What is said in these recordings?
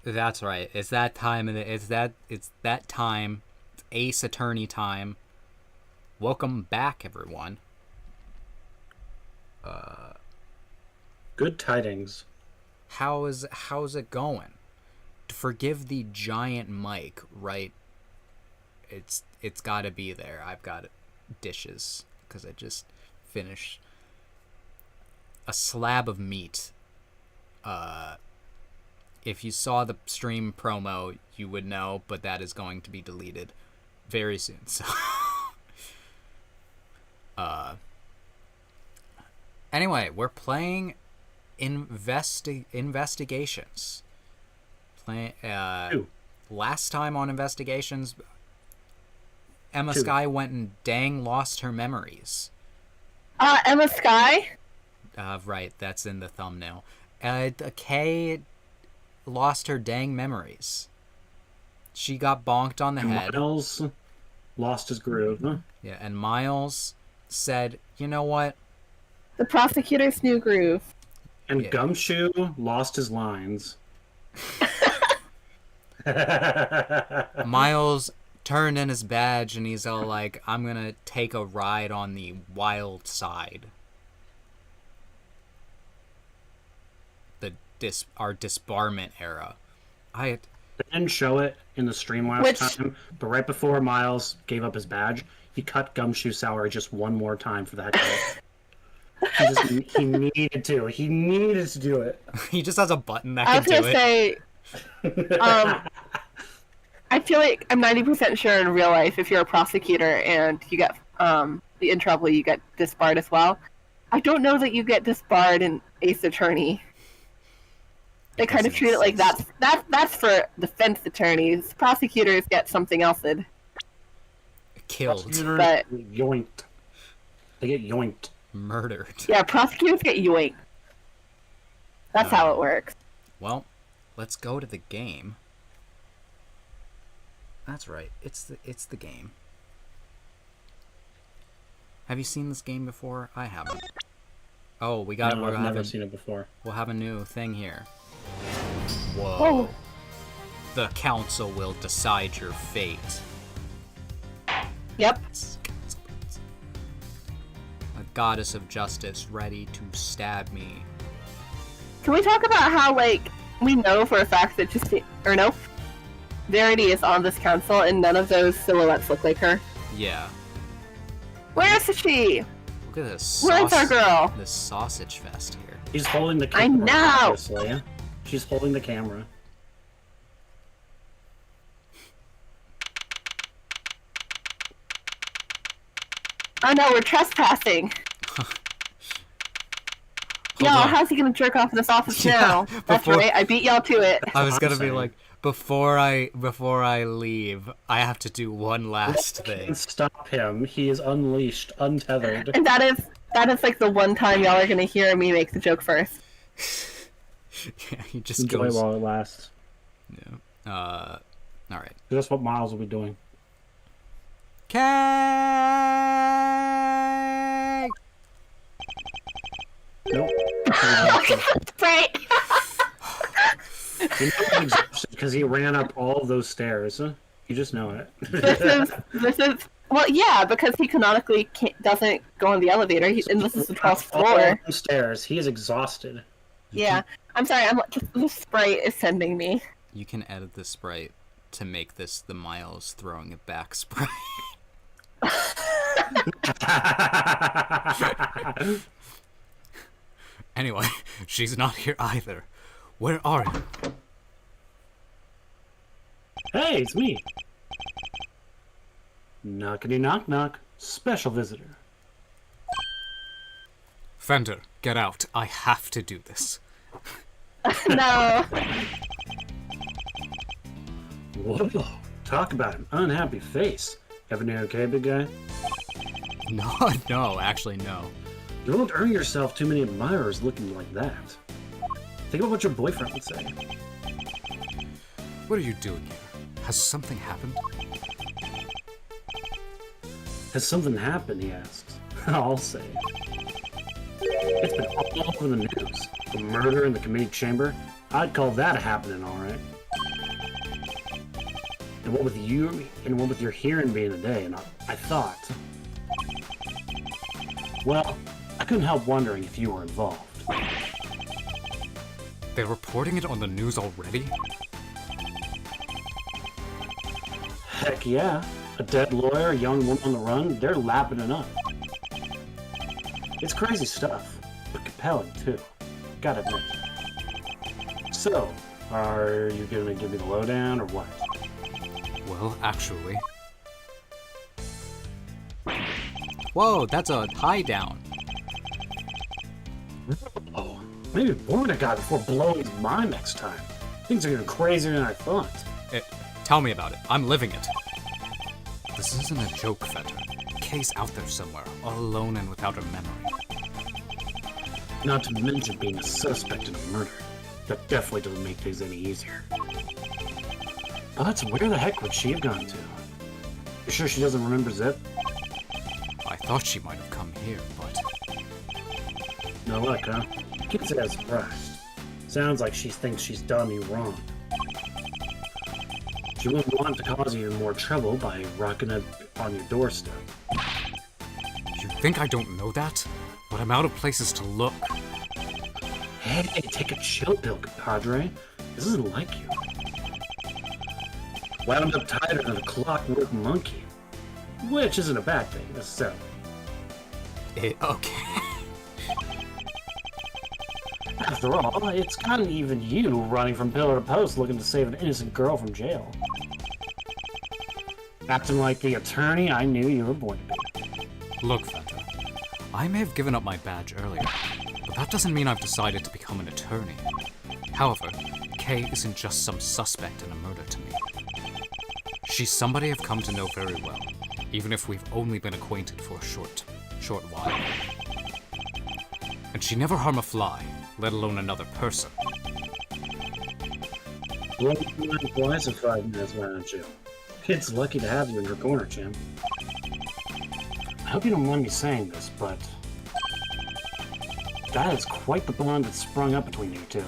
That's right. It's that time, and it's that time. It's Ace Attorney time. Welcome back, everyone. Good tidings. How's it going? Forgive the giant mic, right? It's got to be there. I've got dishes because I just finished a slab of meat. If you saw the stream promo, you would know, but that is going to be deleted very soon. So, anyway, we're playing investigations. Last time on investigations, Emma Skye went and lost her memories. Emma Skye? Right, that's in the thumbnail. Kay lost her dang memories. She got bonked on the head. Miles lost his groove. Huh? Yeah, and Miles said, you know what? The prosecutor's new groove. And Gumshoe lost his lines. Miles turned in his badge and he's all like, I'm gonna take a ride on the wild side. Our disbarment era. They didn't show it in the stream last time, but right before Miles gave up his badge, he cut Gumshoe's salary just one more time for that guy. He needed to. He needed to do it. He just has a button that can do it. I was gonna say, I feel like I'm 90% sure in real life, if you're a prosecutor and you get in trouble, you get disbarred as well. I don't know that you get disbarred in Ace Attorney. They kind of treat it like that's for defense attorneys. Prosecutors get something else. Killed. But yoinked. They get yoinked. Murdered. Yeah, prosecutors get yoinked. That's how it works. Well, let's go to the game. That's right. It's the game. Have you seen this game before? I haven't. Oh, we got. No, I've never seen it before. We'll have a new thing here. Whoa. Oh. The council will decide your fate. Yep. A goddess of justice ready to stab me. Can we talk about how, like, we know for a fact that Verity is on this council and none of those silhouettes look like her? Yeah. Where's she? Look at this. Where's our girl? This sausage fest here. She's holding the camera. I know! Obviously. She's holding the camera. Oh no, we're trespassing. Y'all, how's he gonna jerk off in this office now? That's right, I beat y'all to it. I was gonna be like, before I leave, I have to do one last thing. Can't stop him. He is unleashed, untethered. And that is like the one time y'all are gonna hear me make the joke first. Yeah, he just Enjoy goes. while it lasts. Yeah. All right. That's what Miles will be doing. Kay! Nope. Right. Because he ran up all those stairs. You just know it. This is well, yeah, because he canonically doesn't go on the elevator, and this is the 12th floor. All stairs. He is exhausted. Yeah, I'm sorry. The sprite is sending me. You can edit the sprite to make this the Miles throwing it back sprite. Anyway, she's not here either. Where are you? Hey, it's me. Knockity knock knock. Special visitor. Fender, get out. I have to do this. No. Whoa. Talk about an unhappy face. Everything okay, big guy? No, actually no. You won't earn yourself too many admirers looking like that. Think about what your boyfriend would say. What are you doing here? Has something happened? Has something happened, he asks. I'll say. It's been all over the news. The murder in the committee chamber. I'd call that a happening, alright. what with you and what with your hearing being today, and I thought, well, I couldn't help wondering if you were involved. They're reporting it on the news already? Heck yeah. A dead lawyer, a young woman on the run, they're lapping it up. It's crazy stuff, but compelling too. Gotta admit. So, are you gonna give me the lowdown or what? Well, actually... Whoa, that's a high down. Oh, maybe warn a guy before blowing his mind next time. Things are getting crazier than I thought. Tell me about it. I'm living it. This isn't a joke, Fender. Kay's out there somewhere, all alone and without a memory. Not to mention being a suspect in a murder. That definitely doesn't make things any easier. But where the heck would she have gone to? You sure she doesn't remember Zip? I thought she might have come here, but... No luck, huh? Can't say I was surprised. Sounds like she thinks she's done you wrong. She wouldn't want to cause you more trouble by rocking it on your doorstep. You think I don't know that? But I'm out of places to look. Hey, take a chill pill, compadre. This isn't like you. Wound up tighter than a clockwork monkey. Which isn't a bad thing, necessarily. Okay. After all, it's not even you running from pillar to post looking to save an innocent girl from jail. Acting like the attorney I knew you were born to be. Look, Fender. I may have given up my badge earlier, but that doesn't mean I've decided to become an attorney. However, Kay isn't just some suspect in a murder to me. She's somebody I've come to know very well, even if we've only been acquainted for a short while. And she never harmed a fly, let alone another person. Well, you might twice in 5 minutes, why don't you? Kid's lucky to have you in her corner, Jim. I hope you don't mind me saying this, but that is quite the bond that's sprung up between you two.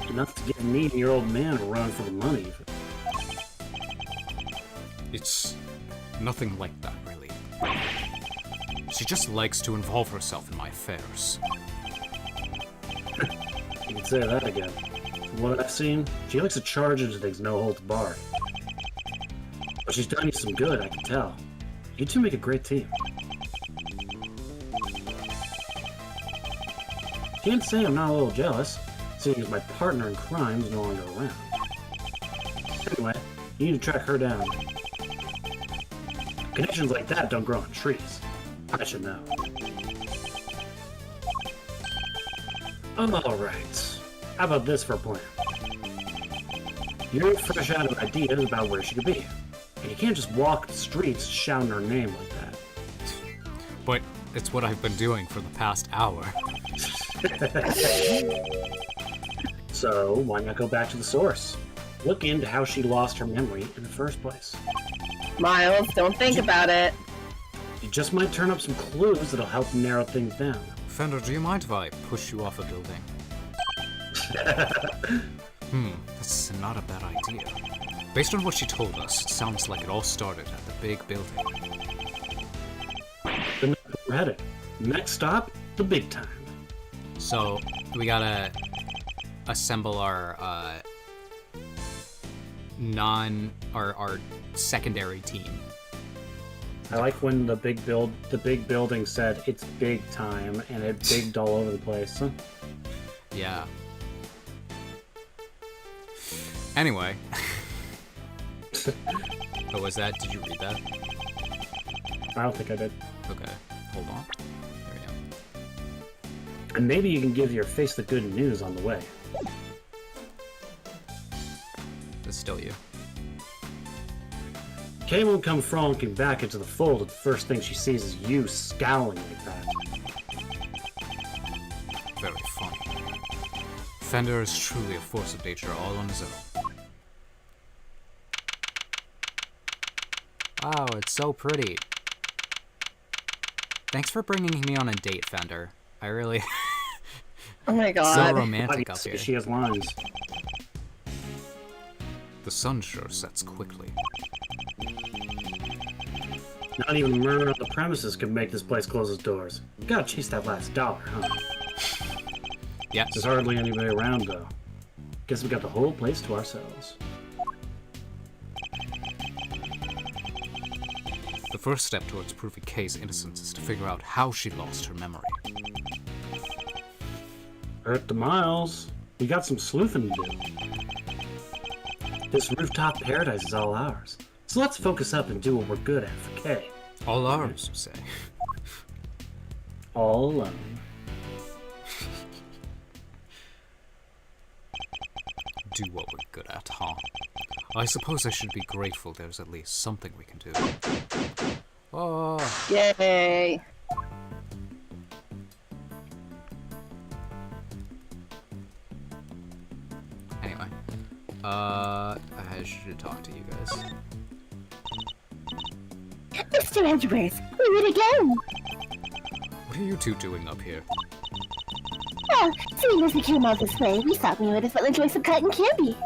Enough to give me and your old man a run for the money. It's nothing like that, really. She just likes to involve herself in my affairs. You can say that again. From what I've seen, she likes to charge and takes no holds barred. But she's done you some good, I can tell. You two make a great team. Can't say I'm not a little jealous, seeing as my partner in crime is no longer around. Anyway, you need to track her down. Connections like that don't grow on trees. I should know. Alright. How about this for a plan? You're fresh out of ideas about where she could be. And you can't just walk the streets shouting her name like that. But it's what I've been doing for the past hour. So, why not go back to the source? Look into how she lost her memory in the first place. Miles, don't think about it. You just might turn up some clues that'll help narrow things down. Fender, do you mind if I push you off a building? That's not a bad idea. Based on what she told us, it sounds like it all started at the big building. Then that's where we're headed. Next stop, the big time. So we gotta assemble our our secondary team. I like when the big building said it's big time and it bigged all over the place. Huh? Yeah. Anyway. What was that? Did you read that? I don't think I did. Okay. Hold on. There we go. And maybe you can give your face the good news on the way. It's still you. Kay won't come frolicking back into the fold if the first thing she sees is you scowling like that. Very funny. Fender is truly a force of nature all on his own. Wow, it's so pretty. Thanks for bringing me on a date, Fender. I really... Oh my so god. romantic up here. She has lines. The sun sure sets quickly. Not even murder on the premises could make this place close its doors. Gotta chase that last dollar, huh? Yes. There's hardly anybody around, though. Guess we got the whole place to ourselves. The first step towards proving Kay's innocence is to figure out how she lost her memory. Hurt the Miles. We got some sleuthing to do. This rooftop paradise is all ours. So let's focus up and do what we're good at for Kay. All ours, you say? All alone. Do what we're good at, huh? I suppose I should be grateful there's at least something we can do. Oh. Yay! Anyway. I should talk to you guys. Mr. Edgeworth, we meet again. What are you two doing up here? Well, seeing as we came all this way, we thought we might as well enjoy some cotton candy.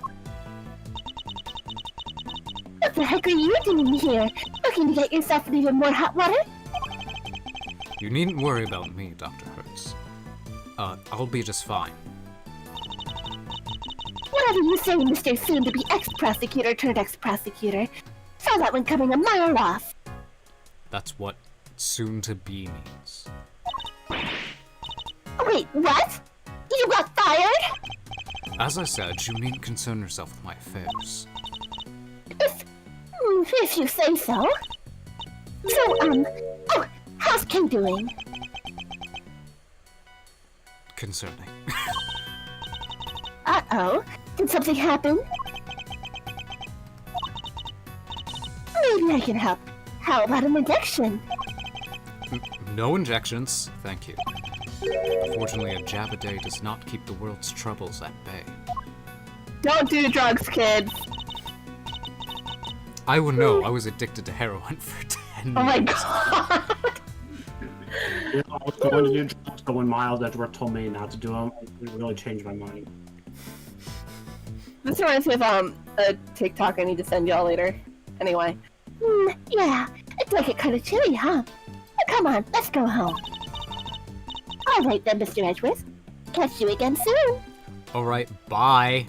What the heck are you doing here? Looking to get yourself in even more hot water? You needn't worry about me, Dr. Hertz. I'll be just fine. Whatever you say, Mr. Soon-to-be ex-prosecutor turned ex-prosecutor. Saw that one coming a mile off. That's what soon-to-be means. Wait, what? You got fired? As I said, you needn't concern yourself with my affairs. If you say so. So, oh, how's Kay doing? Concerning. Uh-oh, did something happen? Maybe I can help. How about an injection? No injections, thank you. Fortunately, a jab a day does not keep the world's troubles at bay. Don't do drugs, kids. I would know. I was addicted to heroin for 10 years. Oh my god. You know, I was going to do drugs, but when Miles Edgeworth told me not to do them, it really changed my mind. This reminds me of a TikTok I need to send y'all later. Anyway. Yeah, it's like it kind of chilly, huh? But come on, let's go home. All right then, Mr. Edgeworth. Catch you again soon. Alright, bye.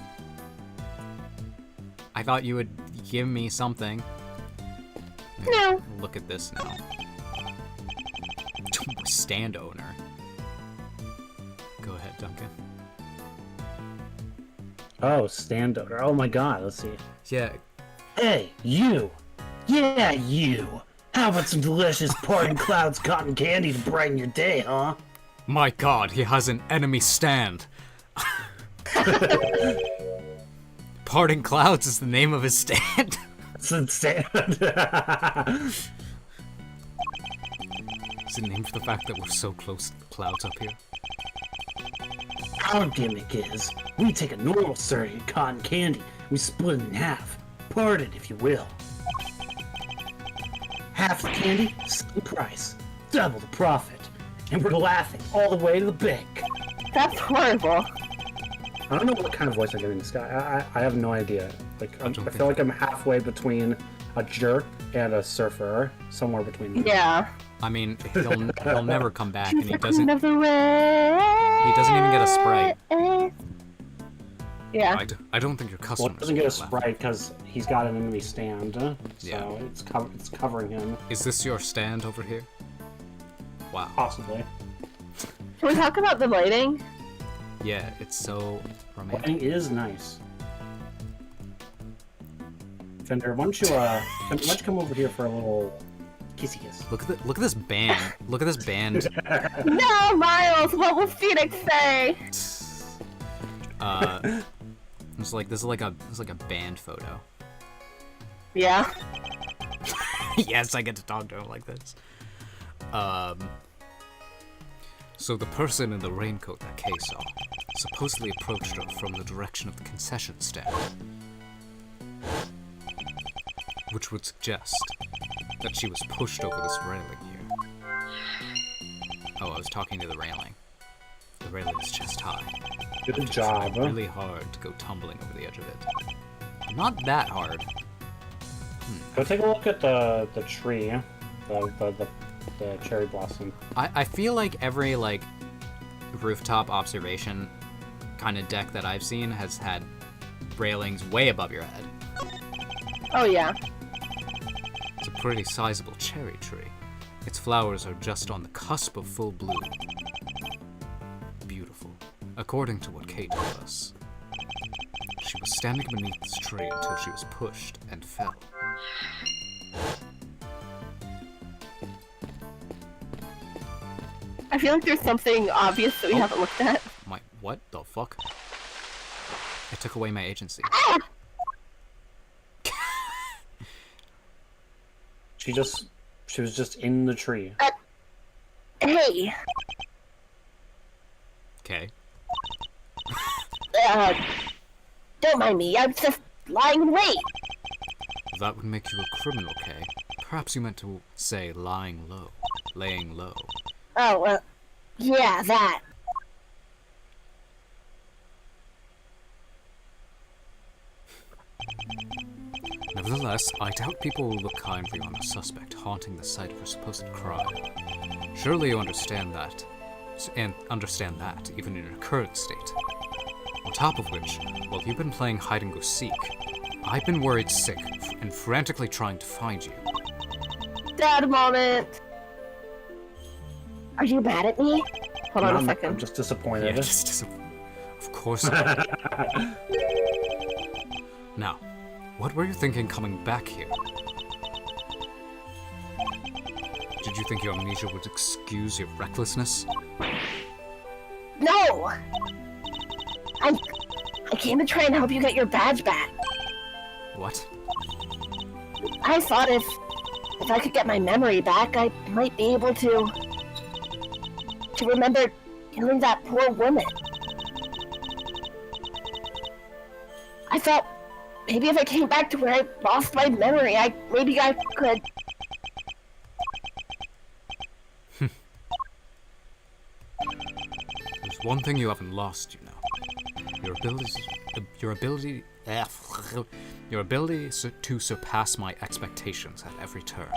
I thought you would give me something. No. Look at this now. Stand owner. Go ahead, Duncan. Oh, stand owner. Oh my god, let's see. Yeah, Hey, you! Yeah, you! How about some delicious Parting Clouds cotton candy to brighten your day, huh? my god, he has an enemy stand. Parting Clouds is the name of his stand. It's insane. Is it named for the fact that we're so close to the clouds up here? Our gimmick is, we take a normal serving of cotton candy, we split it in half. Part it, if you will. Half the candy, same price. Double the profit. And we're laughing all the way to the bank. That's horrible. I don't know what kind of voice I'm giving this guy. I have no idea. Like, I feel like I'm halfway between a jerk and a surfer. Somewhere between them. Yeah. I mean, he'll never come back, and he The doesn't. queen of the way. He doesn't even get a Sprite. Yeah. I don't think your Well, customers. it doesn't get a will laugh. Sprite because he's got an enemy stand. So Yeah. it's covering him. Is this your stand over here? Wow. Possibly. Can we talk about the lighting? Yeah, it's so romantic. Lighting is nice. Fender, why don't you come over here for a little kissy kiss? Look at this band. Look at this band. No, Miles. What will Phoenix say? It's like this is like a band photo. Yeah. Yes, I get to talk to him like this. So the person in the raincoat that Kay saw supposedly approached her from the direction of the concession stand, which would suggest that she was pushed over this railing here. Oh, I was talking to the railing. The railing is chest high. Good job. Really hard to go tumbling over the edge of it. Not that hard. Go take a look at the tree, the cherry blossom. I feel like every like rooftop observation kind of deck that I've seen has had railings way above your head. Oh yeah. It's a pretty sizable cherry tree. Its flowers are just on the cusp of full bloom. Beautiful, according to what Kate told us. She was standing beneath this tree until she was pushed and fell. I feel like there's something obvious that we haven't looked at. My, what the fuck? I took away my agency. She was just in the tree. Hey, Okay. don't mind me. I'm just lying in wait. That would make you a criminal, Kay. Perhaps you meant to say lying low. Laying low. Oh, yeah, that. Nevertheless, I doubt people will look kindly on a suspect haunting the site of a supposed crime. Surely you understand that, even in your current state. On top of which, while you've been playing hide-and-go-seek, I've been worried sick and frantically trying to find you. Dad moment. Are you mad at me? Hold on a I'm second. just disappointed. Of course not. Now, what were you thinking coming back here? Did you think your amnesia would excuse your recklessness? No! I came to try and help you get your badge back. What? I thought if I could get my memory back, I might be able to remember killing that poor woman. I thought maybe if I came back to where I lost my memory, maybe I could. There's one thing you haven't lost, you know. Your ability to surpass my expectations at every turn.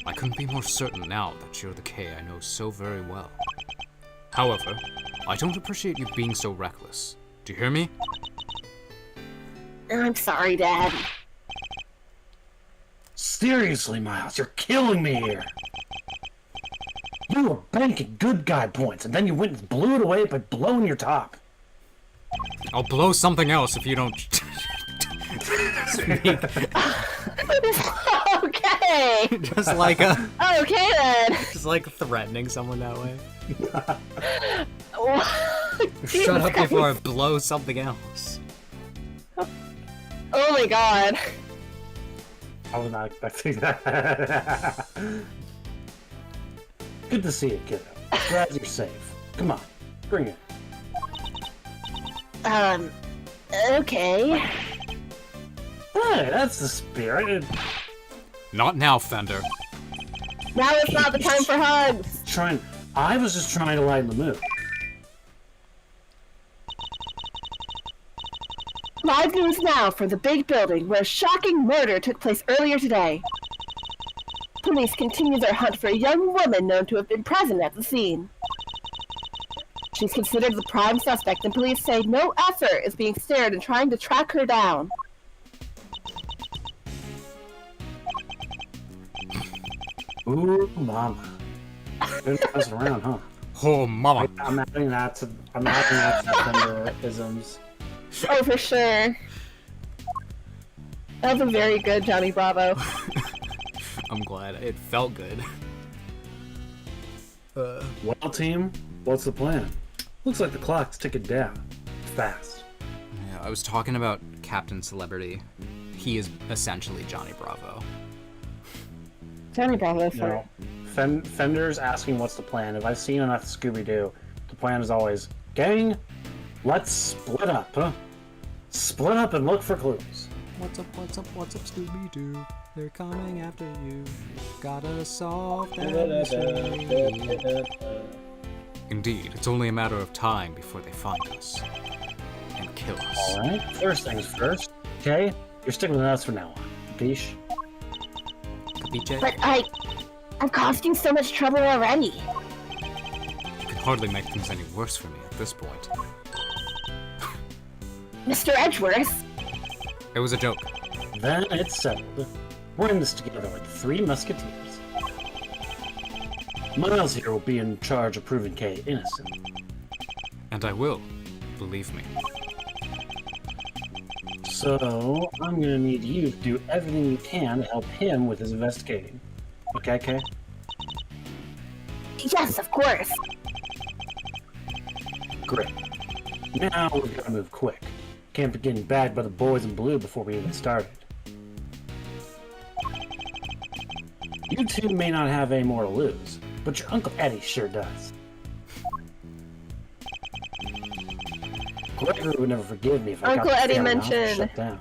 I couldn't be more certain now that you're the Kay I know so very well. However, I don't appreciate you being so reckless. Do you hear me? I'm sorry, Dad. Seriously, Miles, you're killing me here. You were banking good guy points, and then you went and blew it away by blowing your top. I'll blow something else if you don't speak. Okay. Just like Okay then. just like threatening someone that way. Jesus Shut up Christ. before I blow something else. Oh my god. I was not expecting that. Good to see you, kiddo. Glad you're safe. Come on, bring it. Okay. Hey, that's the spirit. Not now, Fender. Now it's not the time for hugs. I was just trying to lighten the mood. Live news now from the big building where a shocking murder took place earlier today. Police continue their hunt for a young woman known to have been present at the scene. She's considered the prime suspect, and police say no effort is being spared in trying to track her down. Ooh, mama. Didn't mess around, huh? Oh, mama. I'm adding that to Fender isms. Oh, for sure. That was a very good Johnny Bravo. I'm glad it felt good. Well, team, what's the plan? Looks like the clock's ticking down. Fast. Yeah, I was talking about Captain Celebrity. He is essentially Johnny Bravo. Johnny Bravo, You sorry. know, Fender's asking what's the plan. If I've seen enough Scooby-Doo, the plan is always, gang, let's split up, huh? Split up and look for clues. What's up, Scooby-Doo? They're coming after you. Gotta solve that mystery. Indeed, it's only a matter of time before they find us and kill us. Alright, first things first, Okay? You're sticking with us from now on. Capiche? Capiche? But I've caused you so much trouble already. You could hardly make things any worse for me at this point. Mr. Edgeworth, It was a joke. Then it's settled. We're in this together like 3 musketeers. Miles here will be in charge of proving Kay innocent. And I will. Believe me. So, I'm gonna need you to do everything you can to help him with his investigating. Okay, Kay? yes, of course. Great. Now we've got to move quick. Can't be getting bagged by the boys in blue before we even started. You two may not have any more to lose, but your Uncle Eddie sure does. Gregory would never forgive me if I Uncle got the Eddie family office mentioned- shut down.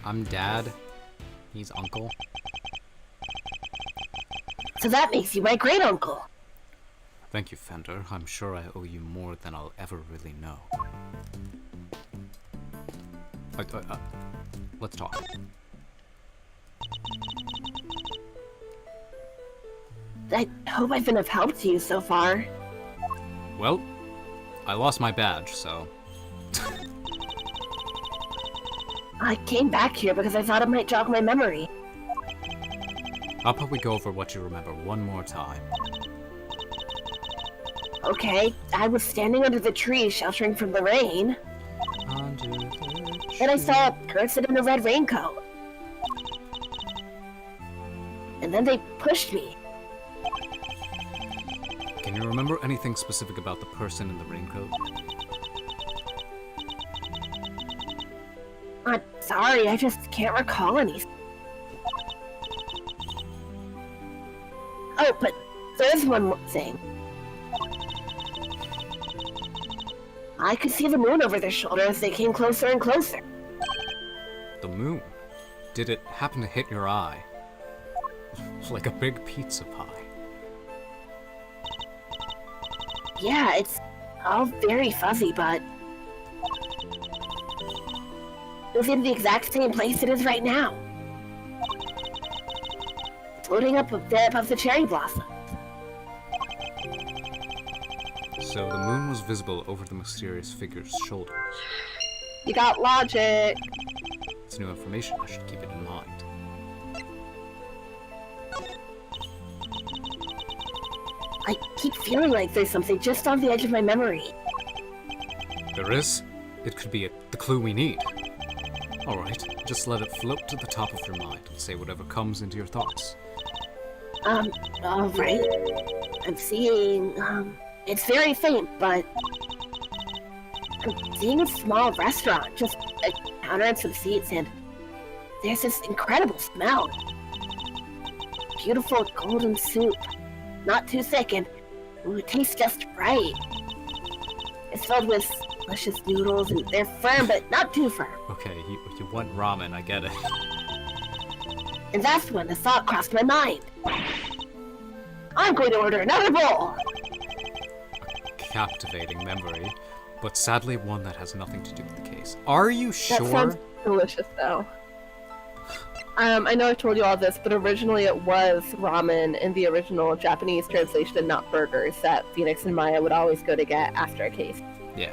I'm dad. He's uncle. So that makes you my great uncle. Thank you, Fender. I'm sure I owe you more than I'll ever really know. Let's talk. I hope I've been of help to you so far. Well, I lost my badge, so... I came back here because I thought it might jog my memory. How about we go over what you remember one more time? Okay, I was standing under the tree sheltering from the rain. Then I saw a person in a red raincoat. And then they pushed me. Can you remember anything specific about the person in the raincoat? I'm sorry, I just can't recall anything. Oh, but there's one more thing. I could see the moon over their shoulder as they came closer and closer. The moon? Did it happen to hit your eye? Like a big pizza pie. Yeah, it's all very fuzzy, but it was in the exact same place it is right now. Floating up above the cherry blossom. So the moon was visible over the mysterious figure's shoulders. You got logic. It's new information, I should keep it in mind. I keep feeling like there's something just on the edge of my memory. There is? It could be the clue we need. Alright, just let it float to the top of your mind and say whatever comes into your thoughts. Alright. I'm seeing, it's very faint, but I'm seeing a small restaurant, just a counter and some seats, and there's this incredible smell. Beautiful golden soup. Not too thick, and ooh, it tastes just right. It's filled with delicious noodles, and they're firm, but not too firm. Okay, you want ramen, I get it. And that's when the thought crossed my mind. I'm going to order another bowl! Captivating memory, but sadly one that has nothing to do with the case. Are you That sure? sounds delicious, though. I know I told you all this, but originally it was ramen in the original Japanese translation and not burgers that Phoenix and Maya would always go to get after a case. Yeah.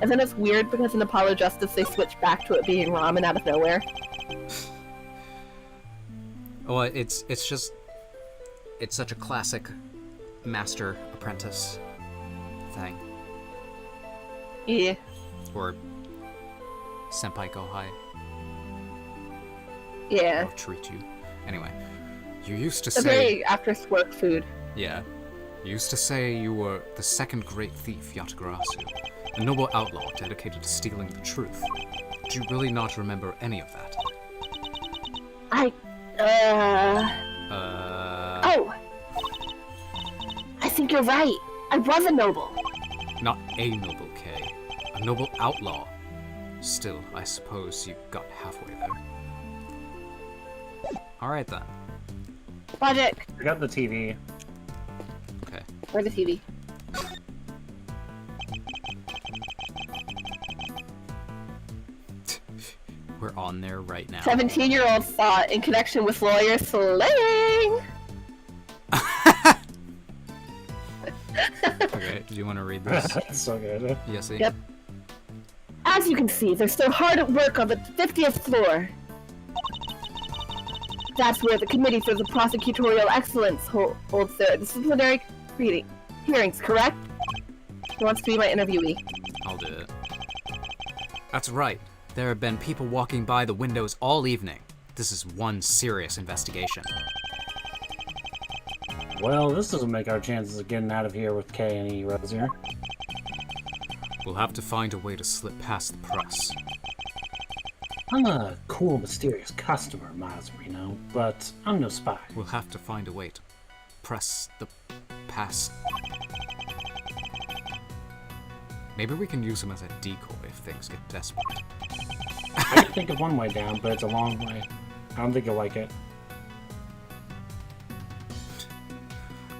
And then it's weird because in Apollo Justice they switched back to it being ramen out of nowhere. Well, it's just... It's such a classic master apprentice thing. Yeah. Or senpai gohai. Yeah. Or treat you. Anyway, you used to A say... very after-work food. Yeah. You used to say you were the second great thief, Yatagarasu. A noble outlaw dedicated to stealing the truth. Do you really not remember any of that? Oh! I think you're right. I was a noble. Not a noble, Kay. A noble outlaw. Still, I suppose you got halfway there. Alright then. Logic. I got the TV. Okay. Where's the TV? on there right now. 17-year-old thought in connection with lawyer slang. Okay, do you want to read this? That's so good. Yes. Yep. As you can see, they're still hard at work on the 50th floor. That's where the Committee for the Prosecutorial Excellence holds their disciplinary hearings, correct? Who wants to be my interviewee? I'll do it. That's right. There have been people walking by the windows all evening. This is one serious investigation. Well, this doesn't make our chances of getting out of here with K and E rosier. We'll have to find a way to slip past the press. I'm a cool, mysterious customer, Miles Reno, but I'm no spy. We'll have to find a way to press the pass. Maybe we can use him as a decoy if things get desperate. I can think of one way down, but it's a long way. I don't think you'll like it.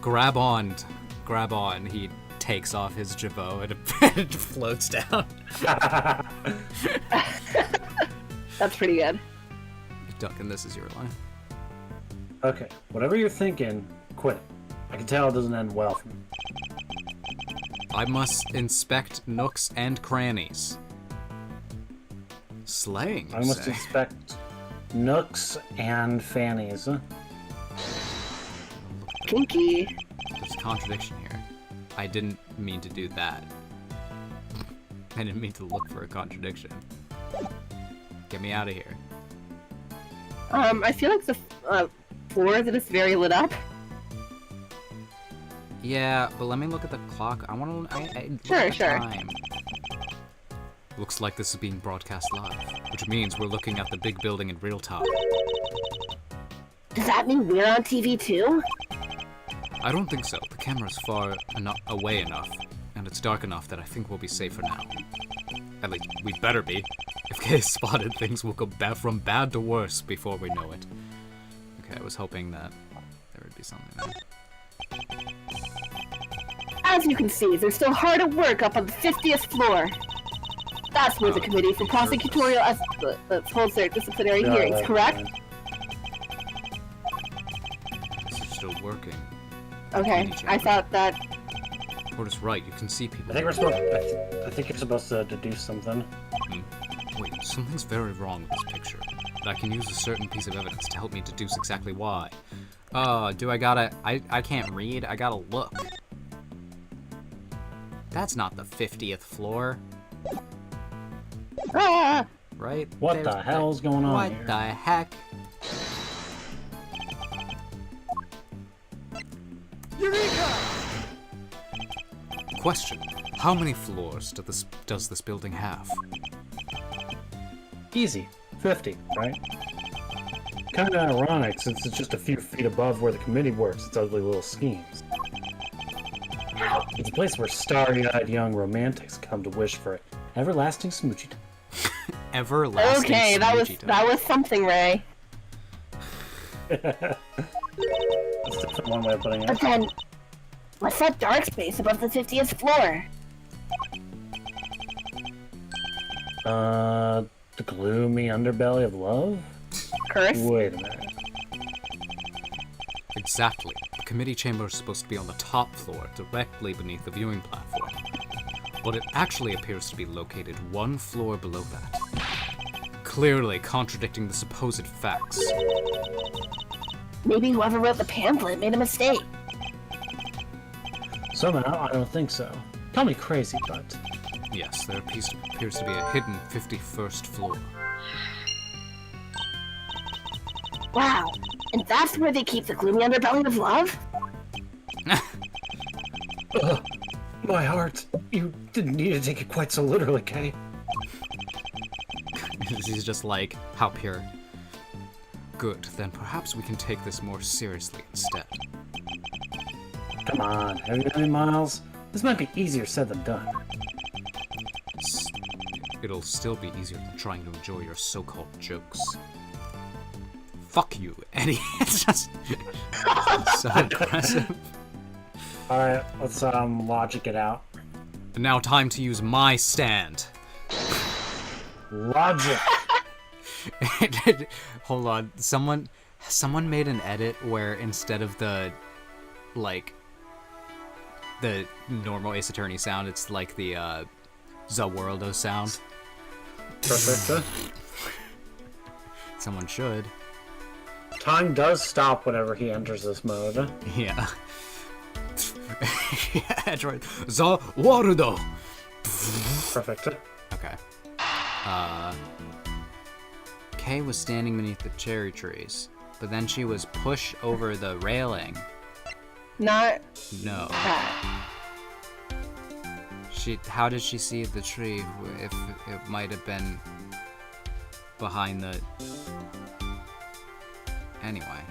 Grab on. He takes off his jabot and it floats down. That's pretty good. Duncan, this is your line. Okay, whatever you're thinking, quit it. I can tell it doesn't end well for me. I must inspect nooks and crannies. Slaying, you I must say? inspect nooks and fannies. Kinky. There's a contradiction here. I didn't mean to do that. I didn't mean to look for a contradiction. Get me out of here. I feel like the floor of it is very lit up. Yeah, but let me look at the clock. I want to. Sure, look at the sure. time. Looks like this is being broadcast live, which means we're looking at the big building in real time. Does that mean we're on TV too? I don't think so. The camera's far away enough, and it's dark enough that I think we'll be safe for now. At least, we better be. If Kay spotted, things will go from bad to worse before we know it. Okay, I was hoping that there would be something there. As you can see, they're still hard at work up on the 50th floor. That's where the Committee for Prosecutorial Excellence holds their disciplinary hearings, correct? This is still working. Okay, I thought that. Porter's right. You can see people. I think we're supposed. I think you're supposed to deduce something. Wait, something's very wrong with this picture. But I can use a certain piece of evidence to help me deduce exactly why. Do I gotta... I can't read. I gotta look. That's not the 50th floor. Ah! Right? What the hell's going on What here? the heck? Question. How many floors does this building have? Easy. 50, right? Kinda ironic, since it's just a few feet above where the committee works its ugly little schemes. It's a place where starry-eyed young romantics come to wish for everlasting smoochie time. Everlasting Okay, that smoochie time. was something, Ray. That's just one way of putting But it. then, what's that dark space above the 50th floor? The gloomy underbelly of love? Curse. Wait a minute. Exactly. The committee chamber is supposed to be on the top floor, directly beneath the viewing platform. But it actually appears to be located one floor below that. Clearly contradicting the supposed facts. Maybe whoever wrote the pamphlet made a mistake. Somehow, I don't think so. Call me crazy, but... Yes, there appears to be a hidden 51st floor. Wow, and that's where they keep the gloomy underbelly of love? Ugh, my heart. You didn't need to take it quite so literally, Kay. He's just like, how pure. Good, then perhaps we can take this more seriously instead. Come on, have you any Miles? This might be easier said than done. It'll still be easier than trying to enjoy your so-called jokes. Fuck you, Eddie. It's just so aggressive. Alright, let's logic it out. And now time to use my stand. Logic! Hold on. Someone made an edit where instead of the normal Ace Attorney sound, it's like the Zaworldo sound. Perfect. Someone should. Time does stop whenever he enters this mode. Yeah. Yeah, that's right. Zaworldo. Perfect. Okay. Kay was standing beneath the cherry trees, but then she was pushed over the railing. Not No. that. How did she see the tree if it might have been behind the... Anyway.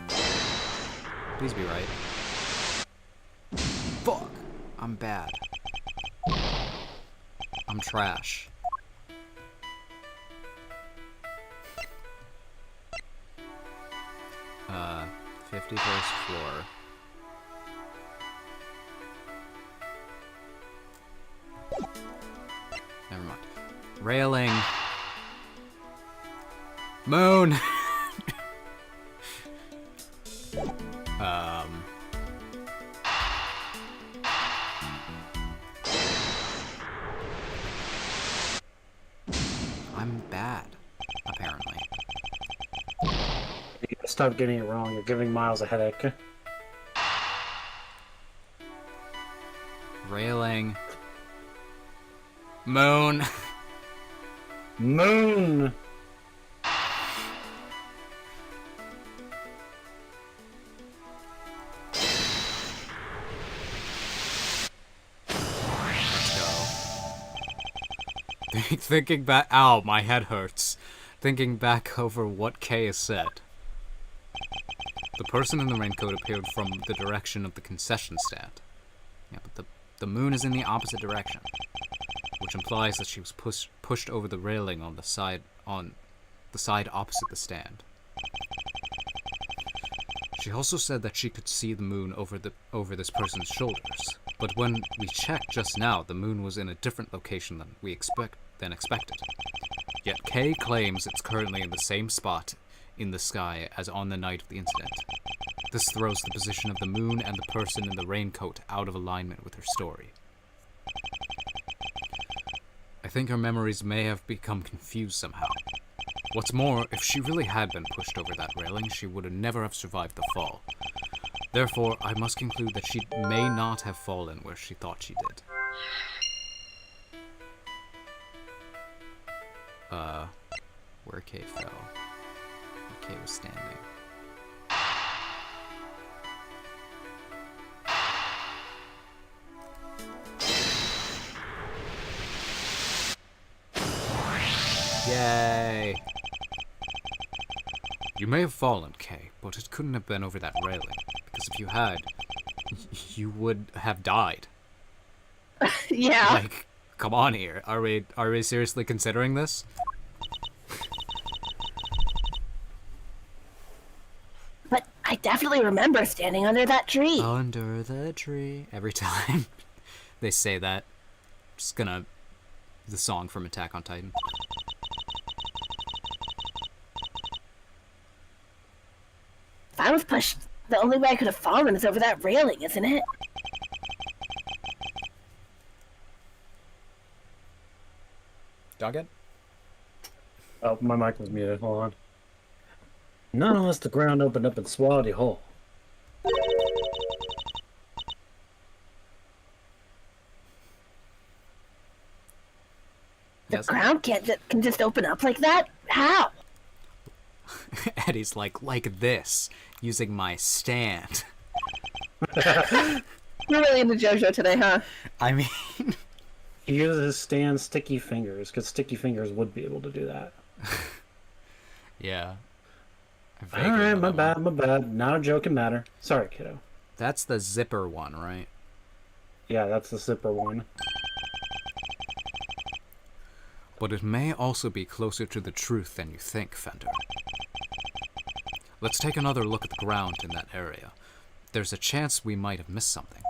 Please be right. Fuck! I'm bad. I'm trash. 51st floor. Never mind. Railing. Moon! I'm bad, apparently. You gotta stop getting it wrong. You're giving Miles a headache. Railing. Moon. Moon! Let's go. Thinking back. Ow, my head hurts. Thinking back over what Kay has said. The person in the raincoat appeared from the direction of the concession stand. Yeah, but the moon is in the opposite direction, which implies that she was pushed over the railing on the side opposite the stand. She also said that she could see the moon over this person's shoulders, but when we checked just now, the moon was in a different location than expected. Yet Kay claims it's currently in the same spot in the sky as on the night of the incident. This throws the position of the moon and the person in the raincoat out of alignment with her story. I think her memories may have become confused somehow. What's more, if she really had been pushed over that railing, she would never have survived the fall. Therefore, I must conclude that she may not have fallen where she thought she did. Where Kay fell. Where Kay was standing. Yay! You may have fallen, Kay, but it couldn't have been over that railing, because if you had, you would have died. Yeah. Like, come on here. Are we seriously considering this? But I definitely remember standing under that tree. Under the tree. Every time they say that. Just gonna... The song from Attack on Titan. If I was pushed, the only way I could have fallen is over that railing, isn't it? Doggett? Oh, my mic was muted. Hold on. Not unless the ground opened up and swallowed you whole. The Yes. ground can just open up like that? How? Eddie's like this, using my stand. You're really into JoJo today, huh? I mean... He uses his stand sticky fingers, because sticky fingers would be able to do that. Yeah. Alright, my bad. Not a joking matter. Sorry, kiddo. That's the zipper one, right? Yeah, that's the zipper one. But it may also be closer to the truth than you think, Fender. Let's take another look at the ground in that area. There's a chance we might have missed something.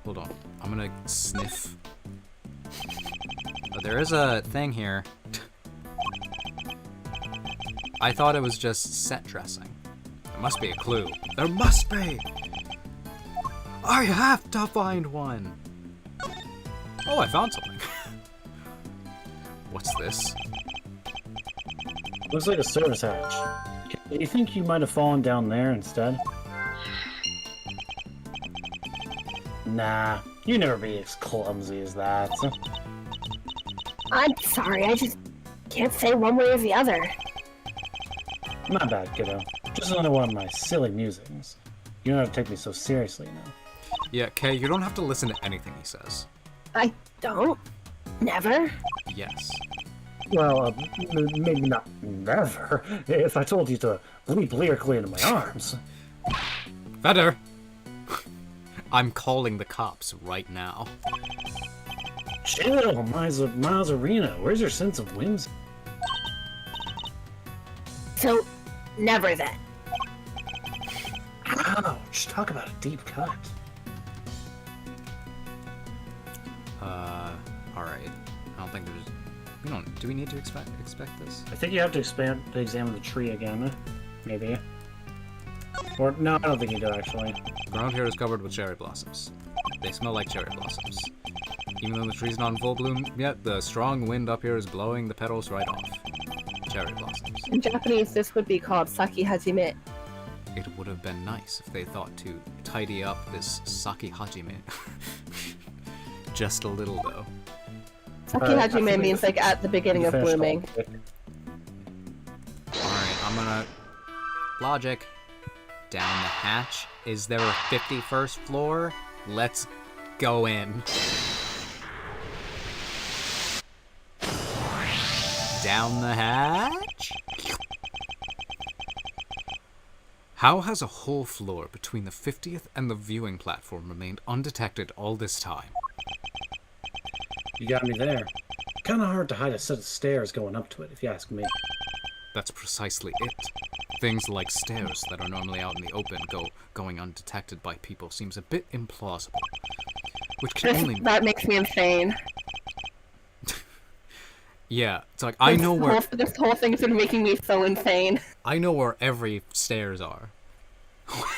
Hold on. I'm gonna sniff. Oh, there is a thing here. I thought it was just set dressing. There must be a clue. There must be! I have to find one! Oh, I found something. What's this? Looks like a service hatch. Do you think you might have fallen down there instead? Nah, you never be as clumsy as that. I'm sorry, I just can't say one way or the other. Not bad, kiddo. Just another one of my silly musings. You don't have to take me so seriously now. Yeah, Kay, you don't have to listen to anything he says. I don't. Never. Yes. Well, maybe not never. If I told you to leap lyrically into my arms. Better! I'm calling the cops right now. Chill, Miles Arena. Where's your sense of whimsy? So, never then. Ouch! Talk about a deep cut. Alright. I don't think there's... We don't... Do we need to expect this? I think you have to examine the tree again. Maybe. Or, no, I don't think you do, actually. The ground here is covered with cherry blossoms. They smell like cherry blossoms. Even though the tree's not in full bloom yet, the strong wind up here is blowing the petals right off. Cherry blossoms. In Japanese, this would be called Saki Hajime. It would have been nice if they thought to tidy up this Saki Hajime. Just a little, though. Saki I Hajime think means like at the beginning of finished blooming. all- Alright, I'm gonna... Logic. Down the hatch. Is there a 51st floor? Let's go in. Down the hatch? How has a whole floor between the 50th and the viewing platform remained undetected all this time? You got me there. Kinda hard to hide a set of stairs going up to it, if you ask me. That's precisely it. Things like stairs that are normally out in the open going undetected by people seems a bit implausible. Which can only... That makes me insane. Yeah, it's like, I know where... This whole thing's been making me so insane. I know where every stairs are.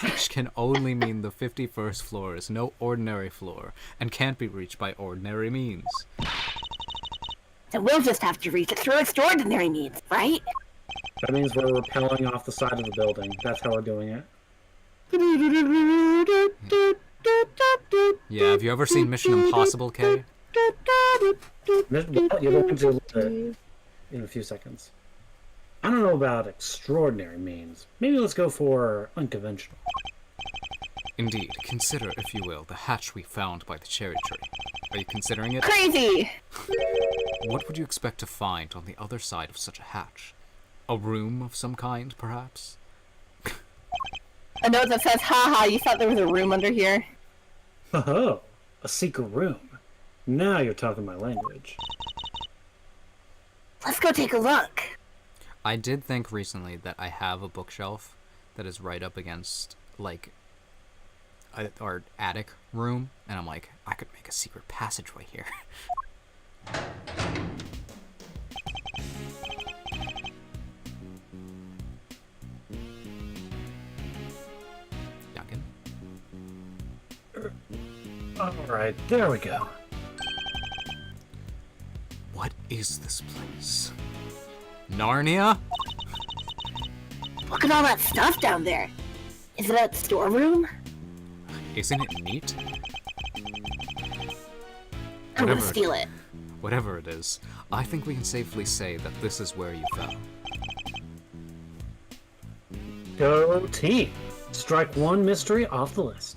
Which can only mean the 51st floor is no ordinary floor, and can't be reached by ordinary means. So we'll just have to reach it through extraordinary means, right? That means we're rappelling off the side of the building. That's how we're doing it. Yeah, have you ever seen Mission Impossible, Kay? Well, you're going to in a few seconds. I don't know about extraordinary means. Maybe let's go for unconventional. Indeed, consider, if you will, the hatch we found by the cherry tree. Are you considering it? Crazy! What would you expect to find on the other side of such a hatch? A room of some kind, perhaps? A note that says, haha, you thought there was a room under here? Oh, a secret room. Now you're talking my language. Let's go take a look. I did think recently that I have a bookshelf that is right up against, like, our attic room, and I'm like, I could make a secret passageway here. Duncan? Alright, there we go. What is this place? Narnia? Look at all that stuff down there. Is it a storeroom? Isn't it neat? I'm gonna Whatever. steal it. Whatever it is, I think we can safely say that this is where you fell. Go team. Strike one mystery off the list.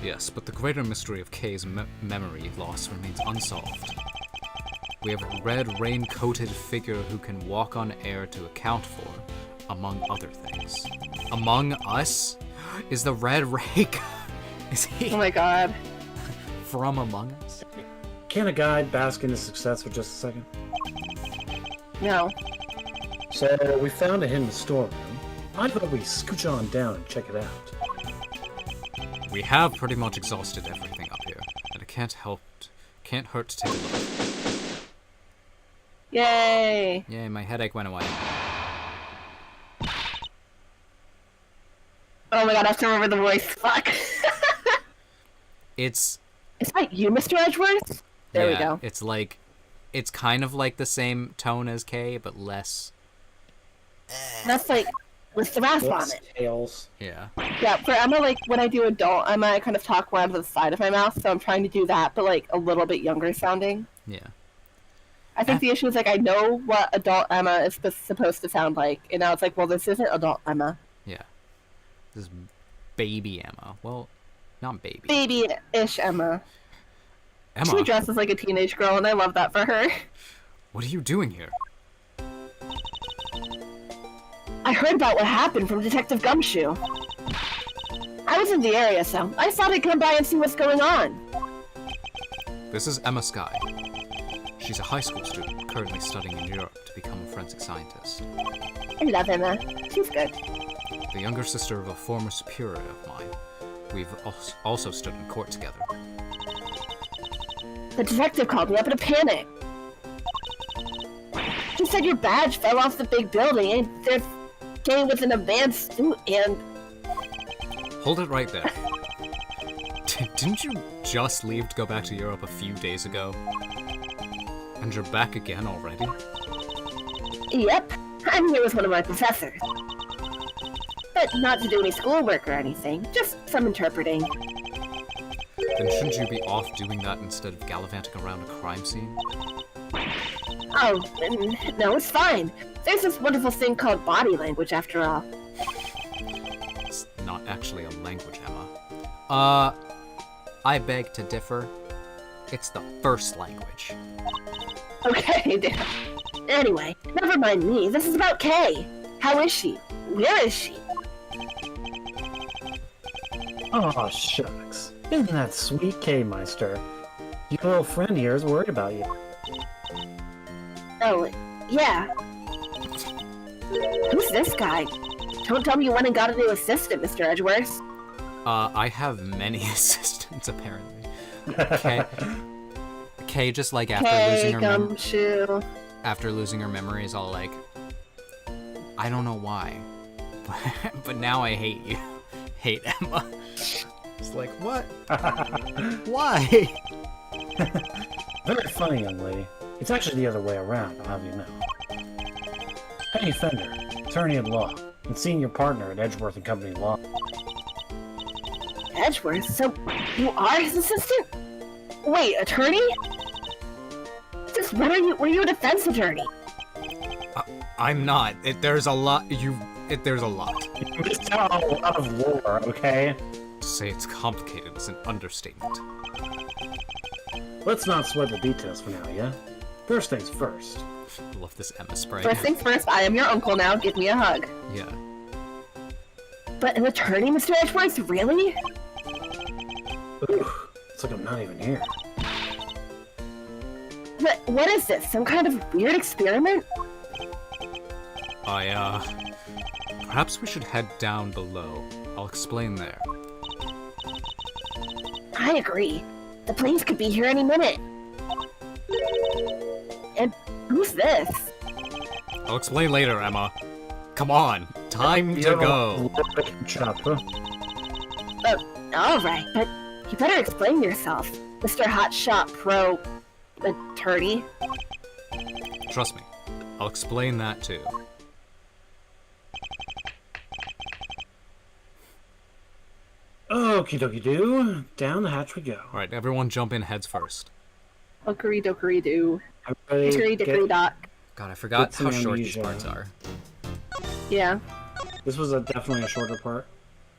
Yes, but the greater mystery of Kay's memory loss remains unsolved. We have a red rain-coated figure who can walk on air to account for, among other things. Among Us? Is the red rake... Is he Oh my god. from Among Us? Can a guide bask in his success for just a second? No. So, we found a hidden storeroom. I thought we'd scooch on down and check it out. We have pretty much exhausted everything up here, and it can't hurt to take a look. Yay! Yay, my headache went away. Oh my god, I have to remember the voice. Fuck. It's Is that you, Mr. Edgeworth? There we go. It's like, it's kind of like the same tone as K, but less. That's like with the Disbarment. Tails. Yeah. Yeah, for Emma, like when I do adult Emma, I kind of talk more out of the side of my mouth, so I'm trying to do that, but like a little bit younger sounding. Yeah. I think the issue is like I know what adult Emma is supposed to sound like, and now it's like, well, this isn't adult Emma. Yeah. This is baby Emma. Well, not baby. Baby-ish Emma. Emma, She dresses like a teenage girl, and I love that for her. what are you doing here? I heard about what happened from Detective Gumshoe. I was in the area, so I thought I'd come by and see what's going on. This is Emma Sky. She's a high school student currently studying in Europe to become a forensic scientist. I love Emma. She's good. The younger sister of a former superior of mine. We've also stood in court together. The detective called me up in a panic. He said your badge fell off the big building, and they're came with an advanced suit and... Hold it right there. Didn't you just leave to go back to Europe a few days ago? And you're back again already? Yep, I'm here with one of my professors. But not to do any schoolwork or anything, just some interpreting. Then shouldn't you be off doing that instead of gallivanting around a crime scene? Oh, no, it's fine. There's this wonderful thing called body language, after all. It's not actually a language, Emma. I beg to differ. It's the first language. Okay, damn. Anyway, never mind me. This is about Kay. How is she? Where is she? Oh, shucks. Isn't that sweet, K-Meister? Your little friend here is worried about you. Oh, yeah. Who's this guy? Don't tell me you went and got a new assistant, Mr. Edgeworth. I have many assistants, apparently. Kay just, like, Gumshoe. after losing her memory is all like, I don't know why, but now I hate you. Hate Emma. It's like, what? Why? Very funny, young lady. It's actually the other way around, I'll have you know. Penny Fender, attorney at law, and senior partner at Edgeworth and Company Law. Edgeworth? So, you are his assistant? Wait, attorney? Just when were you a defense attorney? I'm not. There's a lot. There's a lot. You missed out on a lot of lore, okay? To say it's complicated is an understatement. Let's not sweat the details for now, yeah? First things first. I love this Emma spray. First things first, I am your uncle now. Give me a hug. Yeah. But an attorney, Mr. Edgeworth? Really? Ooh, it's like I'm not even here. What is this? Some kind of weird experiment? Perhaps we should head down below. I'll explain there. I agree. The planes could be here any minute. And who's this? I'll explain later, Emma. Come on, time to go. Alright, but you better explain yourself, Mr. Hotshot Pro Attorney. Trust me, I'll explain that too. Okie dokie doo. Down the hatch we go. Alright, everyone jump in heads first. Okery dokery doo. Everybody Hickory dickory dock. God, I forgot Get how some short these amnesia. parts are. Yeah. This was definitely a shorter part.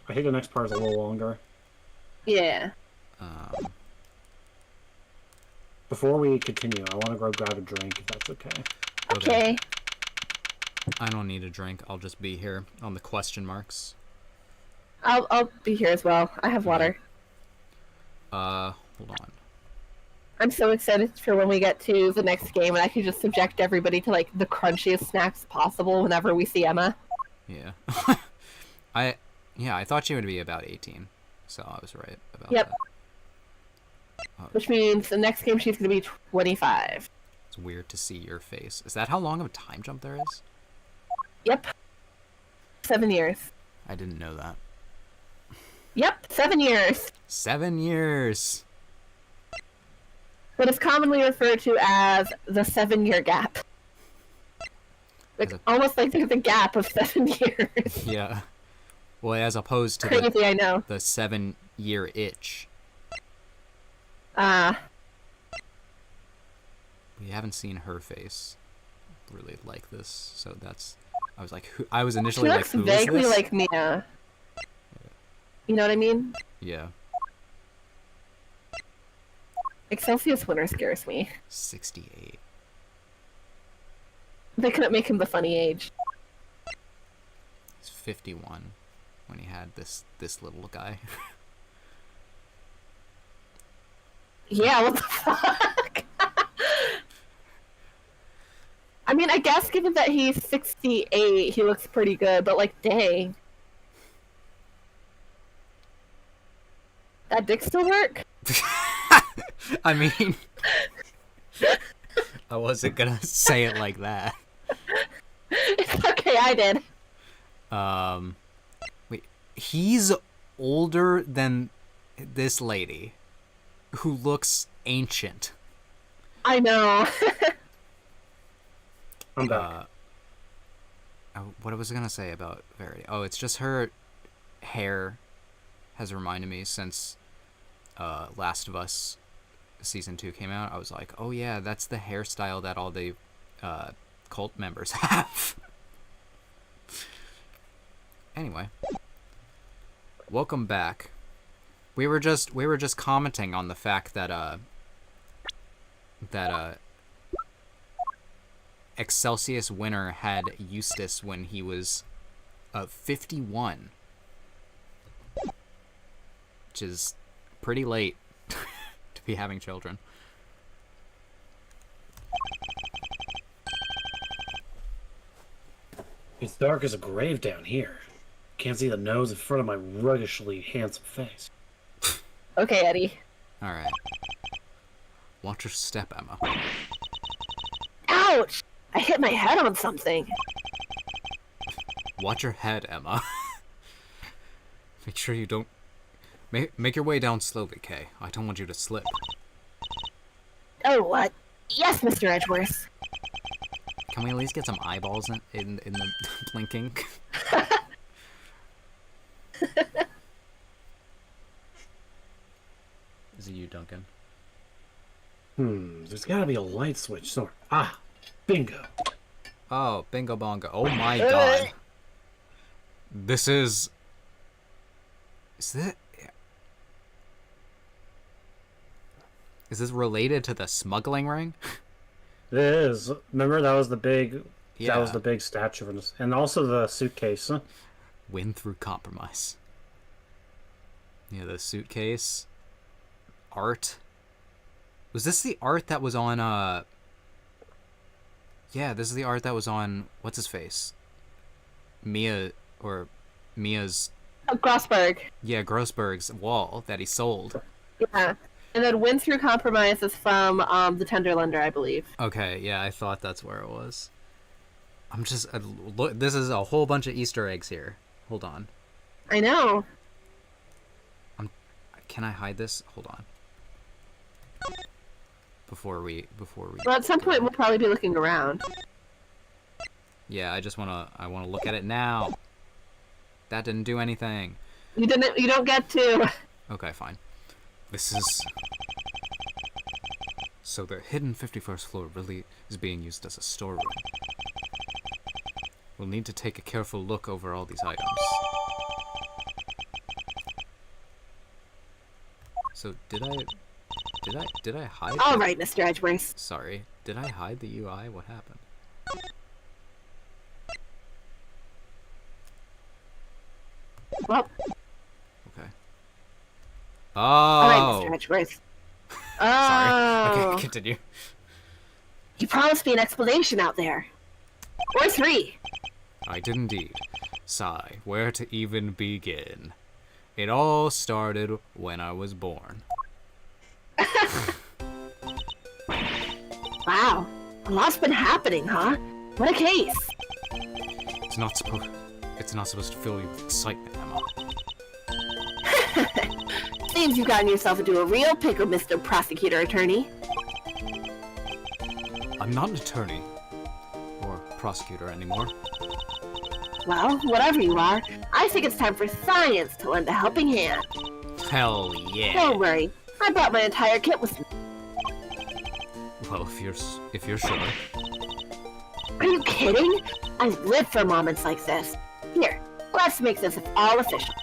I think the next part is a little longer. Yeah. Before we continue, I want to go grab a drink, if that's okay. Okay. I don't need a drink, I'll just be here on the question marks. I'll be here as well. I have water. Hold on. I'm so excited for when we get to the next game and I can just subject everybody to like the crunchiest snacks possible whenever we see Emma. Yeah. I thought she would be about 18, so I was right about Yep. that. Which means the next game she's gonna be 25. It's weird to see your face. Is that how long of a time jump there is? Yep. 7 years. I didn't know that. Yep, 7 years. 7 years. What is commonly referred to as the 7-year gap. Like, almost like there's a gap of 7 years. Yeah. Well, as opposed to Crazy, I know. the 7-year itch. We haven't seen her face really like this, so that's. I was like, I was initially she like, looks who is vaguely this? like Mia. You know what I mean? Yeah. Excelsius Winter scares me. 68. They couldn't make him the funny age. He's 51 when he had this little guy. Yeah, what the fuck? I mean, I guess given that he's 68, he looks pretty good, but like, dang. That dick still work? I mean, I wasn't gonna say it like that. It's okay, I did. Wait, he's older than this lady, who looks ancient. I know. I'm back. What was I gonna say about Verity? Oh, it's just her hair has reminded me since Last of Us season 2 came out. I was like, oh yeah, that's the hairstyle that all the cult members have. Anyway, welcome back. We were just commenting on the fact that Excelsius Winter had Eustace when he was 51, which is pretty late to be having children. It's dark as a grave down here. Can't see the nose in front of my ruggishly handsome face. Okay, Eddie. All right. Watch your step, Emma. Ouch! I hit my head on something. Watch your head, Emma. Make sure you don't... Make your way down slowly, Kay. I don't want you to slip. Oh, what? Yes, Mr. Edgeworth. Can we at least get some eyeballs in the blinking? Is it you, Duncan? There's gotta be a light switch somewhere. Ah, bingo. Oh, bingo bongo. Oh my god. This is... Is this related to the smuggling ring? It is. Remember, that was the big... Yeah. That was the big statue. And also the suitcase. Huh? Win through compromise. Yeah, the suitcase. Art. Was this the art that was on, Yeah, this is the art that was on... What's his face? Mia's... Oh, Grossberg. Yeah, Grossberg's wall that he sold. Yeah. And then Win Through Compromise is from the Tenderlander, I believe. Okay, yeah, I thought that's where it was. I'm just... look, this is a whole bunch of Easter eggs here. Hold on. I know. Can I hide this? Hold on. Before we... Well, at some point we'll probably be looking around. Yeah, I wanna look at it now. That didn't do anything. You don't get to. Okay, fine. This is... So the hidden 51st floor really is being used as a storeroom. We'll need to take a careful look over all these items. So did I hide? All right, Mr. Edgeworth. Sorry, did I hide the UI? What happened? Well. Okay. All right, Oh. Mr. Edgeworth. Sorry. Oh. Okay, continue. You promised me an explanation out there. Or 3. I did indeed. Sigh, where to even begin? It all started when I was born. Wow. A lot's been happening, huh? What a case! It's not supposed to fill you with excitement, Emma. Seems you've gotten yourself into a real pickle, Mr. Prosecutor Attorney. I'm not an attorney. Or prosecutor anymore. Well, whatever you are, I think it's time for science to lend a helping hand. Hell yeah. Don't worry, I brought my entire kit with me. Well, if you're sure. Are you kidding? I've lived for moments like this. Here, let's make this all official.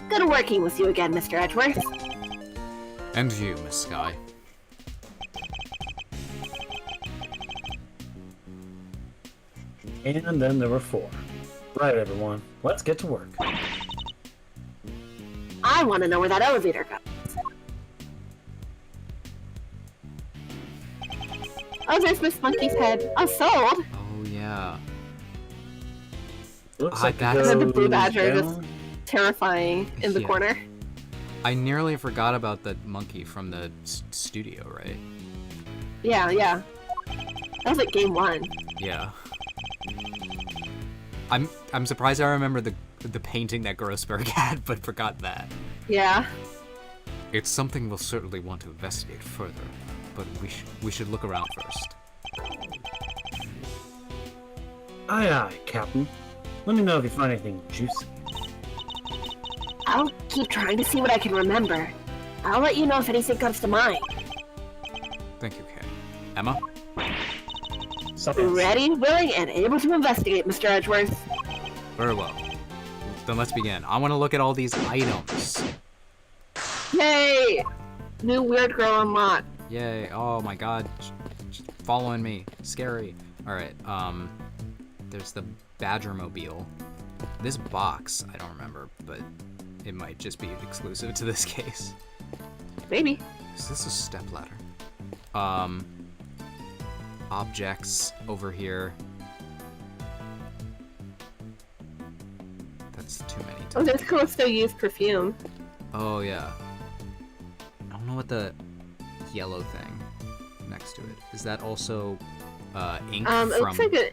Good working with you again, Mr. Edgeworth. And you, Miss Sky. And then there were 4. Right, everyone. Let's get to work. I want to know where that elevator goes. Oh, there's Miss Monkey's head. Oh, sold. Oh yeah. Looks I like got it the goes blue badger down. just terrifying in the Yeah. corner. I nearly forgot about the monkey from the studio, right? Yeah, yeah. That was like game 1. Yeah. I'm surprised I remember the painting that Grossberg had, but forgot that. Yeah. It's something we'll certainly want to investigate further, but we should look around first. Aye, aye, Captain. Let me know if you find anything juicy. I'll keep trying to see what I can remember. I'll let you know if anything comes to mind. Thank you, Kay. Emma? Something. Ready, willing, and able to investigate, Mr. Edgeworth. Very well. Then let's begin. I want to look at all these items. Yay! New weird girl unlocked. Yay. Oh my god. Following me. Scary. Alright, there's the Badgermobile. This box, I don't remember, but it might just be exclusive to this case. Maybe. Is this a stepladder? Objects over here. That's too many. Oh, there's Callisto used perfume. Oh, yeah. I don't know what the yellow thing next to it. Is that also ink It from... looks like an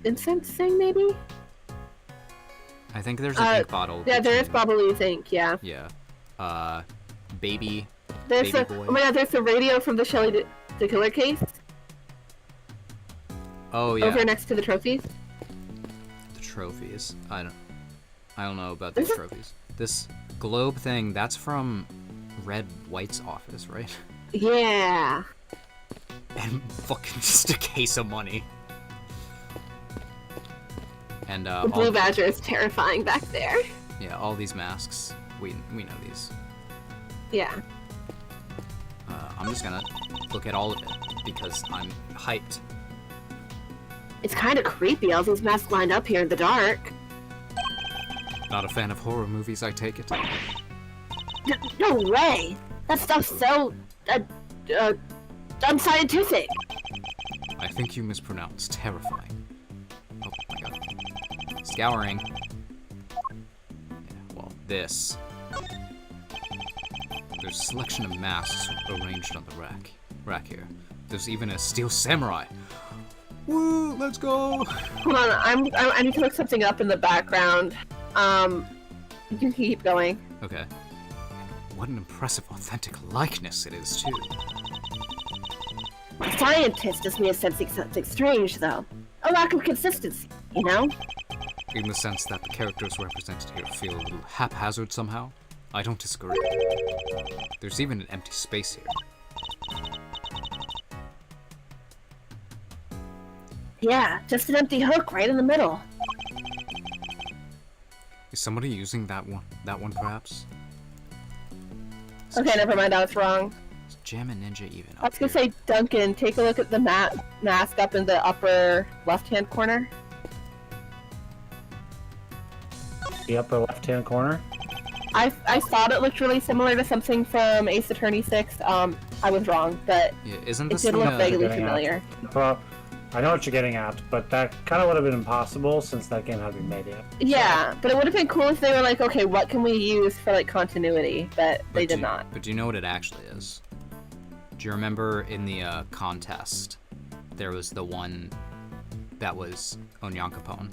incense thing, maybe? I think there's an ink bottle. Yeah, there is Babalu's ink, yeah. Yeah. Baby There's Baby the boy. oh my god, there's the radio from the Shelley the Killer case Oh, yeah. over next to the trophies. The trophies. I don't know about these Is it- trophies. This globe thing, that's from Red White's office, right? Yeah. And fucking just a case of money. And The blue badger is terrifying back there. yeah, all these masks. We know these. Yeah. I'm just gonna look at all of it because I'm hyped. It's kind of creepy, all these masks lined up here in the dark. Not a fan of horror movies, I take it. No way! That stuff's so... unscientific! I think you mispronounced terrifying. Oh my god. Scouring. Yeah, well, this. There's a selection of masks arranged on the rack here. There's even a steel samurai. Woo, let's go! Hold on, I need to look something up in the background. You can keep going. Okay. What an impressive, authentic likeness it is, too. The scientist does me a sensing something strange, though. A lack of consistency, you know? In the sense that the characters represented here feel a little haphazard somehow. I don't disagree. There's even an empty space here. Yeah, just an empty hook right in the middle. Is somebody using that one? That one, perhaps? Okay, never mind, I was wrong. Is Jammin' Ninja even I up was gonna here? say, Duncan, take a look at the mask up in the upper left-hand corner. The upper left-hand corner. I thought it looked really similar to something from Ace Attorney 6. I was wrong, but Yeah, isn't it this did thing look a... vaguely Getting out. familiar. Well, I know what you're getting at, but that kind of would have been impossible since that game hadn't been made yet. Yeah, but it would have been cool if they were like, okay, what can we use for like continuity? But they did not. But do you know what it actually is? Do you remember in the contest there was the one that was Onyankopon,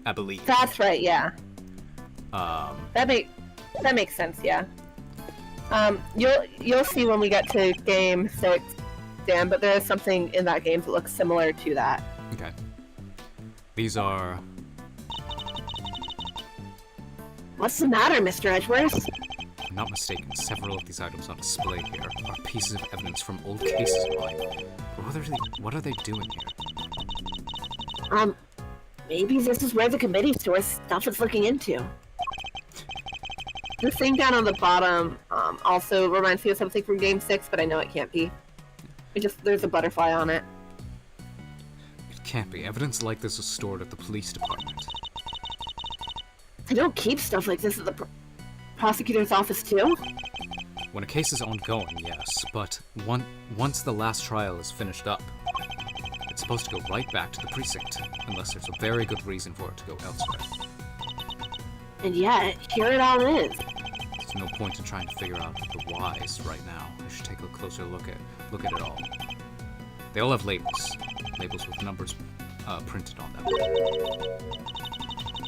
I believe. That's right. Yeah. That makes sense. Yeah. You'll see when we get to game 6, Dan. But there is something in that game that looks similar to that. Okay. These are... What's the matter, Mr. Edgeworth? If I'm not mistaken, several of these items on display here are pieces of evidence from old cases of mine. But what are they doing here? Maybe this is where the committee stores stuff it's looking into. The thing down on the bottom also reminds me of something from Game 6, but I know it can't be. There's a butterfly on it. It can't be. Evidence like this is stored at the police department. They don't keep stuff like this at the prosecutor's office, too? When a case is ongoing, yes, but once the last trial is finished up, it's supposed to go right back to the precinct, unless there's a very good reason for it to go elsewhere. And yet, here it all is. There's no point in trying to figure out the whys right now. I should take a closer look at it all. They all have labels with numbers printed on them.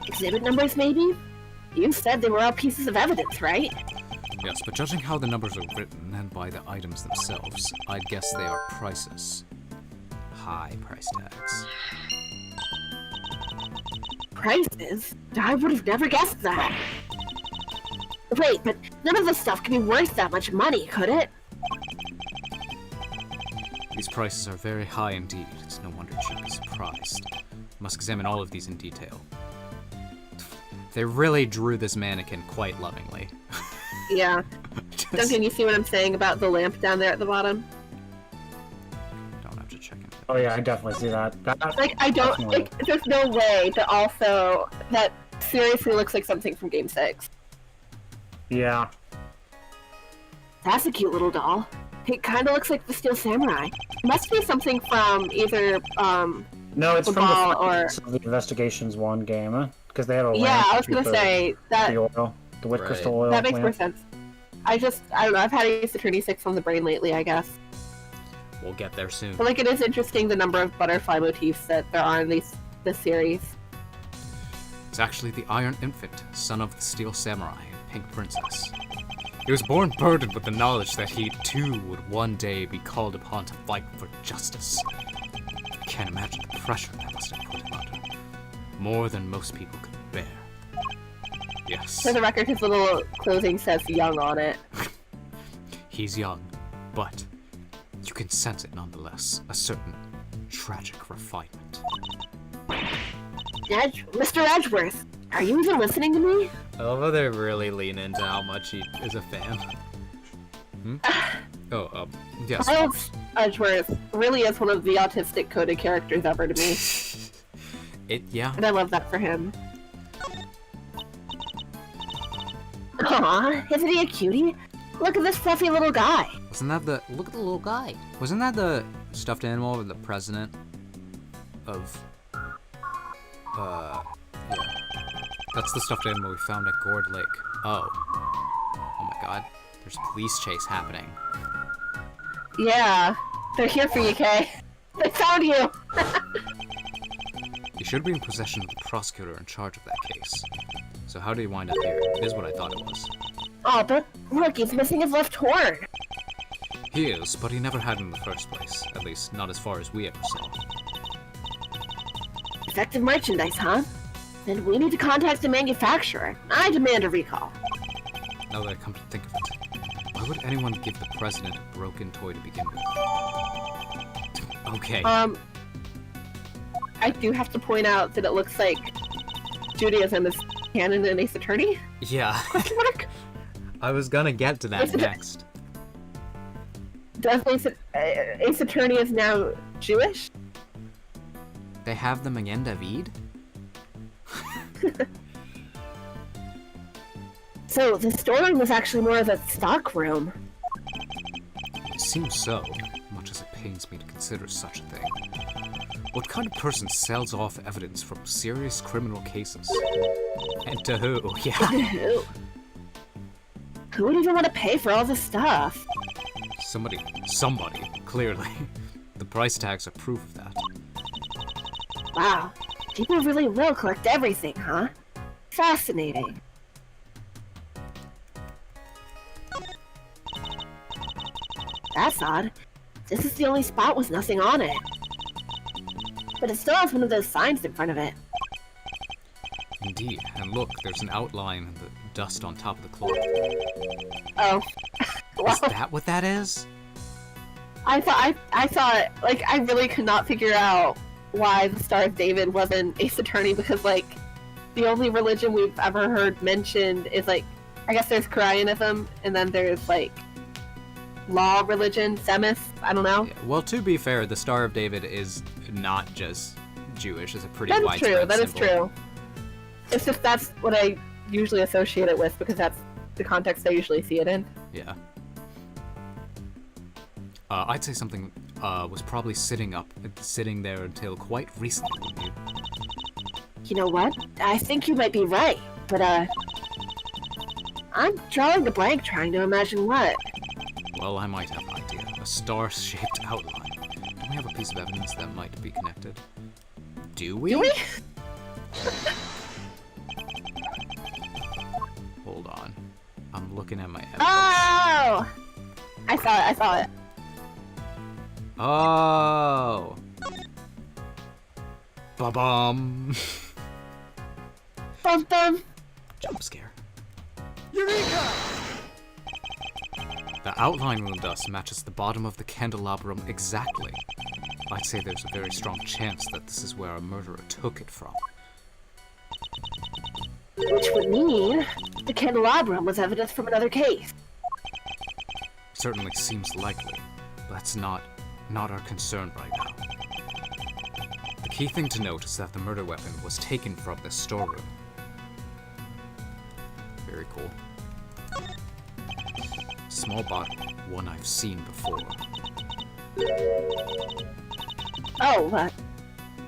Exhibit numbers, maybe? You said they were all pieces of evidence, right? Yes, but judging how the numbers are written and by the items themselves, I'd guess they are prices. High price tags. Prices? I would have never guessed that. Wait, but none of this stuff could be worth that much money, could it? These prices are very high indeed. It's no wonder you should be surprised. Must examine all of these in detail. They really drew this mannequin quite lovingly. Yeah. Duncan, you see what I'm saying about the lamp down there at the bottom? Don't have to check it. Oh yeah, I definitely see that. There's no way that seriously looks like something from Game 6. Yeah. That's a cute little doll. It kind of looks like the Steel Samurai. Must be something from either, No, it's the from ball the Investigations 1 game, because they had a lamp. Yeah, I was gonna say that. The oil, the wit Right. crystal oil. That makes lamp. more sense. I don't know, I've had Ace Attorney 6 on the brain lately, I guess. We'll get there soon. But, it is interesting the number of butterfly motifs that there are in this series. It's actually the Iron Infant, son of the Steel Samurai and Pink Princess. He was born burdened with the knowledge that he, too, would one day be called upon to fight for justice. I can't imagine the pressure that must have put him under. More than most people could bear. Yes. For the record, his little clothing says young on it. He's young, but you can sense it nonetheless. A certain tragic refinement. Mr. Edgeworth, are you even listening to me? I love how they really lean into how much he is a fan. Yes. Miles Edgeworth really is one of the autistic coded characters ever to me. Yeah. And I love that for him. Aw, isn't he a cutie? Look at this fluffy little guy. Wasn't that look at the little guy. Wasn't that the stuffed animal of the president of, yeah. That's the stuffed animal we found at Gourd Lake. Oh my god. There's a police chase happening. Yeah, they're here for you, Kay. They found you! He should be in possession of the prosecutor in charge of that case. So how did he wind up here? It is what I thought it was. Oh, but look, he's missing his left horn. He is, but he never had it in the first place. At least, not as far as we ever saw. Defective merchandise, huh? Then we need to contact the manufacturer. I demand a recall. Now that I come to think of it, why would anyone give the president a broken toy to begin with? Okay. I do have to point out that it looks like Judaism is canon in Ace Attorney? Yeah. Question mark? I was gonna get to that next. Does Ace Attorney is now Jewish? They have the Magen David? So, the storeroom was actually more of a stock room. It seems so, much as it pains me to consider such a thing. What kind of person sells off evidence from serious criminal cases? And to who? Yeah. Who? Who would even want to pay for all this stuff? Somebody, clearly. The price tags are proof of that. Wow. People really will collect everything, huh? Fascinating. That's odd. This is the only spot with nothing on it. But it still has one of those signs in front of it. Indeed, and look, there's an outline of the dust on top of the cloth. Oh. Well, Is that what that is? I thought, like, I really could not figure out why the Star of David wasn't Ace Attorney, because, like, the only religion we've ever heard mentioned is, like, I guess there's Koreanism, and then there's, like, law religion, Semith, I don't know. Yeah, well, to be fair, the Star of David is not just Jewish. It's a pretty That is widespread true, that is symbol. true. It's just that's what I usually associate it with, because that's the context I usually see it in. Yeah. I'd say something was probably sitting there until quite recently. wouldn't you? you know what? I think you might be right, but I'm drawing a blank trying to imagine what. Well, I might have an idea. A star-shaped outline. Do we have a piece of evidence that might be connected? Do we? Do we? Hold on. I'm looking at my evidence. Oh! I saw it. Oh! Ba-bum! Bum bum. Jump scare. The outline in the dust matches the bottom of the candelabrum exactly. I'd say there's a very strong chance that this is where a murderer took it from. Which would mean the candelabrum was evidence from another case. Certainly seems likely, but that's not our concern right now. The key thing to note is that the murder weapon was taken from the storeroom. Very cool. Small bottle, one I've seen before. Oh,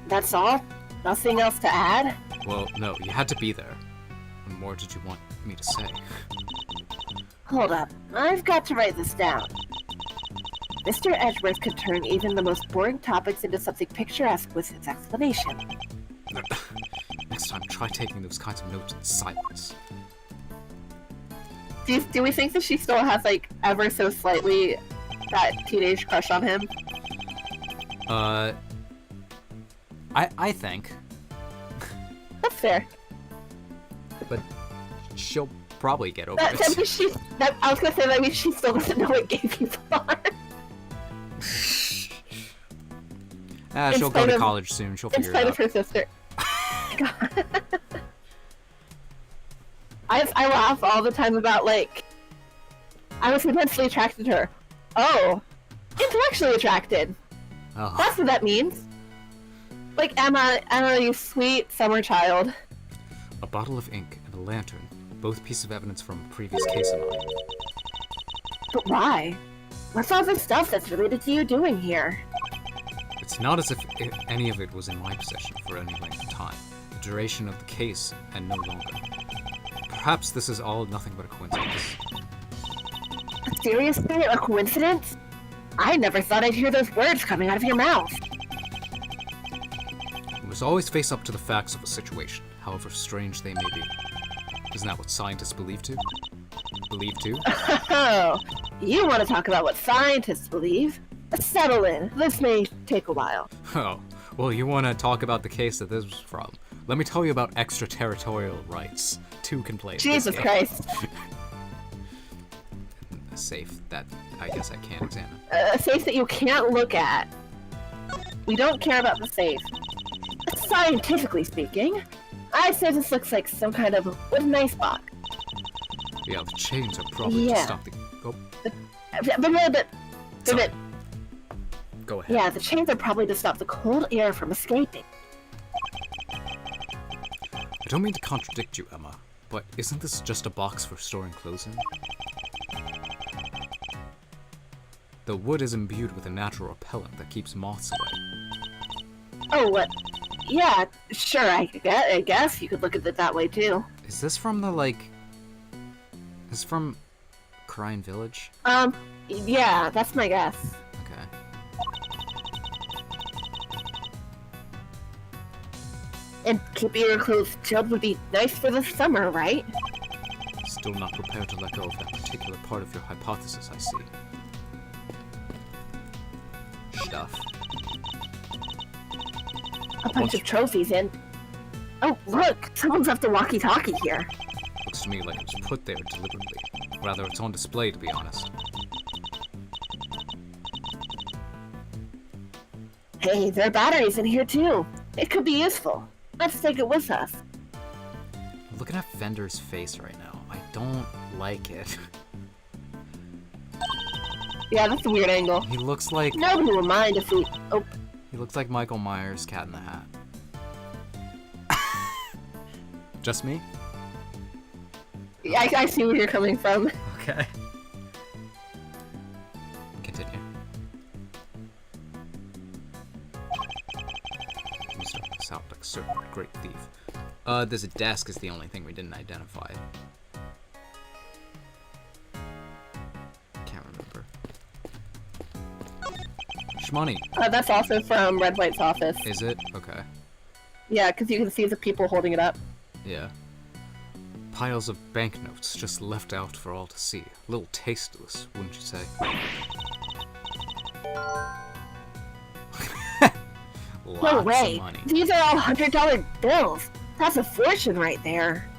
that's all? Nothing else to add? Well, no, you had to be there. What more did you want me to say? Hold up, I've got to write this down. Mr. Edgeworth could turn even the most boring topics into something picturesque with his explanation. Next time, try taking those kinds of notes in silence. Do we think that she still has, like, ever so slightly that teenage crush on him? I think, That's fair. but she'll probably get over That it. means I was gonna say that means she still doesn't know what gay people are. In She'll go spite to of- college soon. She'll In figure spite it of out. her sister. God. I laugh all the time about, like, I was immensely attracted to her. Oh, intellectually attracted. Oh. That's what that means. Like, Emma, you sweet summer child. A bottle of ink and a lantern, both pieces of evidence from a previous case of mine. But why? What's all this stuff that's related to you doing here? It's not as if any of it was in my possession for any length of time. The duration of the case, and no longer. Perhaps this is all nothing but a coincidence. Seriously? A coincidence? I never thought I'd hear those words coming out of your mouth. We must always face up to the facts of a situation, however strange they may be. Isn't that what scientists believe too? Oh, you want to talk about what scientists believe? Settle in. This may take a while. Oh, well, you want to talk about the case that this was from. Let me tell you about extraterritorial rights. Two can play this Jesus game. Christ. A safe that I guess I can't examine. A safe that you can't look at. We don't care about the safe. Scientifically speaking, I'd say this looks like some kind of wooden icebox. Yeah, the chains are probably to Yeah. stop the... Oh, But, Go ahead. yeah, the chains are probably to stop the cold air from escaping. I don't mean to contradict you, Emma, but isn't this just a box for storing clothes in? The wood is imbued with a natural repellent that keeps moths away. Oh, what? Yeah, sure, I guess you could look at it that way too. Is this from the, like... Is this from Crime Village? Yeah, that's my guess. Okay. And keeping your clothes chilled would be nice for the summer, right? Still not prepared to let go of that particular part of your hypothesis, I see. Stuff. A bunch of trophies and... Oh, look! Someone's left a walkie-talkie here. Looks to me like it was put there deliberately. Rather, it's on display, to be honest. Hey, there are batteries in here too. It could be useful. Let's take it with us. Looking at Vendor's face right now, I don't like it. Yeah, that's a weird angle. He looks like Nobody will mind if we... Oh, he looks like Michael Myers' Cat in the Hat. Just me? Yeah, I see where you're coming from. Okay. Continue. I'm starting to sound like a certain great thief. There's a desk is the only thing we didn't identify. Can't remember. Shmoney. That's also from Red White's office. Is it? Okay. Yeah, because you can see the people holding it up. Yeah. Piles of banknotes just left out for all to see. A little tasteless, wouldn't you say? Lots no way. of money. These are all $100 bills. That's a fortune right there.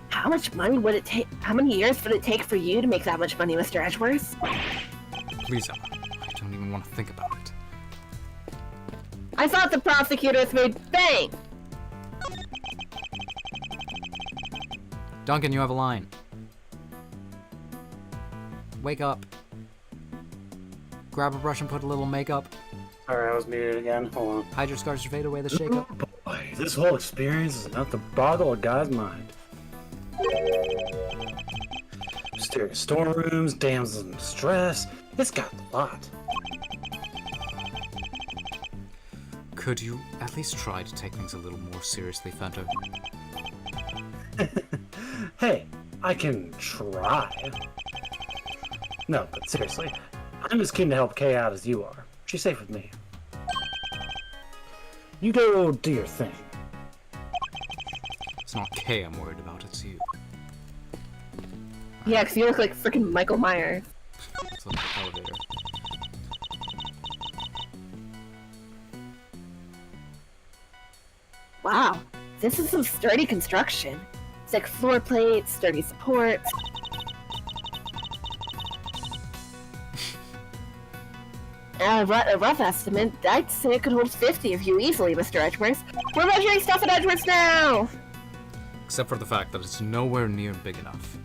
How much money would it take? How many years would it take for you to make that much money, Mr. Edgeworth? Please, Emma. I don't even want to think about it. I thought the prosecutors made bank! Duncan, you have a line. Wake up. Grab a brush and put a little makeup. Alright, I was muted again. Hold on. Hide your scars to fade away the shake-up. Boy, this whole experience is enough to boggle a guy's mind. Mysterious storerooms, damsels in distress. It's got a lot. Could you at least try to take things a little more seriously, Fento? Hey, I can try. No, but seriously, I'm as keen to help Kay out as you are. She's safe with me. You go do your thing. It's not Kay I'm worried about, it's you. Yeah, because you look like freaking Michael Myers. It's on the elevator. Wow, this is some sturdy construction. It's like floor plates, sturdy supports. A rough estimate, I'd say it could hold 50 of you easily, Mr. Edgeworth. We're measuring stuff at Edgeworth now! Except for the fact that it's nowhere near big enough.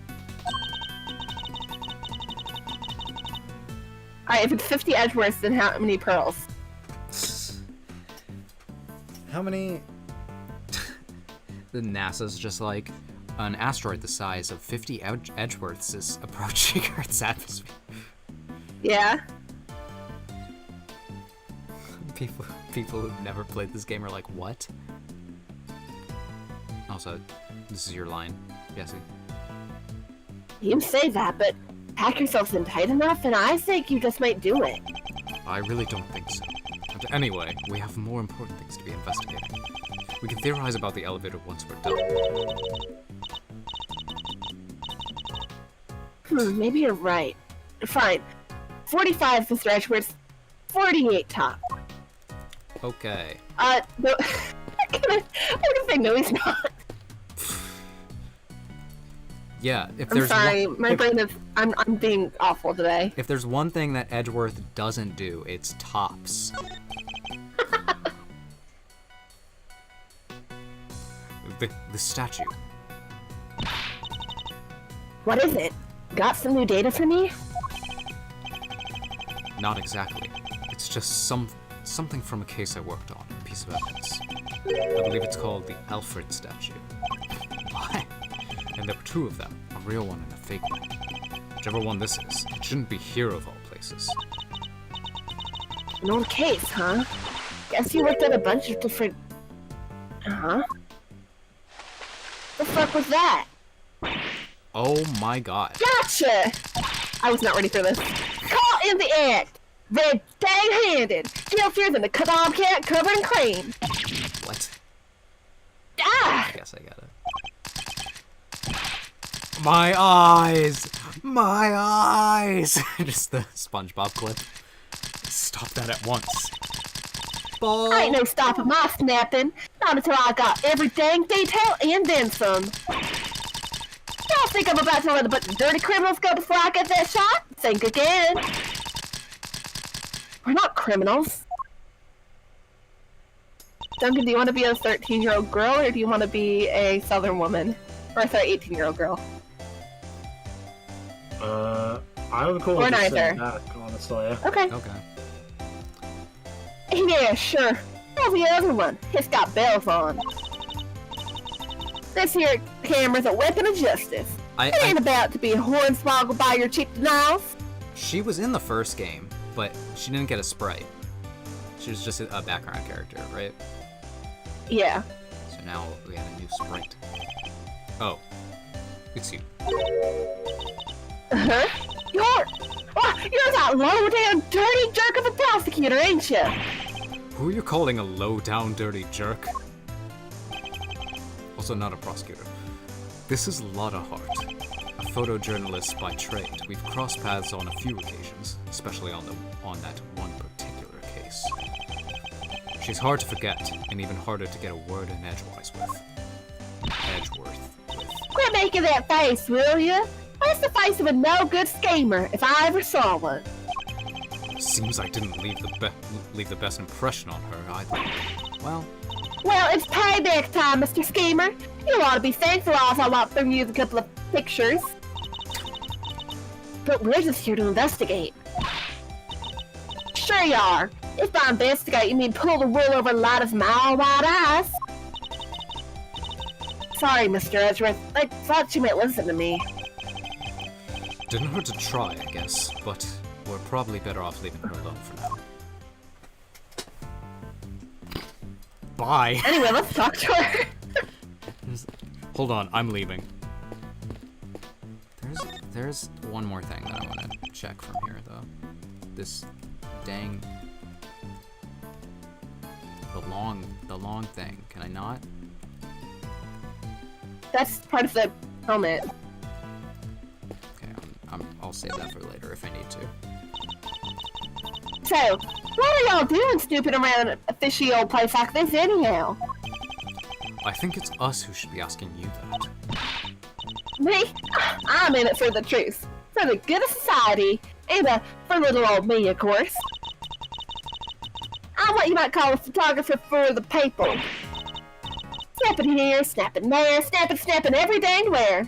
Alright, if it's 50 Edgeworths, then how many pearls? How many... The NASA's just like, an asteroid the size of 50 Edgeworths is approaching Earth's atmosphere. Yeah? People who've never played this game are like, what? Also, this is your line, Jesse. You say that, but pack yourselves in tight enough, and I think you just might do it. I really don't think so. But anyway, we have more important things to be investigating. We can theorize about the elevator once we're done. Maybe you're right. Fine. 45, Mr. Edgeworth. 48 top. Okay. No. I'm gonna say no, he's not. Yeah, if I'm there's sorry, one, my brain is. I'm being awful today. if there's one thing that Edgeworth doesn't do, it's tops. The statue. What is it? Got some new data for me? Not exactly. It's just something from a case I worked on, a piece of evidence. I believe it's called the Alfred statue. Why? And there were two of them, a real one and a fake one. Whichever one this is, it shouldn't be here of all places. An old case, huh? Guess you worked at a bunch of different... Uh-huh. The fuck was that? Oh my god. Gotcha! I was not ready for this. Call in the act. Red dang-handed. Guiltier than the cat covered in cream. What? Ah! I guess I got it. My eyes! My eyes! Just the SpongeBob clip. Stop that at once. Ball. I ain't no stopping my snapping. Not until I got every dang detail and then some. Y'all think I'm about to let a bunch of dirty criminals go before I get that shot? Think again. We're not criminals. Duncan, do you want to be a 13-year-old girl, or do you want to be a Southern woman? Or sorry, 18-year-old girl? I would call Or it neither. that, honestly. Okay. Okay. Yeah, sure. How's the other one? It's got bells on. This here camera's a weapon of justice. It ain't about to be hornswoggled by your cheap denials. She was in the first game, but she didn't get a sprite. She was just a background character, right? Yeah. So now we have a new sprite. Oh. It's you. Uh-huh. You're that low-down, dirty jerk of a prosecutor, ain't you? Who are you calling a low-down, dirty jerk? Also not a prosecutor. This is Lotta Hart, a photojournalist by trade. We've crossed paths on a few occasions, especially on that one particular case. She's hard to forget, and even harder to get a word in edgewise with. Quit making that face, will you? That's the face of a no-good schemer, if I ever saw one. Seems I didn't leave the best impression on her either. Well, it's payback time, Mr. Schemer. You ought to be thankful I want from you a couple of pictures. But we're just here to investigate. Sure you are. If by investigate you mean pull the wool over Lotta's mile-wide eyes. Sorry, Mr. Edgeworth. I thought you might listen to me. didn't hurt to try, I guess, but we're probably better off leaving her alone for now. Bye. Anyway, let's talk to her. Hold on, I'm leaving. There's one more thing that I want to check from here, though. This dang... The long thing. Can I not? That's part of the helmet. Okay, I'll save that for later if I need to. So, what are y'all doing snooping around a fishy old place like this anyhow? I think it's us who should be asking you that. Me? I'm in it for the truth. For the good of society. And for little old me, of course. I'm what you might call a photographer for the people. Snapping here, snapping there, snapping every dang where.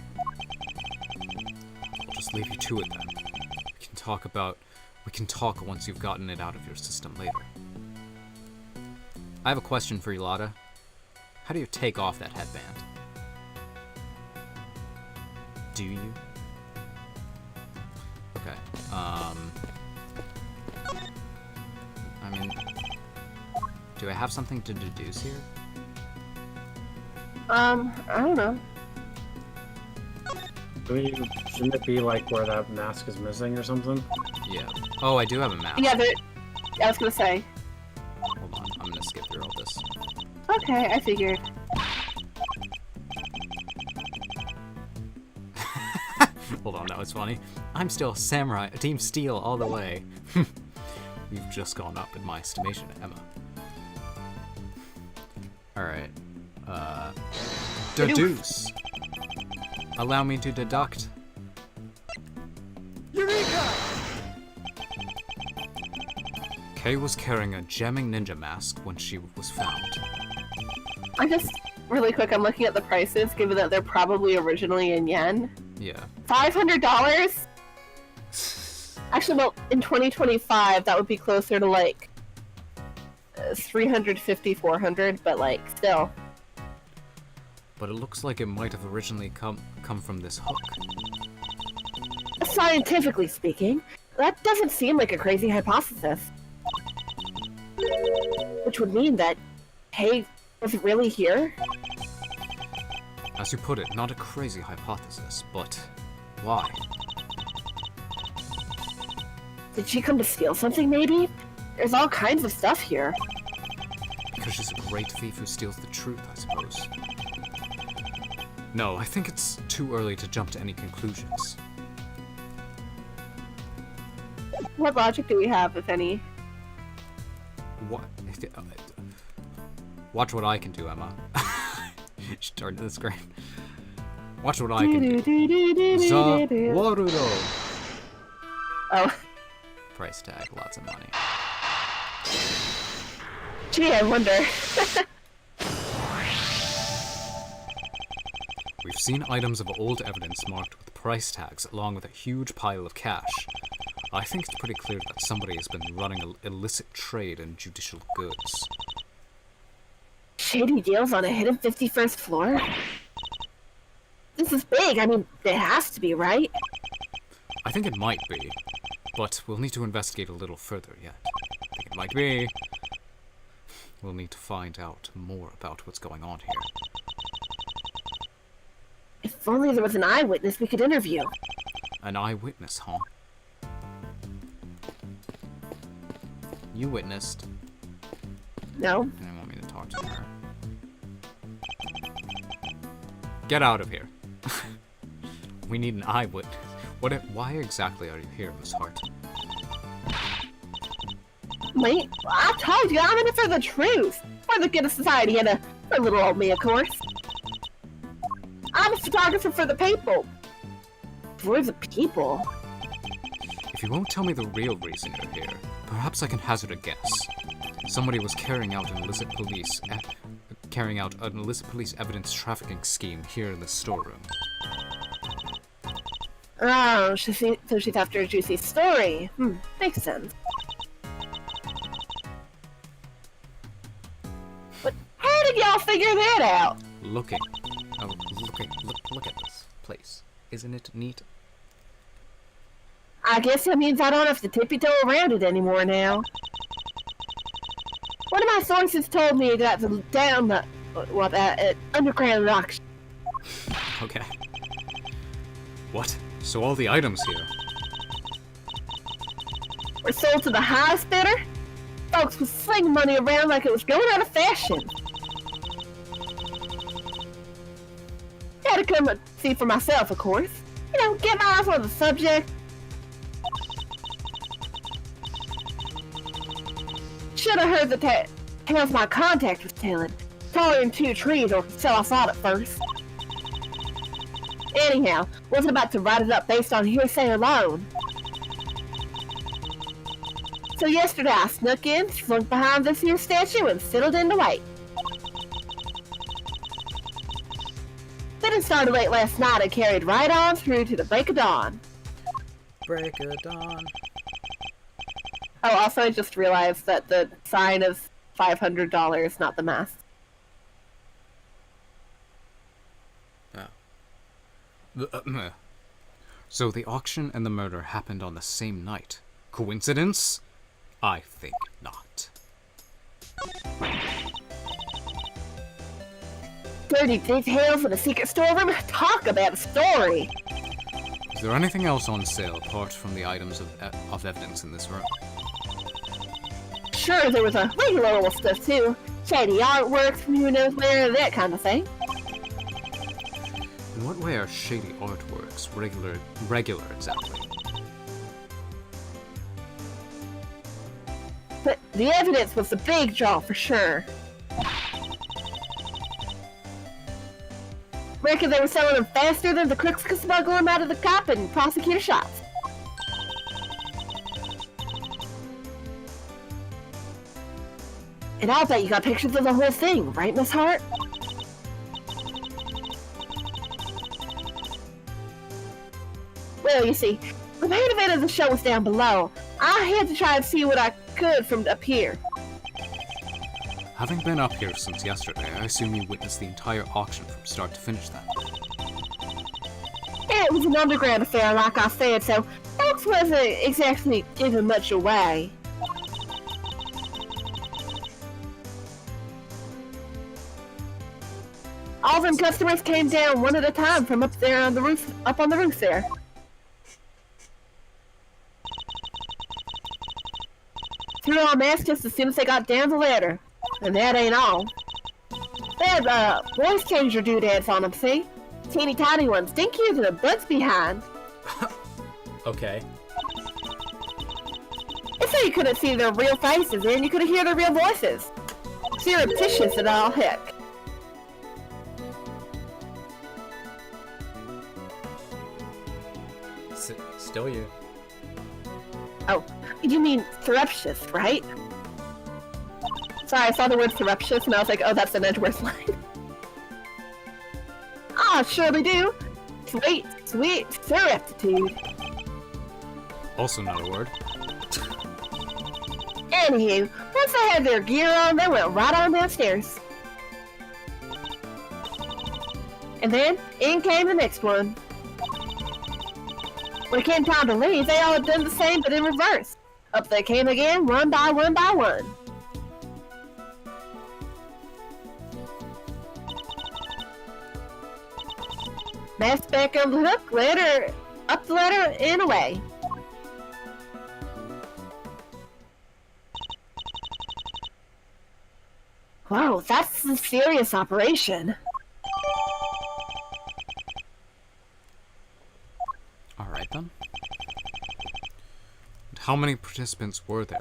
I'll just leave you to it then. We can talk once you've gotten it out of your system later. I have a question for you, Lotta. How do you take off that headband? Do you? Okay, I mean, do I have something to deduce here? I don't know. Shouldn't it be like where that mask is missing or something? Yeah. Oh, I do have a map. Yeah, I was gonna say. Hold on, I'm gonna skip through all this. Okay, I figured. Hold on, that was funny. I'm still samurai, Team Steel all the way. You've just gone up in my estimation, Emma. Alright. Deduce. Allow me to deduct. Eureka! Kay was carrying a gemming ninja mask when she was found. I just, really quick, I'm looking at the prices, given that they're probably originally in yen. Yeah. $500? Actually, well, in 2025, that would be closer to, like, 350, 400, but, like, still. But it looks like it might have originally come from this hook. Scientifically speaking, that doesn't seem like a crazy hypothesis. Which would mean that Kay wasn't really here? As you put it, not a crazy hypothesis, but why? Did she come to steal something, maybe? There's all kinds of stuff here. Because she's a great thief who steals the truth, I suppose. No, I think it's too early to jump to any conclusions. What logic do we have, if any? What? Watch what I can do, Emma. She turned to the screen. Watch what I can do. Warudo. Oh. Price tag, lots of money. Gee, I wonder. We've seen items of old evidence marked with price tags along with a huge pile of cash. I think it's pretty clear that somebody has been running an illicit trade in judicial goods. Shady deals on a hidden 51st floor? This is big. I mean, it has to be, right? I think it might be, but we'll need to investigate a little further yet. I think it might be. We'll need to find out more about what's going on here. If only there was an eyewitness we could interview. An eyewitness, huh? You witnessed. No? You don't want me to talk to her. Get out of here. We need an eyewitness. Why exactly are you here, Miss Hart? Wait, I told you, I'm in it for the truth. For the good of society and for little old me, of course. I'm a photographer for the people. For the people? If you won't tell me the real reason you're here, perhaps I can hazard a guess. Somebody was carrying out an illicit police evidence trafficking scheme here in the storeroom. Oh, so she's after a juicy story. Makes sense. But how did y'all figure that out? Looking. Oh, look at this place. Isn't it neat? I guess that means I don't have to tippy-toe around it anymore now. One of my sources told me that down the underground auction. Okay. What? So all the items here? Were sold to the highest bidder? Folks was slinging money around like it was going out of fashion. Had to come and see for myself, of course. You know, get my eyes on the subject. Should have heard the tales my contact was telling. Taller than 2 trees, or so I thought at first. Anyhow, wasn't about to write it up based on hearsay alone. So yesterday I snuck in, slunk behind this here statue, and settled in to wait. Then it started late last night and carried right on through to the break of dawn. Break of dawn. Oh, also I just realized that the sign is $500, not the mask. So the auction and the murder happened on the same night. Coincidence? I think not. Dirty details in a secret storeroom? Talk about a story! Is there anything else on sale apart from the items of evidence in this room? Sure, there was a regular old stuff too. Shady artwork from who knows where, that kind of thing. In what way are shady artworks regular exactly? But the evidence was the big draw for sure. Reckon they were selling them faster than the crooks could smuggle them out of the cop and prosecutor shops. And I'll bet you got pictures of the whole thing, right, Miss Hart? Well, you see, the main event of the show was down below. I had to try and see what I could from up here. Having been up here since yesterday, I assume you witnessed the entire auction from start to finish then. Yeah, it was an underground affair, like I said, so folks wasn't exactly giving much away. All them customers came down one at a time from up there on the roof, up on the roof there. threw on masks just as soon as they got down the ladder. And that ain't all. They had voice changer doodads on them, see? Teeny tiny ones, stinkier than a bug's behind. Okay. It's so you couldn't see their real faces and you couldn't hear their real voices. Surreptitious and all heck. Still you. Oh, you mean surreptitious, right? Sorry, I saw the word surreptitious and I was like, oh, that's an Edgeworth line. Ah, surely do. Sweet, sweet surreptitude. Also not a word. Anywho, once they had their gear on, they went right on downstairs. And then, in came the next one. When it came time to leave, they all had done the same, but in reverse. Up they came again, one by one by one. Mask back on the hook, ladder, up the ladder, and away. Whoa, that's a serious operation. Alright then. And how many participants were there?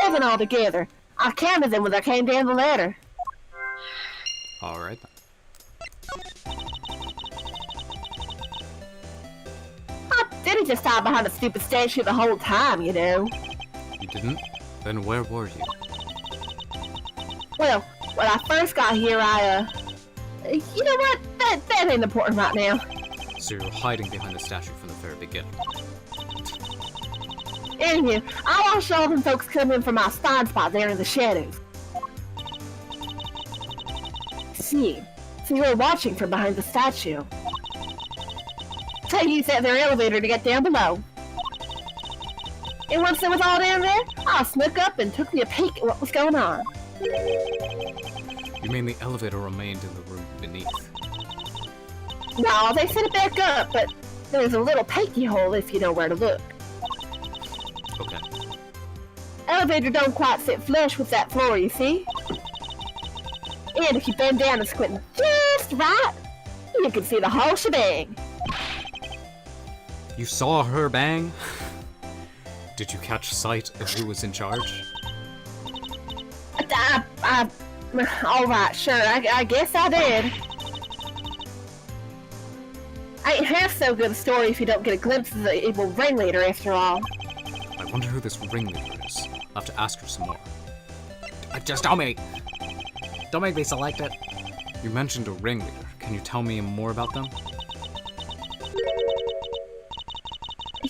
11 altogether. I counted them when I came down the ladder. Alright then. I didn't just hide behind a stupid statue the whole time, you know. You didn't? Then where were you? Well, when I first got here, you know what? That ain't important right now. So you're hiding behind the statue from the very beginning. Anywho, I watched all them folks come in from my spawn spot there in the shadows. See, so you were watching from behind the statue. So you used their elevator to get down below. And once it was all down there, I snuck up and took me a peek at what was going on. You mean the elevator remained in the room beneath? No, they set it back up, but there's a little peeky hole if you know where to look. Okay. Elevator don't quite sit flush with that floor, you see? And if you bend down and squint just right, you can see the whole shebang. You saw her bang? Did you catch sight of who was in charge? Alright, sure, I guess I did. Ain't half so good a story if you don't get a glimpse of the evil ringleader after all. I wonder who this ringleader is. I'll have to ask her some more. Just tell me! Don't make me select it. You mentioned a ringleader. Can you tell me more about them?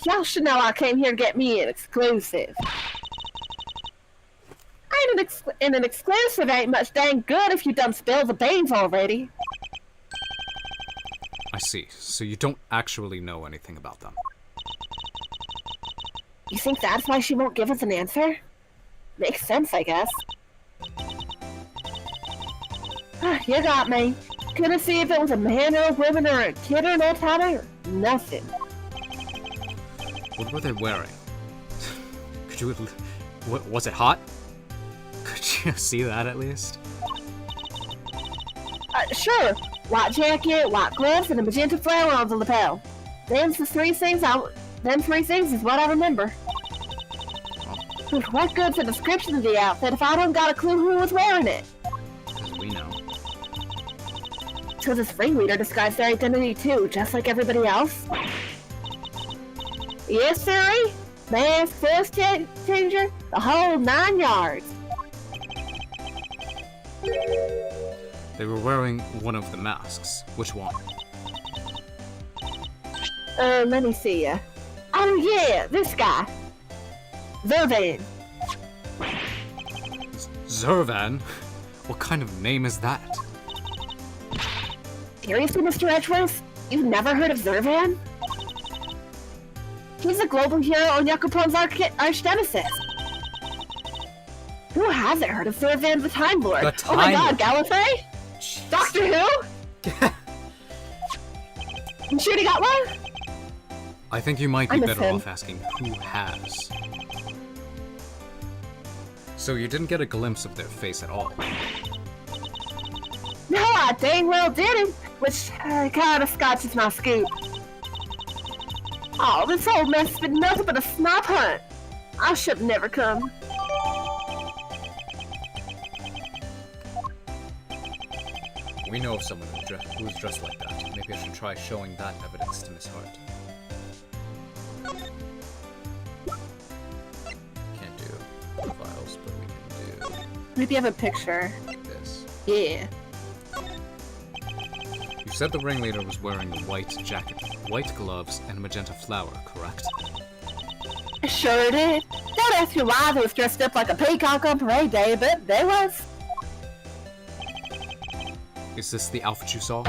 Y'all should know I came here to get me an exclusive. And an exclusive ain't much dang good if you done spilled the beans already. I see. So you don't actually know anything about them. You think that's why she won't give us an answer? Makes sense, I guess. You got me. Couldn't see if it was a man or a woman or a kid or no time or nothing. What were they wearing? Could you... Was it hot? Could you see that at least? Sure. White jacket, white gloves, and a magenta flower on the lapel. Them's the three things is what I remember. What good's the description of the outfit if I don't got a clue who was wearing it? Because we know. So this ringleader disguised their identity too, just like everybody else? Yes, sirree. Mask, voice changer, the whole 9 yards. They were wearing one of the masks. Which one? Let me see ya. Oh yeah, this guy. Zervan. Zervan? What kind of name is that? Seriously, Mr. Edgeworth? You've never heard of Zervan? He's a global hero on Yakupon's arch nemesis. Who hasn't heard of Zervan the Time Lord? The Oh my Time god, Gallifrey? Doctor Who? You sure you got one? I think you might I be miss better him. off asking who has. So you didn't get a glimpse of their face at all. No, I dang well didn't, which kind of scotches my scoop. Oh, this whole mess has been nothing but a snipe hunt. I should never come. We know of someone who's dressed like that. Maybe I should try showing that evidence to Miss Hart. Can't do profiles, but we can do Maybe have a picture. this. Yeah. You said the ringleader was wearing a white jacket, white gloves, and magenta flower, correct? I sure did. Don't ask me why they was dressed up like a peacock on parade day, but they was. Is this the outfit you saw?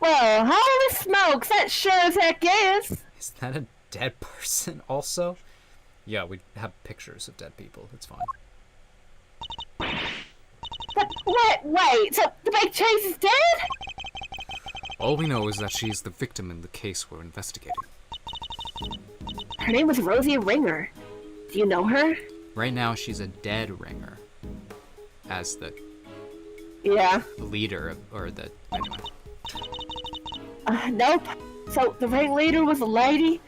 Well, holy smokes, that sure as heck is. Is that a dead person also? Yeah, we have pictures of dead people. It's fine. But wait, so the big chase is dead? All we know is that she's the victim in the case we're investigating. Her name was Rosie Ringer. Do you know her? Right now, she's a dead ringer. As the Yeah. leader of, or the anyway. Nope. So the ringleader was a lady?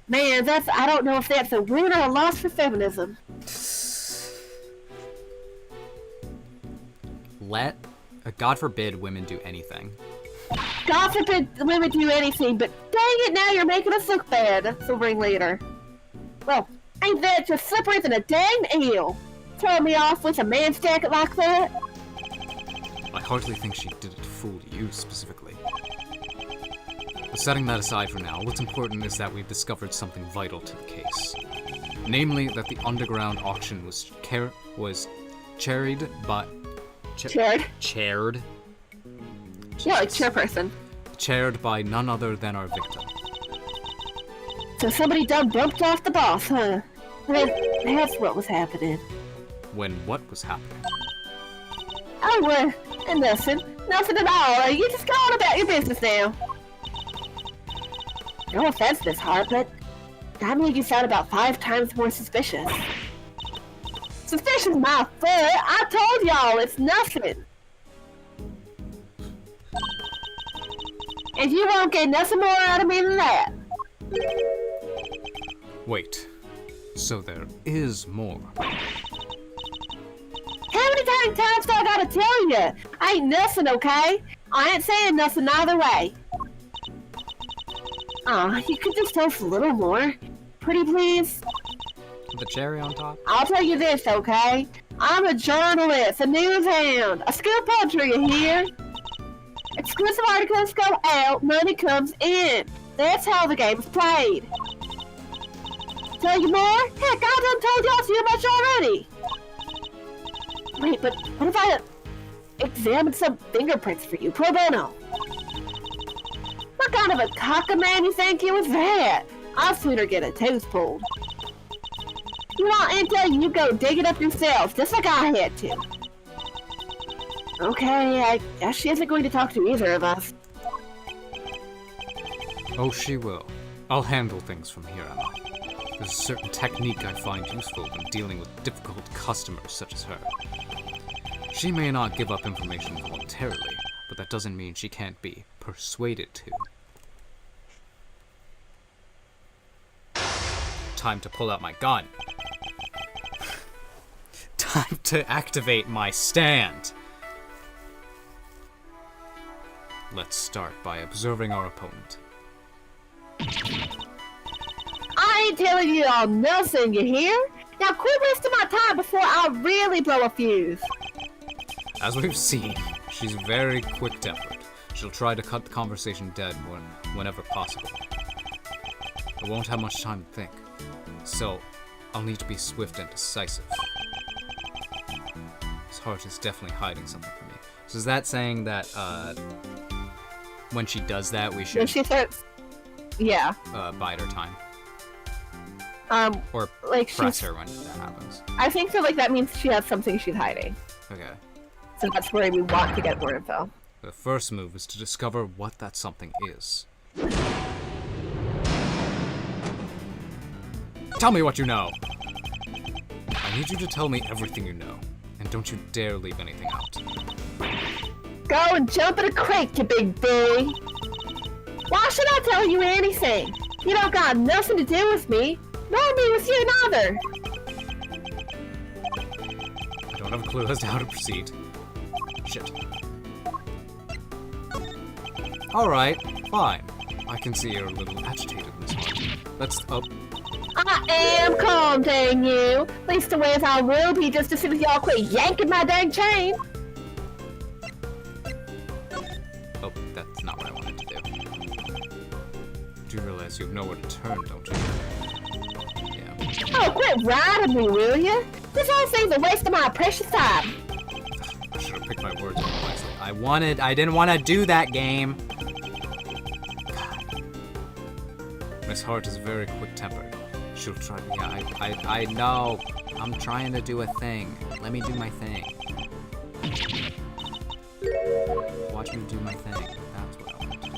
Man, I don't know if that's a win or a loss for feminism. God forbid women do anything. God forbid women do anything, but dang it, now you're making us look bad. That's the ringleader. Well, ain't that just slippery than a dang eel? Throwing me off with a man's jacket like that? I hardly think she did it to fool you specifically. But setting that aside for now, what's important is that we've discovered something vital to the case. Namely, that the underground auction was chaired by... Chaired? Chaired? Yeah, like chairperson. Chaired by none other than our victim. So somebody done bumped off the boss, huh? Well, that's what was happening. When what was happening? Oh, nothing. Nothing at all. You just go on about your business now. No offense, Miss Hart, but that made you sound about 5 times more suspicious. Suspicious my foot! I told y'all, it's nothing! And you won't get nothing more out of me than that. Wait. So there is more. How many times do I gotta tell you? Ain't nothing, okay? I ain't saying nothing either way. Aw, you could just tell us a little more. Pretty please? The cherry on top? I'll tell you this, okay? I'm a journalist, a news hound, a skill puncher, you hear? Exclusive articles go out, money comes in. That's how the game's played. Tell you more? Heck, I done told y'all too much already. Wait, but what if I examine some fingerprints for you, pro bono? What kind of a cockaman you think you was that? I'd sooner get a tooth pulled. You want intel, you go dig it up yourself, just like I had to. Okay, I guess she isn't going to talk to either of us. Oh, she will. I'll handle things from here on out. There's a certain technique I find useful when dealing with difficult customers such as her. She may not give up information voluntarily, but that doesn't mean she can't be persuaded to. Time to pull out my gun. Time to activate my stand. Let's start by observing our opponent. I ain't telling you all nothing, you hear? Now quit wasting my time before I really blow a fuse. As we've seen, she's very quick-tempered. She'll try to cut the conversation dead whenever possible. I won't have much time to think, so I'll need to be swift and decisive. His heart is definitely hiding something from me. So is that saying that when she does that, we When should she starts... Yeah. bide our time? Or like press she's... her when that happens? I think that, like, that means she has something she's hiding. Okay. So that's where we want to get more info. The first move is to discover what that something is. Tell me what you know! I need you to tell me everything you know, and don't you dare leave anything out. Go and jump in a crate, you big bully. Why should I tell you anything? You don't got nothing to do with me, nor me with you neither. I don't have a clue as to how to proceed. Shit. Alright, fine. I can see you're a little agitated, Miss Hart. Let's, I am calm, dang you. Least the ways I will be just as soon as y'all quit yanking my dang chain. oh, that's not what I wanted to do. Do you realize you have nowhere to turn, don't you? Yeah. Oh, quit riding me, will you? This whole thing's a waste of my precious time. I should have picked my words more wisely. I didn't want to do that game. Miss Hart is very quick-tempered. She'll try. Yeah, I know. I'm trying to do a thing. Let me do my thing. Watch me do my thing. That's what I want to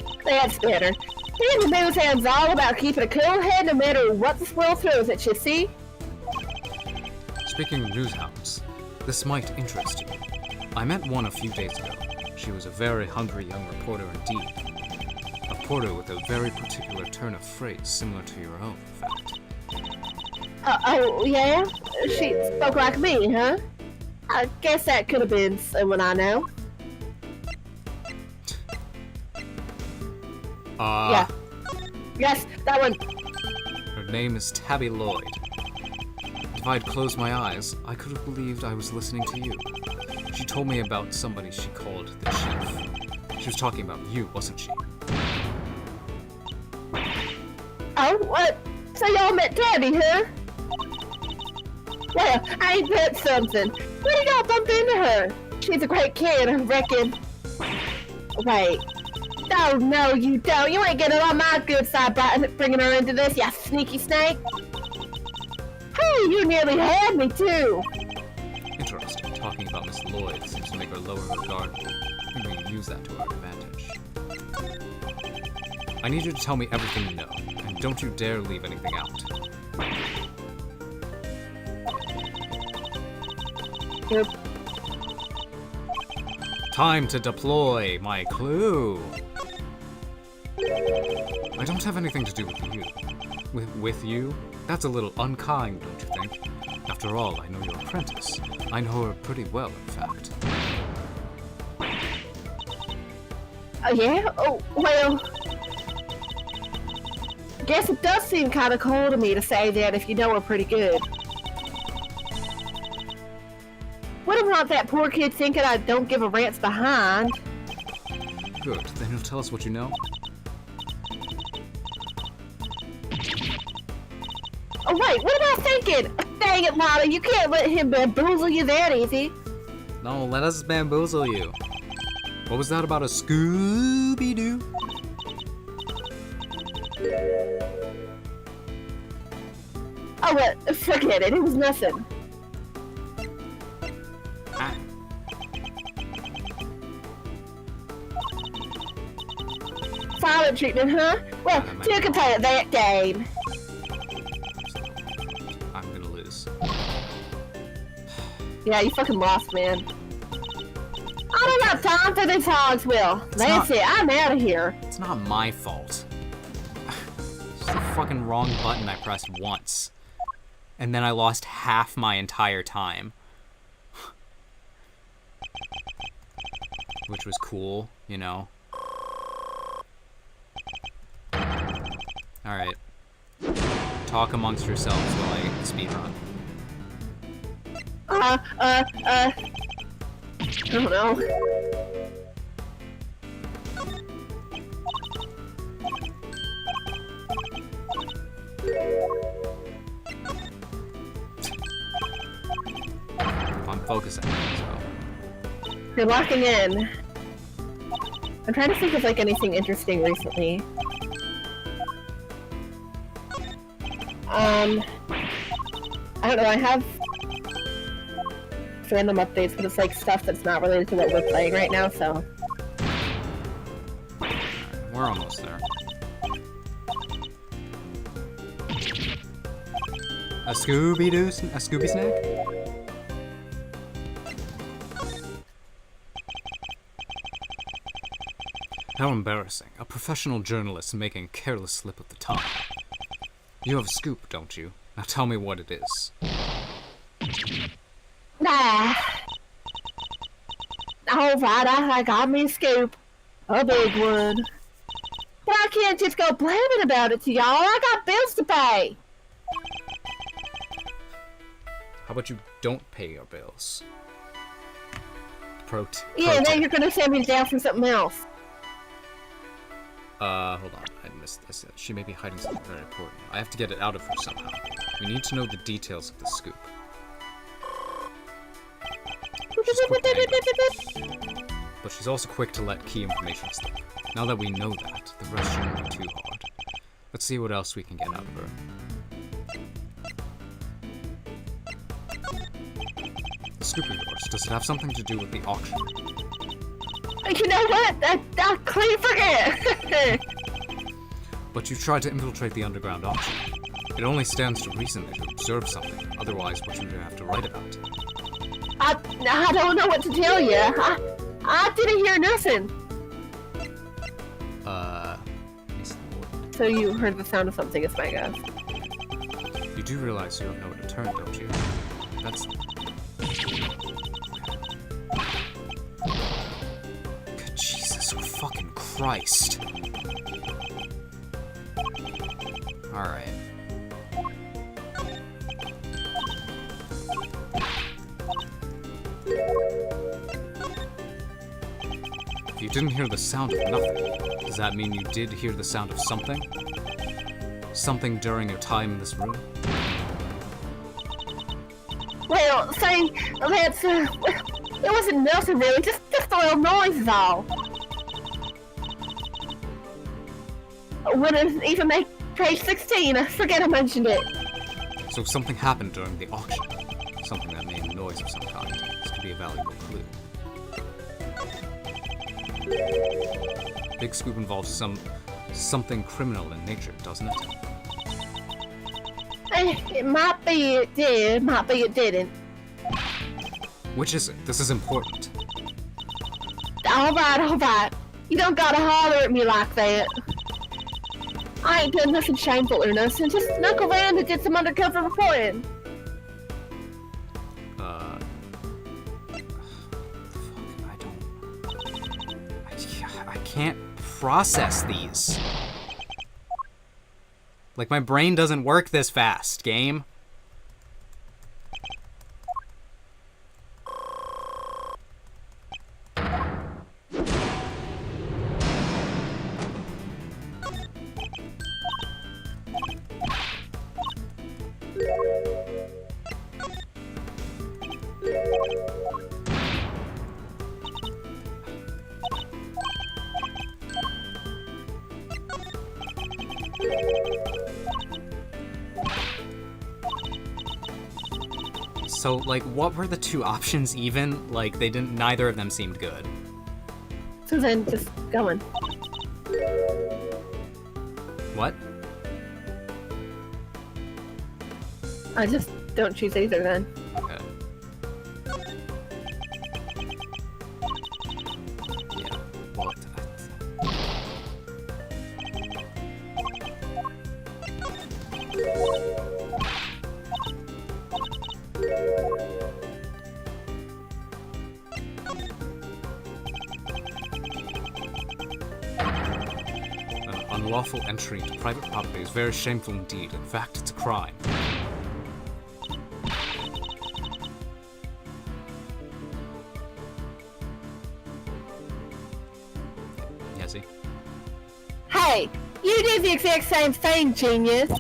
do. That's better. Being the news hand's all about keeping a cool head no matter what this world throws at you, see? Speaking of news hounds, this might interest you. I met one a few days ago. She was a very hungry young reporter indeed. A reporter with a very particular turn of phrase similar to your own, in fact. Oh, yeah? She spoke like me, huh? I guess that could have been someone I know. Yeah. Yes, that one. Her name is Tabby Lloyd. If I'd closed my eyes, I could have believed I was listening to you. She told me about somebody she called the Chief. She was talking about you, wasn't she? Oh, what? So y'all met Tabby, huh? Well, I ain't bet something. When did y'all bump into her? She's a great kid, I reckon. Wait. Oh, no, you don't. You ain't getting on my good side by bringing her into this, you sneaky snake. Hey, you nearly had me, too. Interesting. Talking about Miss Lloyd seems to make her lower her guard. I think we can use that to our advantage. I need you to tell me everything you know, and don't you dare leave anything out. Yep. Time to deploy my clue. I don't have anything to do with you. With you? That's a little unkind, don't you think? After all, I know your apprentice. I know her pretty well, in fact. Oh, yeah? Oh, well... Guess it does seem kind of cold of me to say that if you know her pretty good. Wouldn't want that poor kid thinking I don't give a rat's behind. Good, then you'll tell us what you know? Oh wait, what am I thinking? Dang it, Lana, you can't let him bamboozle you that easy. No, let us bamboozle you. What was that about a Scooby-Doo? Oh, well, forget it, it was nothing. Ah. Silent treatment, huh? Well, two can play at that game. I'm gonna lose. Yeah, you fucking lost, man. I don't got time for this hog's will. That's it, I'm out of here. It's not my fault. It's the fucking wrong button I pressed once. And then I lost half my entire time. Which was cool, you know? Alright. Talk amongst yourselves while I speedrun. I don't know. I'm focusing, so. You're locking in. I'm trying to think of like anything interesting recently. I don't know, I have random updates, but it's like stuff that's not related to what we're playing right now, so. We're almost there. A Scooby snack? How embarrassing. A professional journalist making a careless slip of the tongue. You have a scoop, don't you? Now tell me what it is. Nah. Alright, I got me a scoop. A big one. But I can't just go blabbing about it to y'all. I got bills to pay. How about you don't pay your bills? Yeah, then you're gonna send me down for something else. Hold on. I missed this. She may be hiding something very important. I have to get it out of her somehow. We need to know the details of the scoop. She's quick to anger, but she's also quick to let key information slip. Now that we know that, the rest shouldn't be too hard. Let's see what else we can get out of her. The scoop of yours, does it have something to do with the auction? You know what? I clean forget. But you've tried to infiltrate the underground auction. It only stands to reason that you observed something, otherwise what would you have to write about? I don't know what to tell you. I didn't hear nothing. So you heard the sound of something, it's my guess. You do realize you have nowhere to turn, don't you? That's... Good Jesus fucking Christ. Alright. If you didn't hear the sound of nothing, does that mean you did hear the sound of something? Something during your time in this room? Well, say, that's, it wasn't nothing really, just a little noise is all. Wouldn't even make page 16, I forget I mentioned it. So something happened during the auction. Something that made a noise of some kind. This could be a valuable clue. Big Scoop involves something criminal in nature, doesn't it? It might be it did, might be it didn't. Which is it? This is important. Alright. You don't gotta holler at me like that. I ain't done nothing shameful or nothing, just snuck around and did some undercover reporting. I can't process these. Like, my brain doesn't work this fast, game. So, like, what were the two options even? Like, neither of them seemed good. So then, just going. What? I just don't choose either then. Okay. Yeah, well, an unlawful entry into private property is very shameful indeed. In fact, it's a crime. Yezzy? Hey, you did the exact same thing, genius.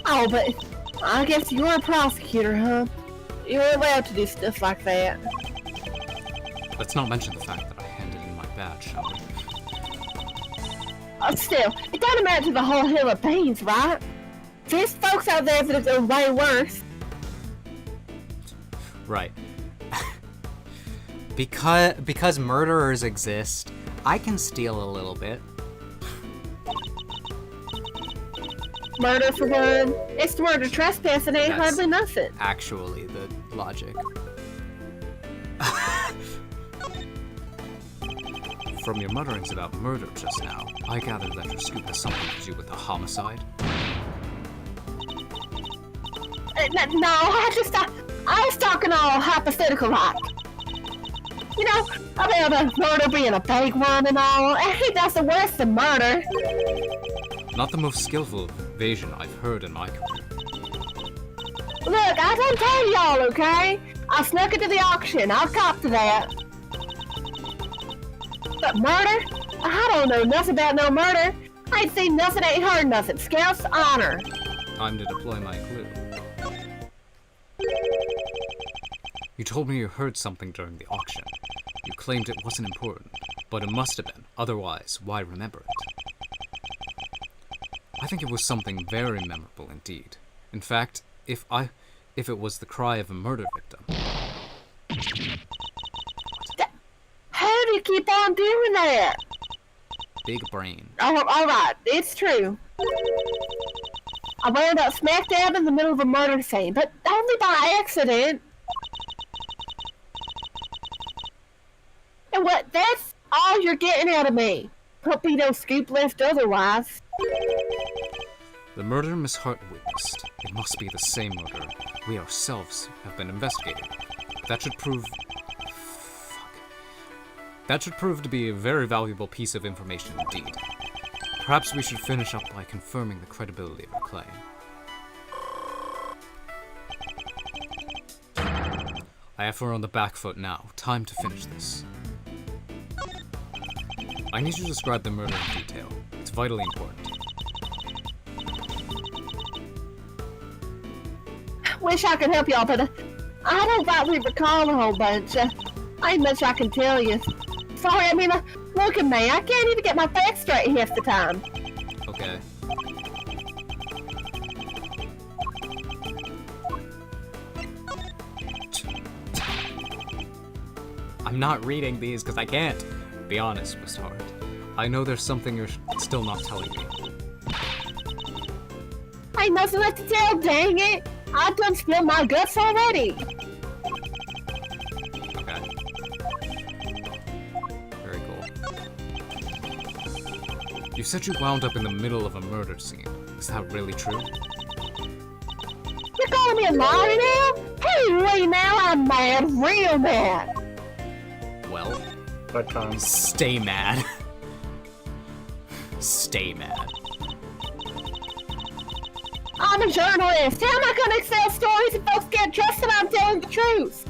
Oh, but I guess you're a prosecutor, huh? You're allowed to do stuff like that. Let's not mention the fact that I handed in my badge, shall we? Still, it doesn't amount to the whole hill of beans, right? There's folks out there that have done way worse. Right. because murderers exist, I can steal a little bit. murder for one. It's the murder trespass and ain't That's- hardly nothing. Actually, the logic. From your mutterings about murder just now, I gather that your scoop has something to do with a homicide. No, I was talking all hypothetical like. You know, about the murder being a big one and all. Ain't nothing worse than murder. Not the most skillful evasion I've heard in my career. Look, I done tell y'all, okay? I snuck into the auction. I'll cop to that. But murder? I don't know nothing about no murder. I ain't seen nothing, ain't heard nothing. Scout's honor. Time to deploy my clue. You told me you heard something during the auction. You claimed it wasn't important, but it must have been. Otherwise, why remember it? I think it was something very memorable indeed. In fact, if it was the cry of a murder victim. How do you keep on doing that? Big brain. Oh, alright, it's true. I wound up smack dab in the middle of a murder scene, but only by accident. And what, that's all you're getting out of me. Won't be no scoop left otherwise. The murder Miss Hart witnessed. It must be the same murder we ourselves have been investigating. That should prove... That should prove to be a very valuable piece of information indeed. Perhaps we should finish up by confirming the credibility of her claim. I have her on the back foot now. Time to finish this. I need you to describe the murder in detail. It's vitally important. Wish I could help y'all, but I don't rightly recall a whole bunch. Ain't much I can tell you. Sorry, I mean, look at me. I can't even get my facts straight half the time. Okay. I'm not reading these because I can't. Be honest, Miss Hart. I know there's something you're still not telling me. Ain't nothing left to tell, dang it. I done spilled my guts already. Okay. Very cool. You said you wound up in the middle of a murder scene. Is that really true? You're calling me a liar now? Hey, wait now, I'm mad, real mad. Well, But Stay mad. Stay mad. I'm a journalist. How am I gonna sell stories if folks can't trust that I'm telling the truth?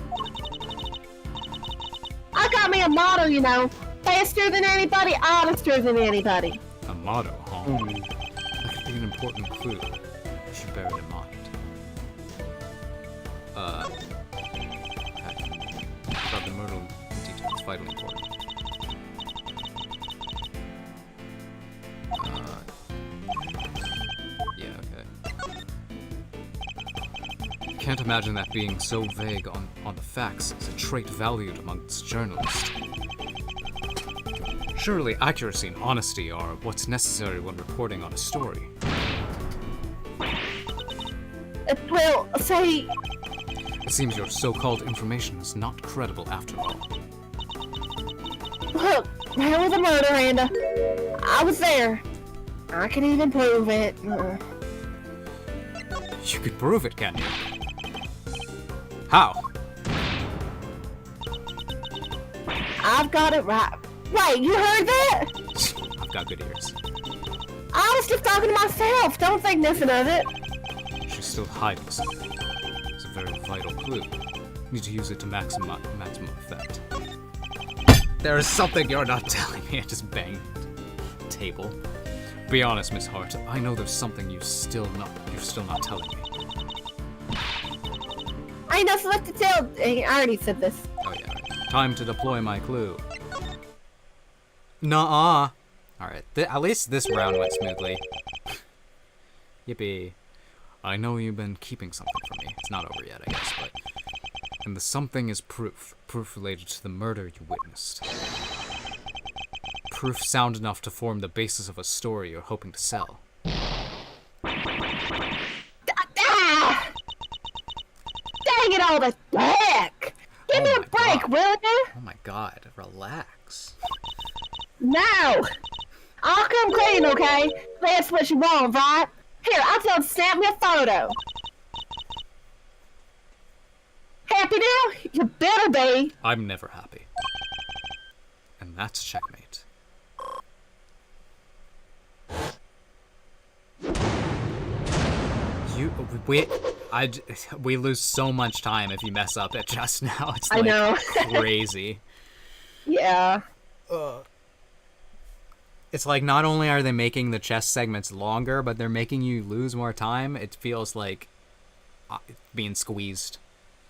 I got me a motto, you know. Faster than anybody, honester than anybody. a motto, huh? That could be an important clue. You should bear it in mind. Okay. About the murder in detail, it's vitally important. Yeah, okay. Can't imagine that being so vague on the facts is a trait valued amongst journalists. Surely accuracy and honesty are what's necessary when reporting on a story. Well, say, It seems your so-called information is not credible after all. look, there was a murder, and I was there. I can even prove it. You could prove it, can you? How? I've got it right. Wait, you heard that? I've got good ears. I was just talking to myself. Don't think nothing of it. She's still hiding something. It's a very vital clue. Need to use it to maximum effect. There is something you're not telling me. I just banged the table. Be honest, Miss Hart. I know there's something you're still not telling me. Ain't nothing left to tell. I already said this. Oh yeah. Right. Time to deploy my clue. Nuh-uh. Alright, at least this round went smoothly. Yippee. I know you've been keeping something from me. It's not over yet, I guess, but... And the something is proof. Proof related to the murder you witnessed. Proof sound enough to form the basis of a story you're hoping to sell. relax. No! I'll come clean, okay? That's what you want, right? Here, I'll tell him to snap me a photo. Happy now? You better be. I'm never happy. And that's checkmate. We lose so much time if you mess up it just now. It's I know. crazy. Yeah. It's like not only are they making the chess segments longer, but they're making you lose more time. It feels like being squeezed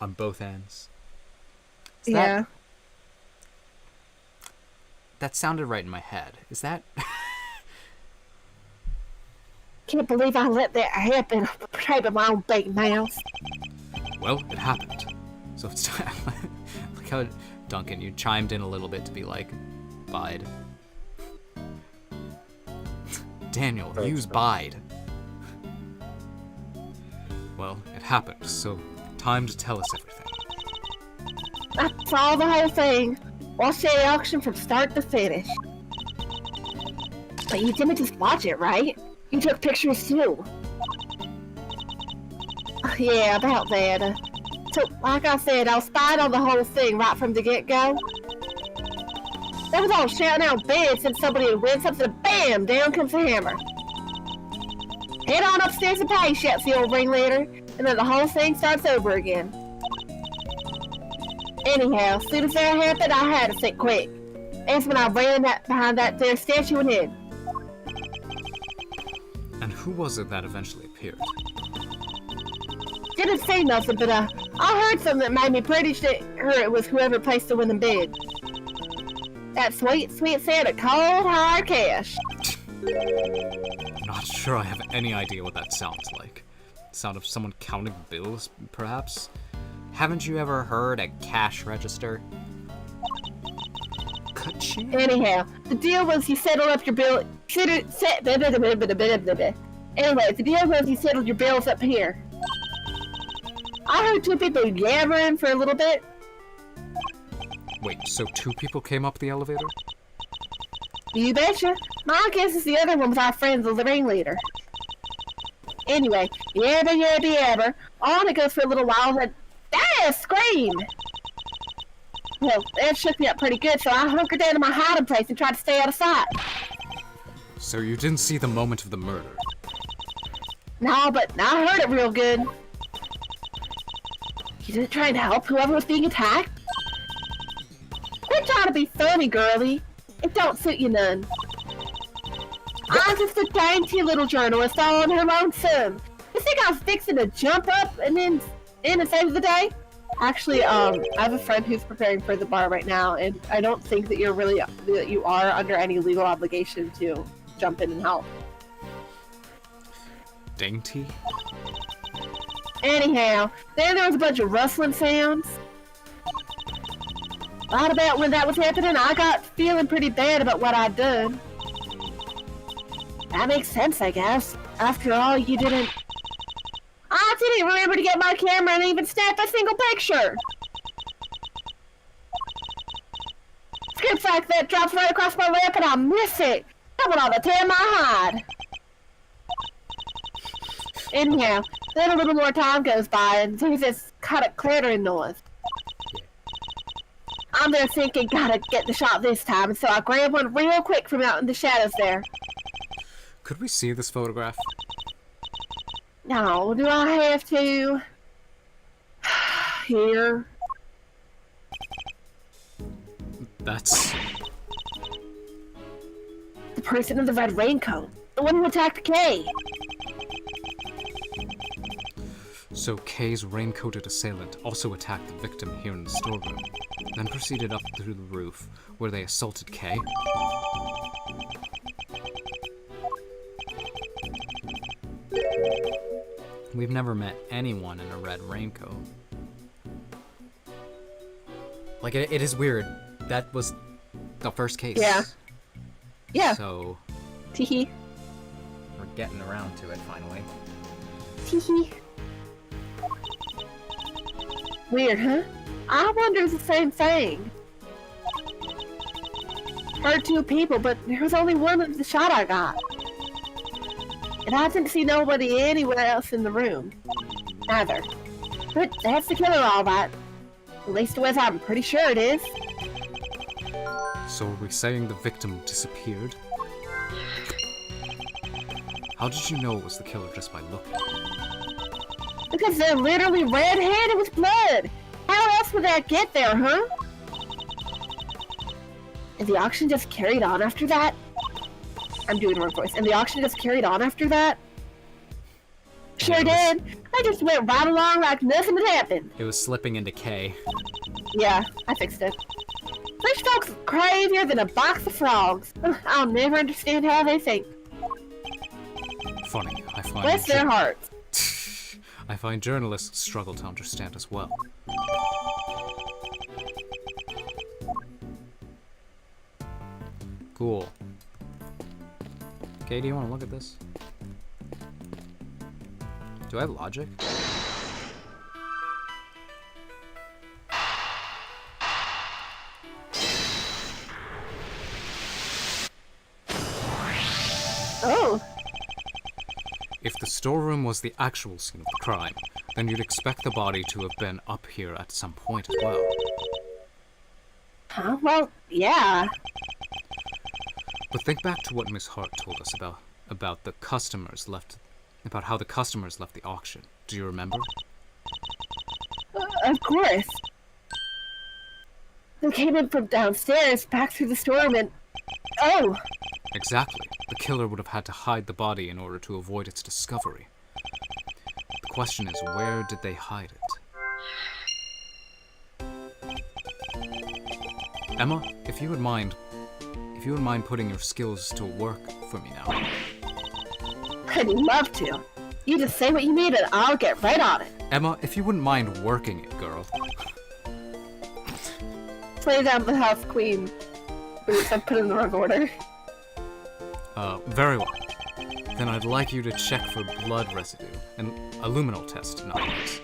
on both ends. Yeah. That sounded right in my head. Is that... Can't believe I let that happen. Betrayed by my own big mouth. Well, it happened. So it's time. Look how, Duncan, you chimed in a little bit to be like, bide. Daniel, use bide. Well, it happened, so time to tell us everything. I saw the whole thing. Watched the auction from start to finish. But you didn't just watch it, right? You took pictures too. Yeah, about that. So, like I said, I was spying on the whole thing right from the get-go. They was all shouting out bids since somebody would win something, and bam! Down comes the hammer. Head on upstairs and pay, shouts the old ringleader, and then the whole thing starts over again. Anyhow, as soon as that happened, I had to think quick. That's when I ran behind that there statue and hid. And who was it that eventually appeared? Didn't say nothing, but I heard something that made me pretty sure it was whoever placed the winning bid. That sweet, sweet Santa, cold hard cash. Not sure I have any idea what that sounds like. Sound of someone counting bills, perhaps? Haven't you ever heard a cash register? Ka-ching. Anyhow, the deal was you settled up your bill. Anyway, the deal was you settled your bills up here. I heard two people yammering for a little bit. Wait, so 2 people came up the elevator? You betcha. My guess is the other one was our friend, the ringleader. Anyway, yabber. On it goes for a little while, then scream! Well, that shook me up pretty good, so I hunkered down in my hiding place and tried to stay out of sight. So you didn't see the moment of the murder? No, but I heard it real good. You didn't try to help whoever was being attacked? Quit trying to be funny, girlie. It don't suit you none. I'm just a dainty little journalist all on her lonesome. You think I was fixing to jump up and then in and save the day? Actually, I have a friend who's preparing for the bar right now, and I don't think that you are under any legal obligation to jump in and help. Dainty? Anyhow, then there was a bunch of rustling sounds. Right about when that was happening, I got feeling pretty bad about what I'd done. That makes sense, I guess. After all, you didn't... I didn't remember to get my camera and even snap a single picture! Scripts like that drops right across my lap and I miss it! That would ought to tear my hide! Anyhow, then a little more time goes by and there's this kind of clattering noise. I'm there thinking, gotta get the shot this time, so I grab one real quick from out in the shadows there. Could we see this photograph? No, do I have to? Here. That's... The person in the red raincoat. The one who attacked Kay. So Kay's raincoated assailant also attacked the victim here in the storeroom, then proceeded up through the roof, where they assaulted Kay. We've never met anyone in a red raincoat. Like, it is weird. That was the first case. Yeah. Yeah. So, Teehee. we're getting around to it finally. Teehee. Weird, huh? I wonder the same thing. heard 2 people, but there was only one of the shot I got. And I didn't see nobody anywhere else in the room. Either. But that's the killer, all right. At least it was, I'm pretty sure it is. So are we saying the victim disappeared? How did you know it was the killer just by looking? Because they're literally red-handed with blood. How else would that get there, huh? And the auction just carried on after that? I'm doing the wrong voice. And the auction just carried on after that? Sure did. I just went right along like nothing had happened. It was slipping into K. Yeah, I fixed it. Rich folks are crazier than a box of frogs. I'll never understand how they think. Funny, I find... Bless their hearts. I find journalists struggle to understand as well. Cool. Okay, do you want to look at this? Do I have logic? Oh. If the storeroom was the actual scene of the crime, then you'd expect the body to have been up here at some point as well. Huh? Well, yeah. But think back to what Miss Hart told us about the customers left, about how the customers left the auction. Do you remember? Of course. They came in from downstairs, back through the storeroom, and... Oh! Exactly. The killer would have had to hide the body in order to avoid its discovery. The question is, where did they hide it? Emma, if you would mind putting your skills to work for me now. I'd love to. You just say what you need and I'll get right on it. Emma, if you wouldn't mind working it, girl. Play down the house queen. Oops, I put it in the wrong order. Very well. Then I'd like you to check for blood residue. And a luminol test, in other words.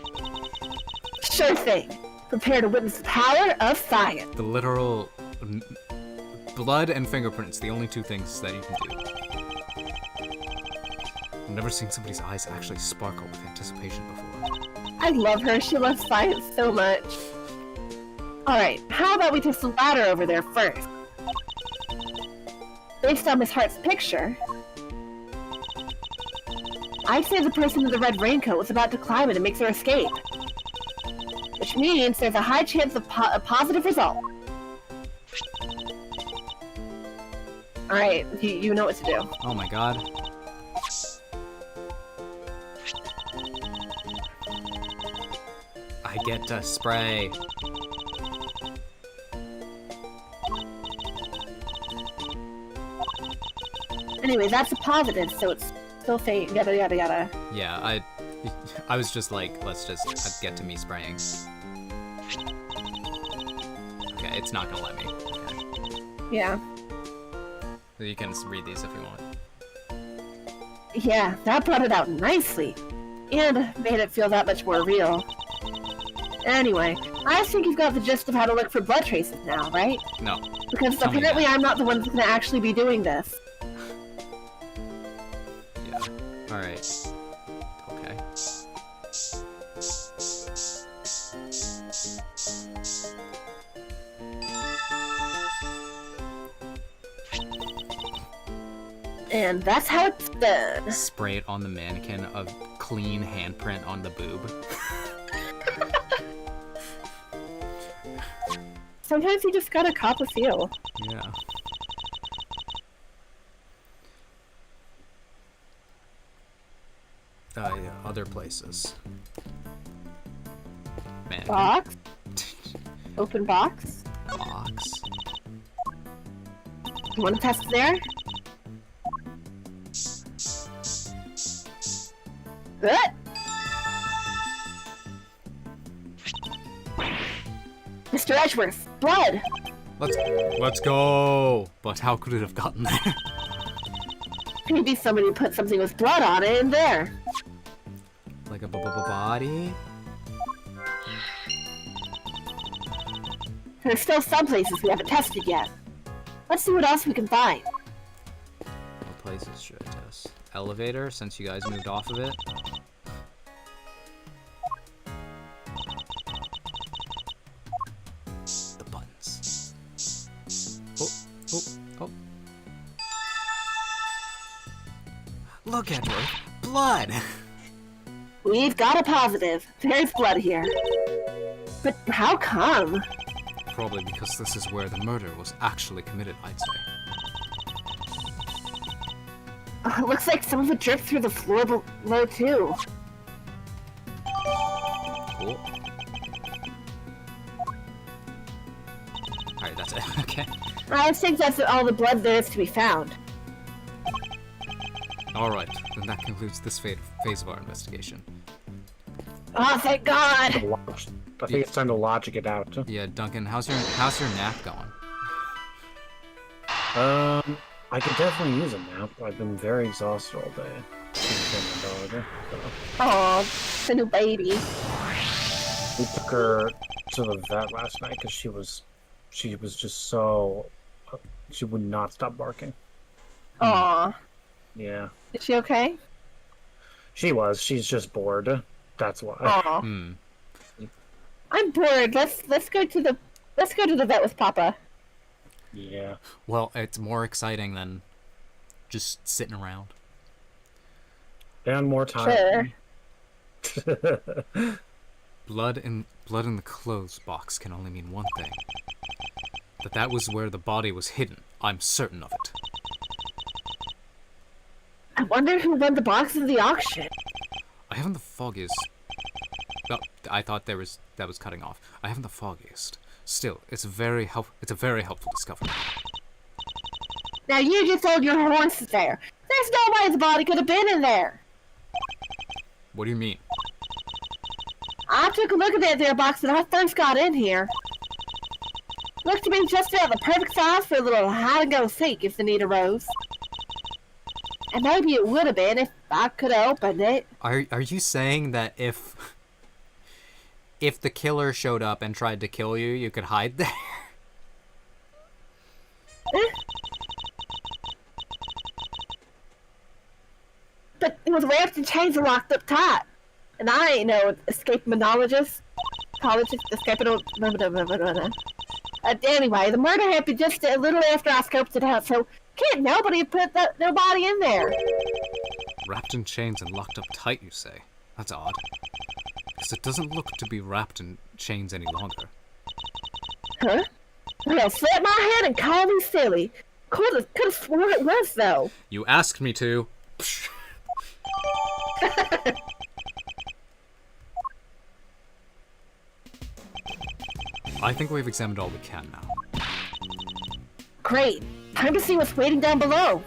Sure thing. Prepare to witness the power of science. The literal... blood and fingerprints, the only 2 things that you can do. I've never seen somebody's eyes actually sparkle with anticipation before. I love her. She loves science so much. Alright, how about we test the ladder over there first? Based on Miss Hart's picture, I'd say the person in the red raincoat was about to climb it and make their escape. Which means there's a high chance of a positive result. Alright, you know what to do. Oh my god. I get to spray. Anyway, that's a positive, so it's still faint, yada yada yada. Yeah, I was just like, let's just get to me spraying. Okay, it's not gonna let me. Okay. Yeah. You can read these if you want. Yeah, that brought it out nicely. And made it feel that much more real. Anyway, I think you've got the gist of how to look for blood traces now, right? No. Because Tell me apparently that. I'm not the one that's gonna actually be doing this. Yeah. Alright. Okay. And that's how it's done. Spray it on the mannequin, a clean handprint on the boob. Sometimes you just gotta cop a feel. Yeah. Yeah, other places. Mannequin. Box? Open box? Box. You wanna test there? Good. Mr. Edgeworth, blood! Let's go! But how could it have gotten there? Maybe somebody put something with blood on it in there. Like a body? There's still some places we haven't tested yet. Let's see what else we can find. What places should I test? Elevator, since you guys moved off of it. The buttons. Oh, oh, oh. Look, Edward! Blood! We've got a positive. There's blood here. But how come? Probably because this is where the murder was actually committed, I'd say. It looks like some of it dripped through the floor below, too. Cool. Alright, that's it. Okay. I think that's all the blood there is to be found. Alright, then that concludes this phase of our investigation. Oh, thank God! I think it's time to logic it out. Yeah, Duncan, how's your nap going? I could definitely use a nap. I've been very exhausted all day. My dog, so. Oh, the new baby. We took her to the vet last night because she was just so she would not stop barking. Aw. Yeah. Is she okay? She was. She's just bored. That's why. Aw. Hmm. I'm bored. Let's go to the vet with Papa. Yeah. Well, it's more exciting than just sitting around. And more time. Sure. Blood in the clothes box can only mean one thing. That was where the body was hidden. I'm certain of it. I wonder who won the box of the auction. I haven't the foggiest. Oh, I thought that was cutting off. I haven't the foggiest. Still, it's a very helpful discovery. Now you just sold your horses there. There's no way the body could have been in there. What do you mean? I took a look at that there box when I first got in here. Looked to be just about the perfect size for a little hide-and-go seek if the need arose. And maybe it would have been if I could have opened it. Are you saying that if the killer showed up and tried to kill you, you could hide there? But it was wrapped in chains and locked up tight. And I ain't no escapologist. Anyway, the murder happened just a little after I scoped it out, so can't nobody put nobody in there. Wrapped in chains and locked up tight, you say? That's odd. Because it doesn't look to be wrapped in chains any longer. Huh? Well, slap my head and call me silly. Could have sworn it was, though. You asked me to. I think we've examined all we can now. Great. Time to see what's waiting down below.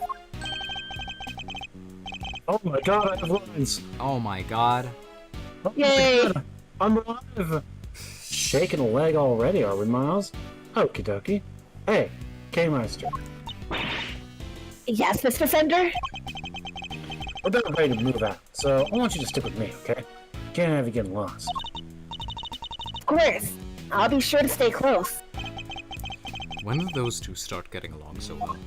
Oh my god, I have lines. Oh my god. Oh Yay. my god, I'm alive. Shaking a leg already, are we, Miles? Okie dokie. Hey, K-Meister. Yes, Mr. Fender? We're about ready to move out, so I want you to stick with me, okay? Can't have you getting lost. Of course. I'll be sure to stay close. When did those two start getting along so well?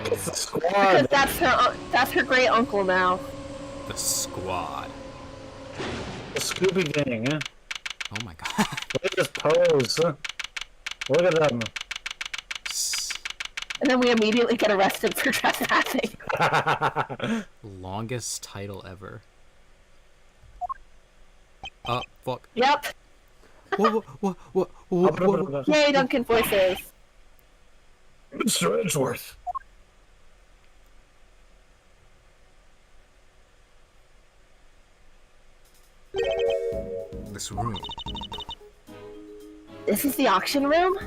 It's the Because squad! that's her great uncle now. The squad. The Scooby Gang, huh? Oh my god. Look at this pose. Look at them. And then we immediately get arrested for trespassing. Longest title ever. Fuck. Yep. What? Yay, Duncan voices. Mr. Edgeworth. This room. This is the auction room?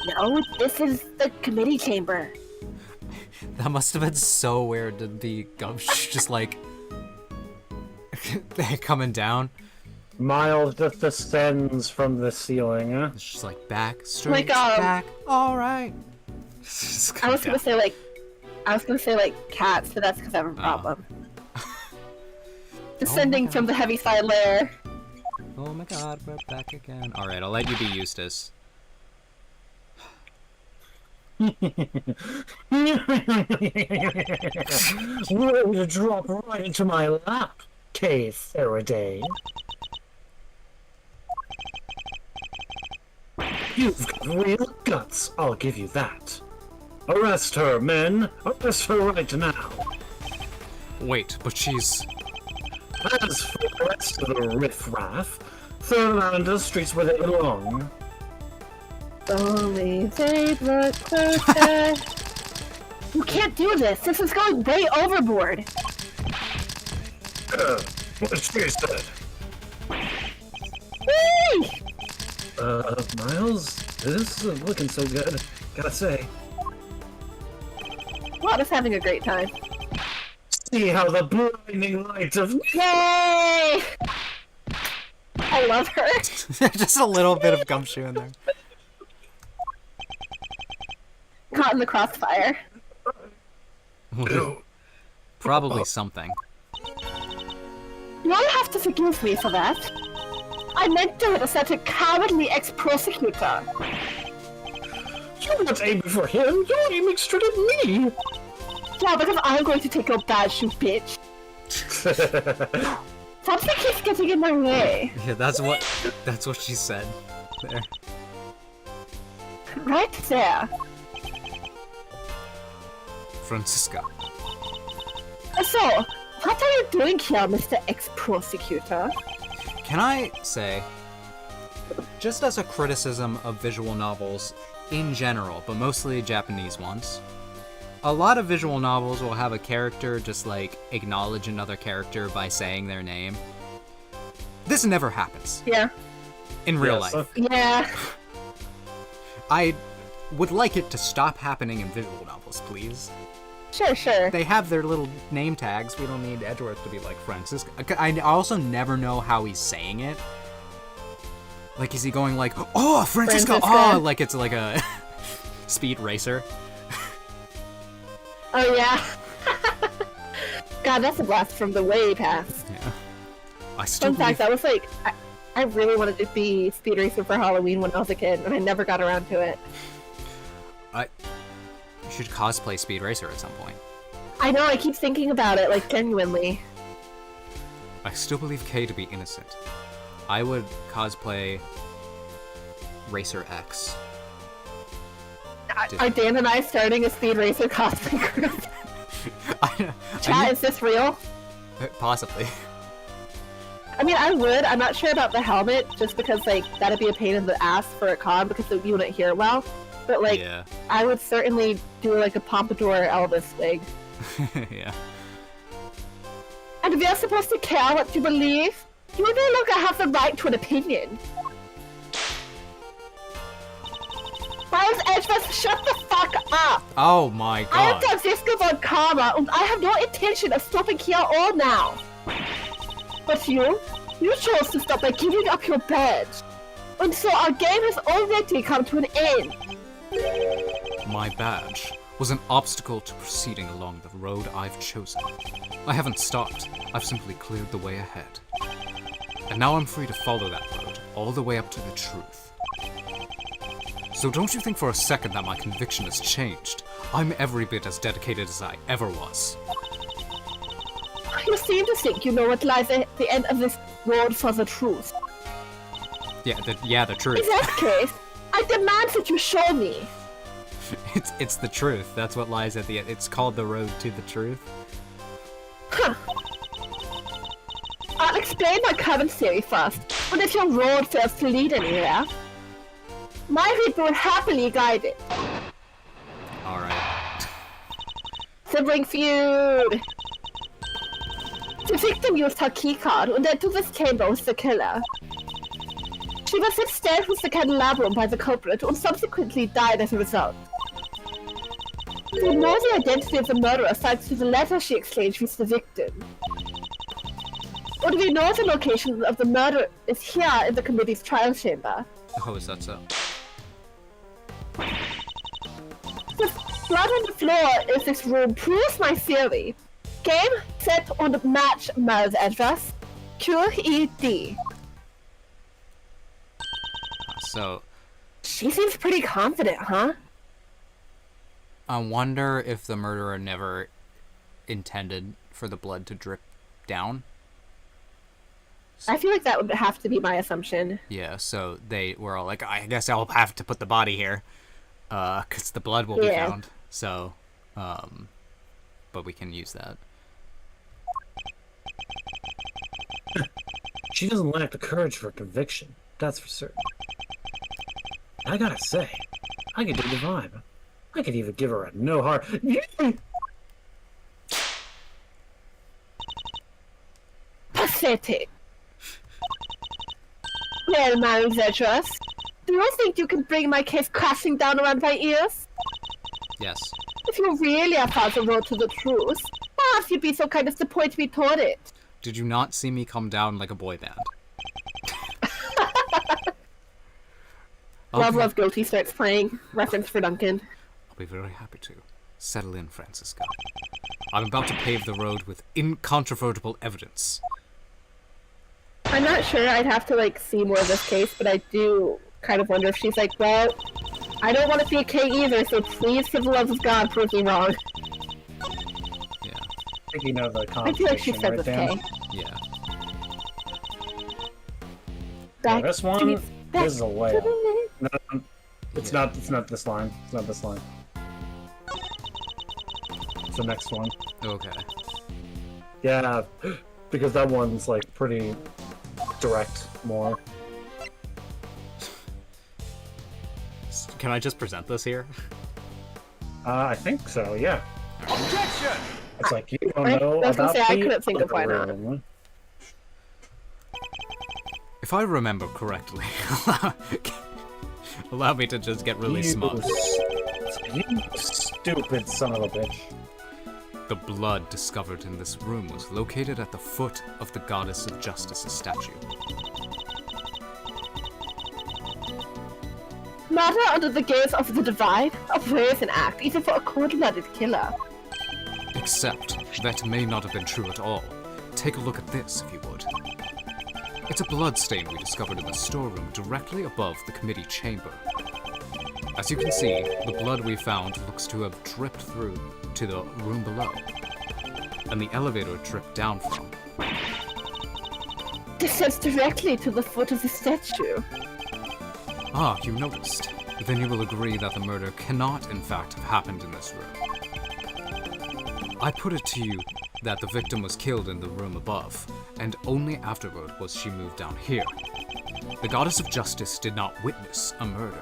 No, this is the committee chamber. That must have been so weird to be just like coming down. Miles just descends from the ceiling, huh? It's just like back, straight, Like, back. All right. I was gonna say like cats, but that's because I have a problem. Descending from the heavy side layer. Oh my god, we're back again. Alright, I'll let you be Eustace. Ready to drop right into my lap, Kay Faraday. You've got real guts, I'll give you that. Arrest her, men! Arrest her right now! Wait, but she's... As for the rest of the riffraff, throw them out into the streets where they belong. Only they look closer. You can't do this. This is going way overboard. What she said. Whee! Miles, this is looking so good. Gotta say. Well, just having a great time. See how the blinding light of Yay! I love her. Just a little bit of gumshoe in there. Caught in the crossfire. Probably something. You'll have to forgive me for that. I meant to hit such a cowardly ex-prosecutor. You're not aiming for him, you're aiming straight at me! Yeah, because I'm going to take your badge, you bitch. Something keeps getting in my way. Yeah, that's what she said. There. Right there. Francisca. So, what are you doing here, Mr. Ex-prosecutor? Can I say, just as a criticism of visual novels in general, but mostly Japanese ones, a lot of visual novels will have a character just like acknowledge another character by saying their name. This never happens Yeah. in real life. Yeah. I would like it to stop happening in visual novels, please. Sure. They have their little name tags. We don't need Edgeworth to be like Francisco. I also never know how he's saying it. Like, is he going like, oh, Francisco, oh, like it's like a speed racer? Oh, yeah. God, that's a blast from the way past. Yeah. I still Fun fact, I was like, I really wanted to be Speed Racer for Halloween when I was a kid, and I never got around to it. You should cosplay Speed Racer at some point. I know, I keep thinking about it, like, genuinely. I still believe Kay to be innocent. I would cosplay Racer X. Are Dan and I starting a Speed Racer cosplay group? Chat, is this real? Possibly. I mean, I would. I'm not sure about the helmet, just because, like, that'd be a pain in the ass for a con, because you wouldn't hear it well. But, like, Yeah. I would certainly do, like, a pompadour Elvis wig. Yeah. And we are supposed to care what you believe? You no longer have the right to an opinion. Miles Edgeworth, shut the fuck up! Oh my I am god. Francisco von Karma, and I have no intention of stopping here or now. But you chose to stop by giving up your badge. And so our game has already come to an end. My badge was an obstacle to proceeding along the road I've chosen. I haven't stopped, I've simply cleared the way ahead. And now I'm free to follow that road, all the way up to the truth. So don't you think for a second that my conviction has changed. I'm every bit as dedicated as I ever was. You seem to think you know what lies at the end of this road for the truth. Yeah, the truth. In that case, I demand that you show me. It's the truth. That's what lies at the end. It's called the road to the truth. Huh. I'll explain my current theory first, and if your road fails to lead anywhere, my people will happily guide it. Alright. Sibling feud! The victim used her keycard and entered this chamber with the killer. She was hit stabbed with the candelabrum by the culprit and subsequently died as a result. We know the identity of the murderer thanks to the letter she exchanged with the victim. And we know the location of the murder is here in the committee's trial chamber. Oh, is that so? The blood on the floor in this room proves my theory. Game, set, and match Miles Edgeworth. QED. so She seems pretty confident, huh? I wonder if the murderer never intended for the blood to drip down. I feel like that would have to be my assumption. Yeah, so they were all like, I guess I'll have to put the body here, because the blood will be Yeah. found. So, but we can use that. She doesn't lack the courage for conviction. That's for certain. I gotta say, I could dig the vibe. I could even give her a no hard. Pathetic. Well, Madam Zetras, do you think you can bring my case crashing down around my ears? Yes. If you really have found the road to the truth, perhaps you'd be so kind as to point me toward it. Did you not see me come down like a boy band? Love, Love, Guilty starts playing. Reference for Duncan. I'll be very happy to. Settle in, Francisco. I'm about to pave the road with incontrovertible evidence. I'm not sure. I'd have to, like, see more of this case, but I do kind of wonder if she's like, well, I don't want to see a K either, so please, for the love of God, prove me wrong. Yeah. I think you know the I feel like she competition, said right, with Dan? K. Yeah. Back this to one, me- back this is a to layup. me. No, it's not. It's not this line. It's not this line. It's the next one. Okay. Yeah, because that one's like pretty direct, more. Can I just present this here? I think so. Yeah. Objection! It's like you don't I know was gonna about say, I the couldn't think of why other not. one. If I remember correctly, allow me to just get really smug. You stupid son of a bitch. The blood discovered in this room was located at the foot of the Goddess of Justice's statue. Murder under the gaze of the divine? A brazen act, even for a cold-blooded killer. Except that may not have been true at all. Take a look at this, if you would. It's a blood stain we discovered in the storeroom directly above the committee chamber. As you can see, the blood we found looks to have dripped through to the room below, and the elevator it dripped down from. Descends directly to the foot of the statue. Ah, you noticed. Then you will agree that the murder cannot, in fact, have happened in this room. I put it to you that the victim was killed in the room above, and only afterward was she moved down here. The Goddess of Justice did not witness a murder.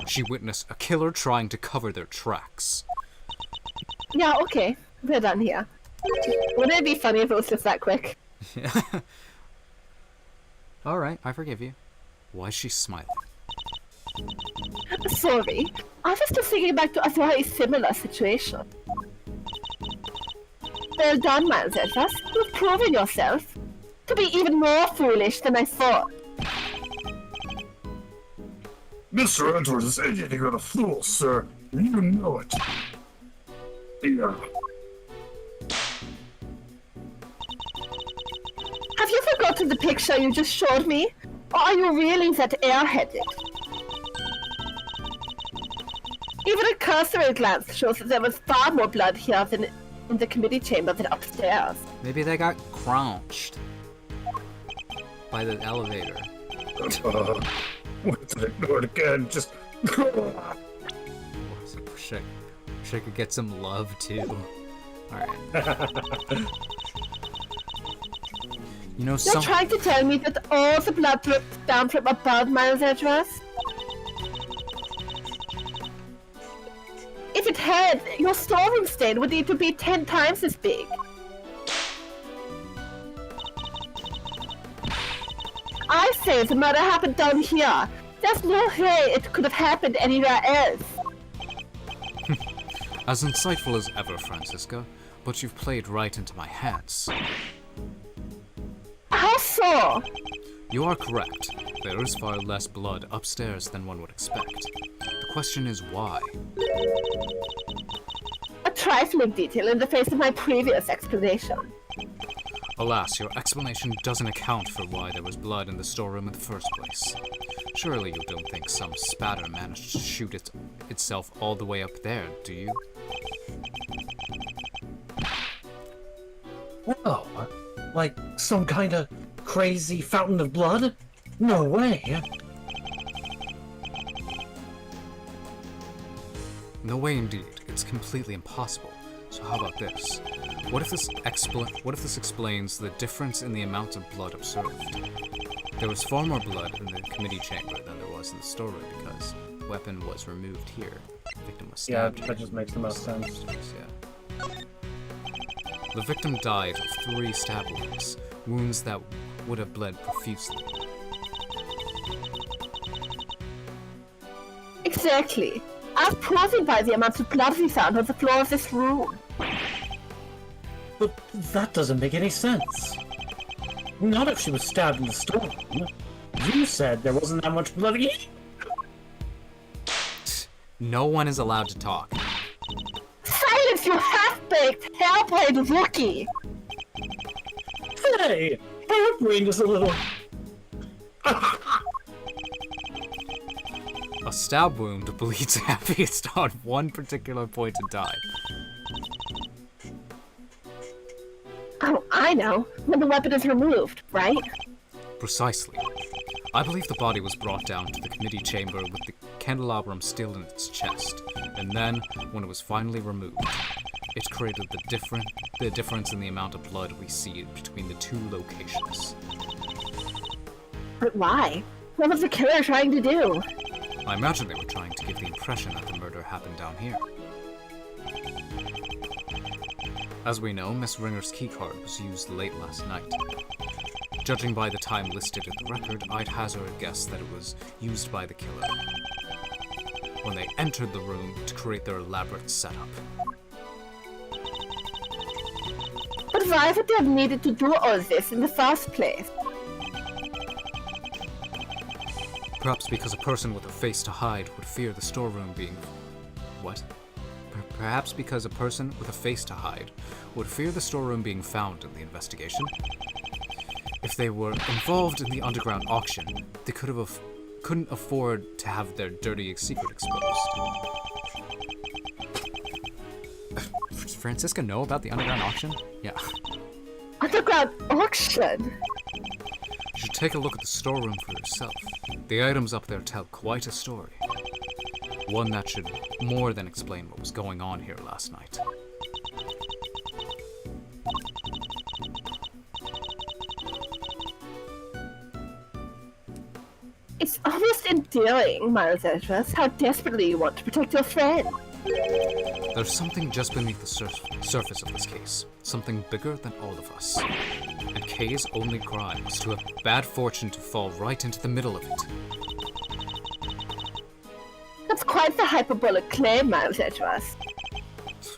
She witnessed a killer trying to cover their tracks. Yeah, okay. We're done here. Wouldn't it be funny if it was just that quick? Alright, I forgive you. Why is she smiling? Sorry. I was just thinking back to a very similar situation. Well done, man, Zetras. You've proven yourself to be even more foolish than I thought. Mr. Edwards is anything but a fool, sir. You know it. Yeah. Have you forgotten the picture you just showed me? Or are you really that airheaded? Even a cursory glance shows that there was far more blood here than in the committee chamber than upstairs. Maybe they got crouched by the elevator. Went to ignore it again. Just. Wish I could get some love too. Alright. You know, You're some. trying to tell me that all the blood dripped down from above my address? If it had, your storeroom stain would need to be 10 times as big. I say the murder happened down here. There's no way it could have happened anywhere else. As insightful as ever, Francisca, but you've played right into my hands. How so? You are correct. There is far less blood upstairs than one would expect. The question is why? A trifling detail in the face of my previous explanation. Alas, your explanation doesn't account for why there was blood in the storeroom in the first place. Surely you don't think some spatter managed to shoot itself all the way up there, do you? Whoa, like some kind of crazy fountain of blood? No way. No way indeed. It's completely impossible. So how about this? What if this explains the difference in the amount of blood observed? There was far more blood in the committee chamber than there was in the storeroom because the weapon was removed here. The victim was stabbed here. That just makes the most sense. Yeah. The victim died of 3 stab wounds that would have bled profusely. Exactly. As proven by the amount of blood we found on the floor of this room. But that doesn't make any sense. Not if she was stabbed in the storeroom. You said there wasn't that much blood. No one is allowed to talk. Silence, you half-baked, hair-brained rookie! Hey, hairbrained is a little. A stab wound bleeds heaviest on one particular point in time. Oh, I know. When the weapon is removed, right? Precisely. I believe the body was brought down to the committee chamber with the candelabrum still in its chest, and then, when it was finally removed, it created the difference in the amount of blood we see between the 2 locations. But why? What was the killer trying to do? I imagine they were trying to give the impression that the murder happened down here. As we know, Miss Ringer's keycard was used late last night. Judging by the time listed in the record, I'd hazard a guess that it was used by the killer when they entered the room to create their elaborate setup. But why would they have needed to do all this in the first place? Perhaps because a person with a face to hide would fear the storeroom being... What? Perhaps because a person with a face to hide would fear the storeroom being found in the investigation. If they were involved in the underground auction, they couldn't afford to have their dirty secret exposed. Does Francisca know about the underground auction? Yeah. Underground auction? You should take a look at the storeroom for yourself. The items up there tell quite a story. One that should more than explain what was going on here last night. It's almost endearing, Miles Edgeworth, how desperately you want to protect your friend. There's something just beneath the surface of this case. Something bigger than all of us. And Kay's only crime was to have bad fortune to fall right into the middle of it. That's quite the hyperbolic claim, Miles Edgeworth.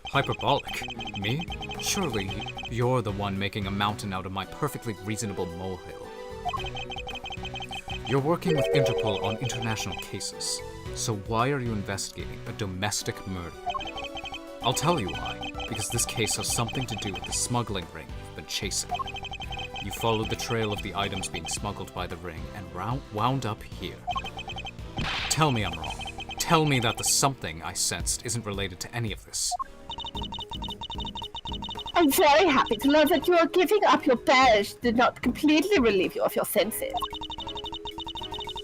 Hyperbolic? Me? Surely you're the one making a mountain out of my perfectly reasonable molehill. You're working with Interpol on international cases, so why are you investigating a domestic murder? I'll tell you why, because this case has something to do with the smuggling ring you've been chasing. You followed the trail of the items being smuggled by the ring and wound up here. Tell me I'm wrong. Tell me that the something I sensed isn't related to any of this. I'm very happy to learn that your giving up your badge did not completely relieve you of your senses.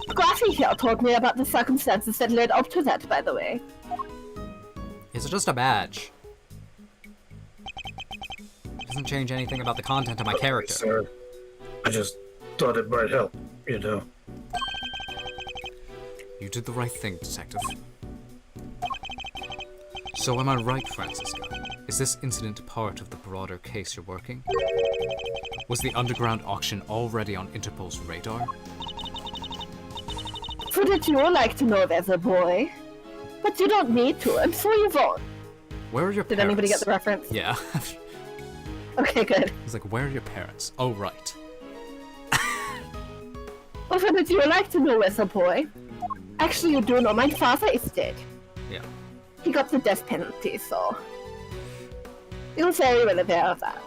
Grassy here told me about the circumstances that led up to that, by the way. It's just a badge. It doesn't change anything about the content of my character. Sir, I just thought it might help, you know. You did the right thing, Detective. So am I right, Francisca? Is this incident part of the broader case you're working? Was the underground auction already on Interpol's radar? Wouldn't you like to know there's a boy? But you don't need to, and so you won't. Where are your Did parents? anybody get the reference? Yeah. Okay, good. It's like, where are your parents? Oh, right. Well, wouldn't you like to know there's a boy? Actually, you do know my father is dead. Yeah. He got the death penalty, so... You're very well aware of that.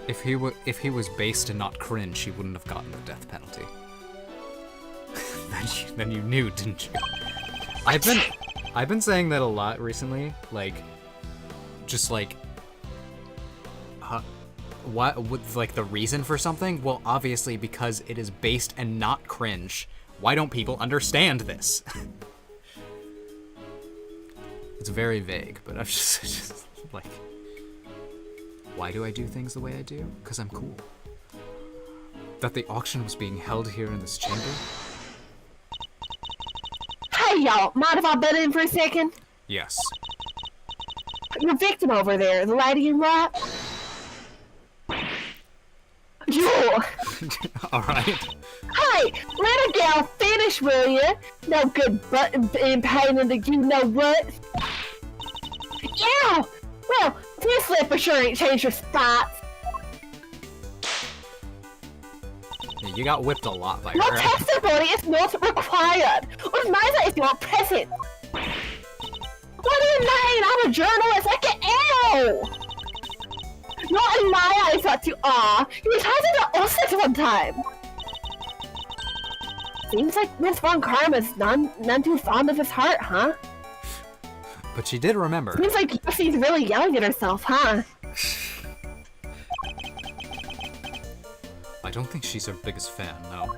If he was based and not cringe, he wouldn't have gotten the death penalty. then you knew, didn't you? I've been saying that a lot recently, like, just like, what with like the reason for something? Well, obviously because it is based and not cringe. Why don't people understand this? It's very vague, but I'm just like, why do I do things the way I do? Because I'm cool. That the auction was being held here in this chamber? Hey, y'all. Mind if I butt in for a second? Yes. Your victim over there, the lady in white? Yo! Alright. Hey, let a gal finish, will you? No good button being pain in the you-know-what. Yeah! Well, this slipper sure ain't changed your spots. Yeah, you got whipped a lot by No her. testimony is not required. Und neither is your present. What do you mean? I'm a journalist. I get ill. Not in my eyes that you are. You tried to do us one time. Seems like Miss Von Karma's none too fond of his heart, huh? But she did remember. Seems like she's really yelling at herself, huh? I don't think she's her biggest fan, no.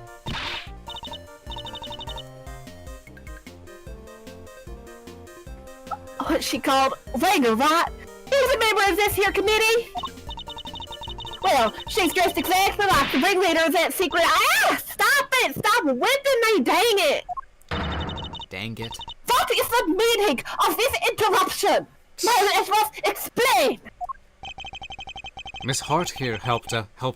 What she called Vega, right? Who's a member of this here committee? Well, she's dressed exactly like the ringleader of that secret. Ah! Stop it! Stop whipping me! Dang it! Dang it. What is the meaning of this interruption? Let us explain! Miss Hart here helped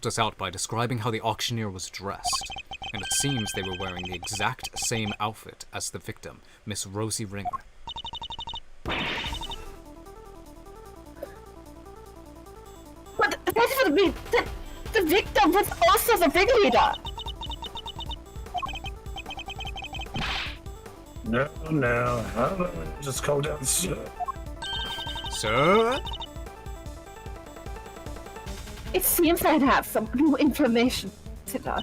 us out by describing how the auctioneer was dressed. And it seems they were wearing the exact same outfit as the victim, Miss Rosie Ringer. But that would mean that the victim was also the ringleader. No, how about I just call down sir? Sir? It seems I'd have some new information today.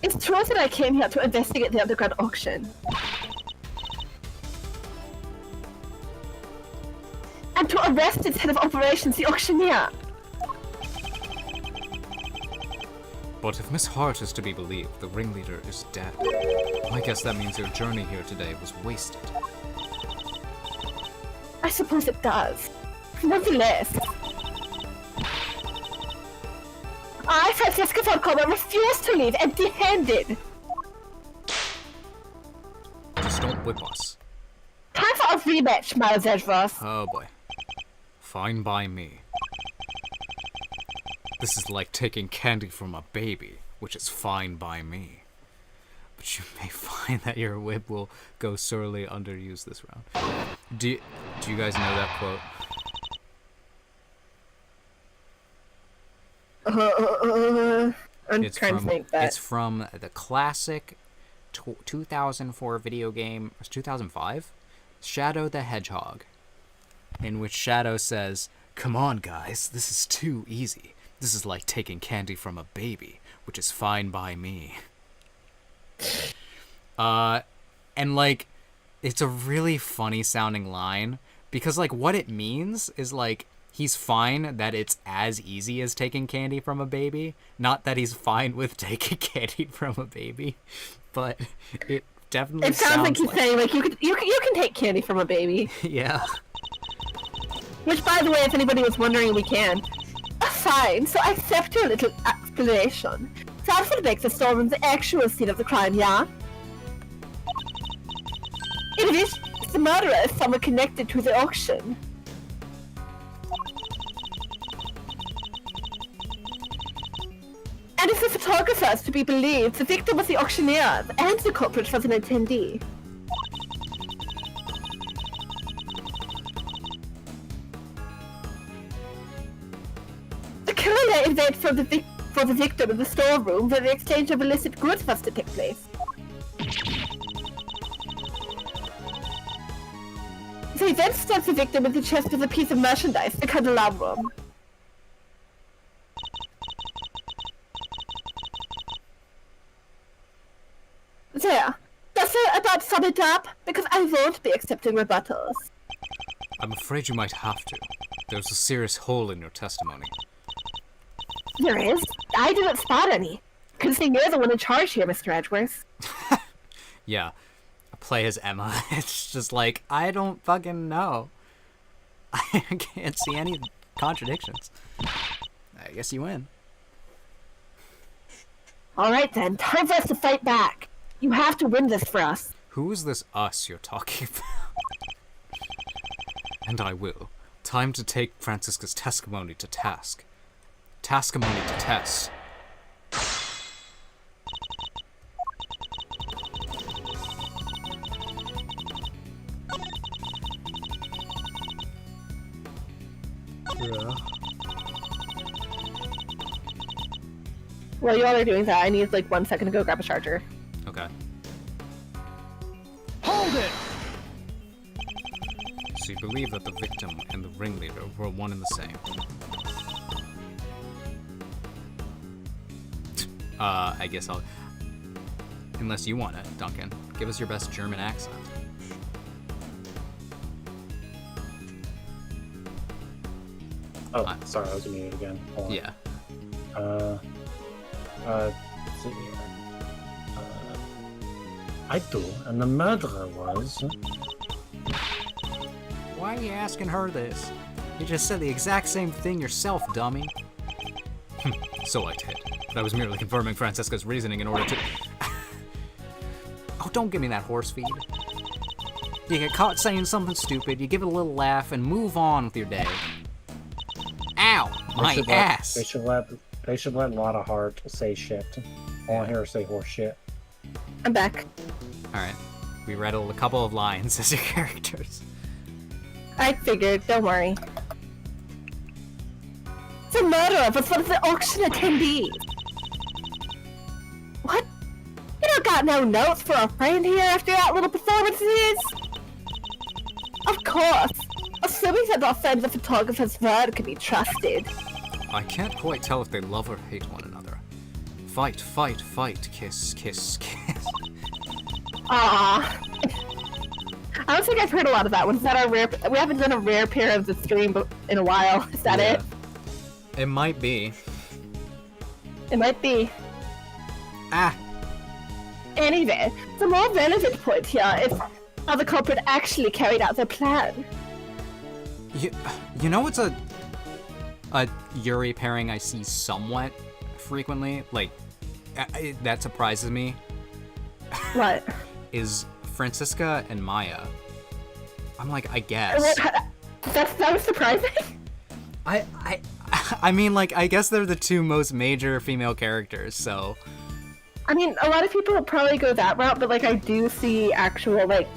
It's true that I came here to investigate the underground auction. And to arrest its head of operations, the auctioneer. But if Miss Hart is to be believed, the ringleader is dead. I guess that means your journey here today was wasted. I suppose it does. Nonetheless, I, Francisca von Coleman, refuse to leave empty-handed. Just don't whip us. Time for a rematch, Miles Edgeworth. Oh boy. Fine by me. This is like taking candy from a baby, which is fine by me. But you may find that your whip will go sorely underused this round. Do you guys know that quote? I'm It's trying from, to think that. It's from the classic 2004 video game, 2005? Shadow the Hedgehog, in which Shadow says, "Come on, guys, this is too easy. This is like taking candy from a baby, which is fine by me." And like, it's a really funny sounding line, because like what it means is like, he's fine that it's as easy as taking candy from a baby, not that he's fine with taking candy from a baby, but it definitely It sounds like he's like saying like you can take candy from a baby. yeah. Which, by the way, if anybody was wondering, we can. Fine, so I accept your little explanation. Sanford makes the storeroom the actual scene of the crime, yeah? It is the murderer is someone connected to the auction. And if the photographer is to be believed, the victim was the auctioneer, and the culprit was an attendee. The killer laid wait for the victim in the storeroom where the exchange of illicit goods was to take place. The He then stabs the victim in the chest with a piece of merchandise, the candelabrum. There. Does that about sum it up? Because I won't be accepting rebuttals. I'm afraid you might have to. There's a serious hole in your testimony. There is? I didn't spot any. Considering you're the one in charge here, Mr. Edgeworth. Yeah. I play as Emma. It's just like, I don't fucking know. I can't see any contradictions. I guess you win. Alright then, time for us to fight back. You have to win this for us. Who is this us you're talking about? And I will. Time to take Francisca's testimony to task. Tastimony to test. Yeah. While you all are doing that, I need like 1 second to go grab a charger. Okay. Hold it! So you believe that the victim and the ringleader were one and the same? I guess I'll... Unless you want it, Duncan. Give us your best German accent. Oh, sorry, I was muted again. Hold on. Yeah. Let's see here. I do, and the murderer was... Why are you asking her this? You just said the exact same thing yourself, dummy. So I did. But I was merely confirming Francisca's reasoning in order to... Oh, don't give me that horse feed. You get caught saying something stupid, you give it a little laugh, and move on with your day. Ow! My ass! They should let Lotta Hart say shit. I want to hear her say horse shit. I'm back. Alright. We read a couple of lines as your characters. I figured, don't worry. The murderer was one of the auction attendees. What? You don't got no notes for a friend here after that little performance of his? Of course. Assuming that our friend the photographer's word can be trusted. I can't quite tell if they love or hate one another. Fight, fight, fight, kiss, kiss, kiss. Ah. I don't think I've heard a lot of that one. Is that our rare? We haven't done a rare pair of the stream in a while. Is that it? It might be. It might be. Ah! Anyway, the more relevant point here is how the culprit actually carried out their plan. You know what's a Yuri pairing I see somewhat frequently? Like, that surprises me. What? Is Francisca and Maya. I'm like, I guess. That was surprising. I mean, like, I guess they're the two most major female characters, so... I mean, a lot of people would probably go that route, but, like, I do see actual, like...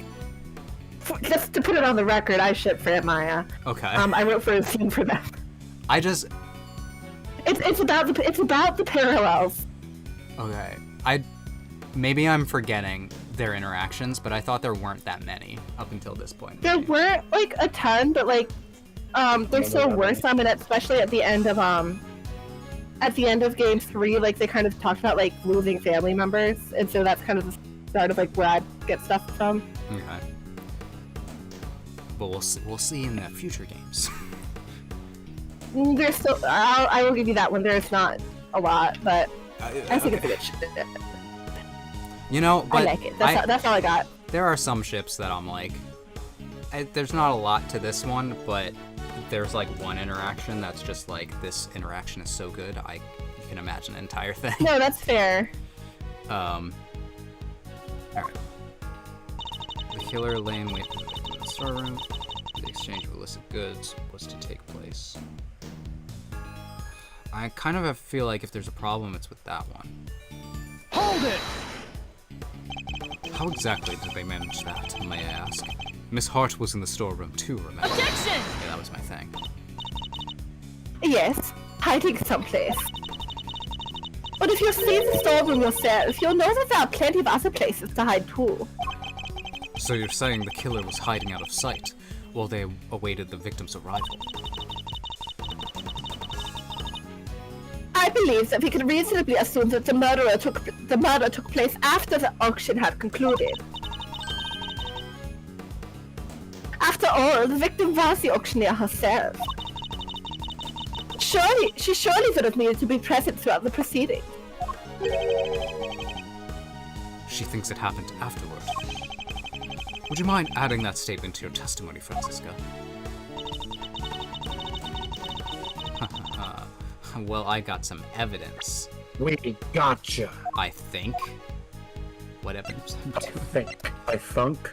Just to put it on the record, I ship Fran Maya. Okay. I wrote for a scene for them. I just... It's about the parallels. Okay. Maybe I'm forgetting their interactions, but I thought there weren't that many up until this point. There weren't, like, a ton, but, like, there still were some, and especially at the end of game 3, like, they kind of talked about, like, losing family members, and so that's kind of the start of, like, where I get stuff from. Okay. But we'll see in the future games. There's still, I will give you that one, there's not a lot, but I think it's a good ship. You know, but I like it. That's all I got. There are some ships that I'm like, there's not a lot to this one, but there's like one interaction that's just like, this interaction is so good, you can imagine an entire thing. No, that's fair. Alright. The killer lane wait for the victim in the storeroom. The exchange of illicit goods was to take place. I kind of feel like if there's a problem, it's with that one. Hold it! How exactly did they manage that, may I ask? Miss Hart was in the storeroom too, remember? Objection! Yeah, that was my thing. Yes, hiding someplace. But if you see the storeroom yourself, you'll know that there are plenty of other places to hide too. So you're saying the killer was hiding out of sight, while they awaited the victim's arrival. I believe that we can reasonably assume that the murder took place after the auction had concluded. After all, the victim was the auctioneer herself. She surely would have needed to be present throughout the proceedings. She thinks it happened afterward. Would you mind adding that statement to your testimony, Francisca? Well, I got some evidence. We gotcha. I think. What evidence? I thunk.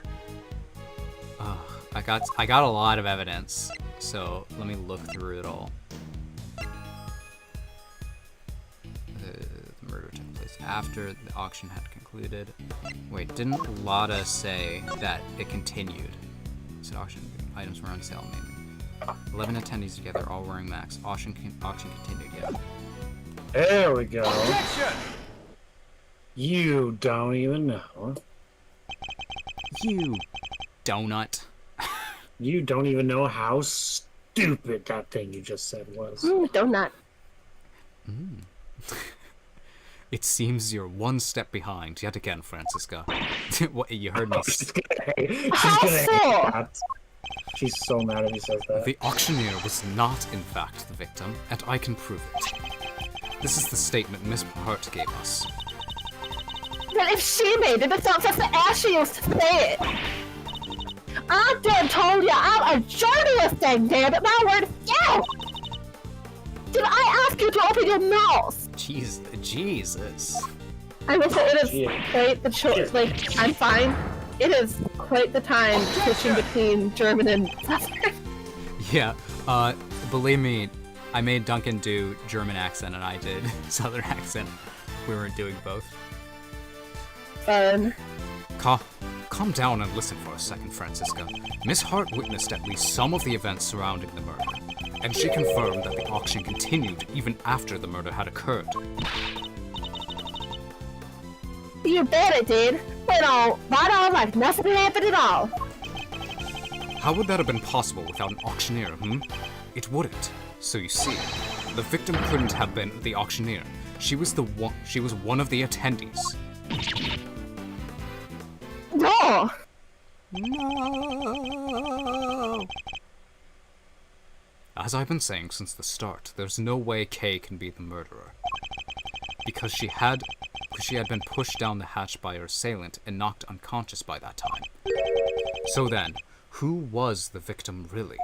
I got a lot of evidence, so let me look through it all. The murder took place after the auction had concluded. Wait, didn't Lotta say that it continued? Said auction items were on sale mainly. 11 attendees together, all wearing masks. Auction continued, yeah. There we go. Objection! You don't even know. You donut. You don't even know how stupid that thing you just said was. Donut. It seems you're one step behind yet again, Francisca. What, you heard me. She's gonna hate How that. She's so mad if he says that. The auctioneer was not, in fact, the victim, and I can prove it. This is the statement Miss Hart gave us. Well, if she made it, it's not just the ass she used to say it. I done told you I'm a journalist, dang damn it. My word is yeah. Did I ask you to open your mouth? Jesus. I will say it is Yeah. quite the choice. Like, I'm fine. It is quite the time switching between German and Southern. Yeah, believe me, I made Duncan do German accent and I did Southern accent. We weren't doing both. Fun. Calm down and listen for a second, Francisca. Miss Hart witnessed at least some of the events surrounding the murder, and she confirmed that the auction continued even after the murder had occurred. You bet it did. Went on right on like nothing happened at all. How would that have been possible without an auctioneer, It wouldn't. So you see, the victim couldn't have been the auctioneer. She was one of the attendees. No. No. As I've been saying since the start, there's no way Kay can be the murderer. Because she had been pushed down the hatch by her assailant and knocked unconscious by that time. So then, who was the victim really?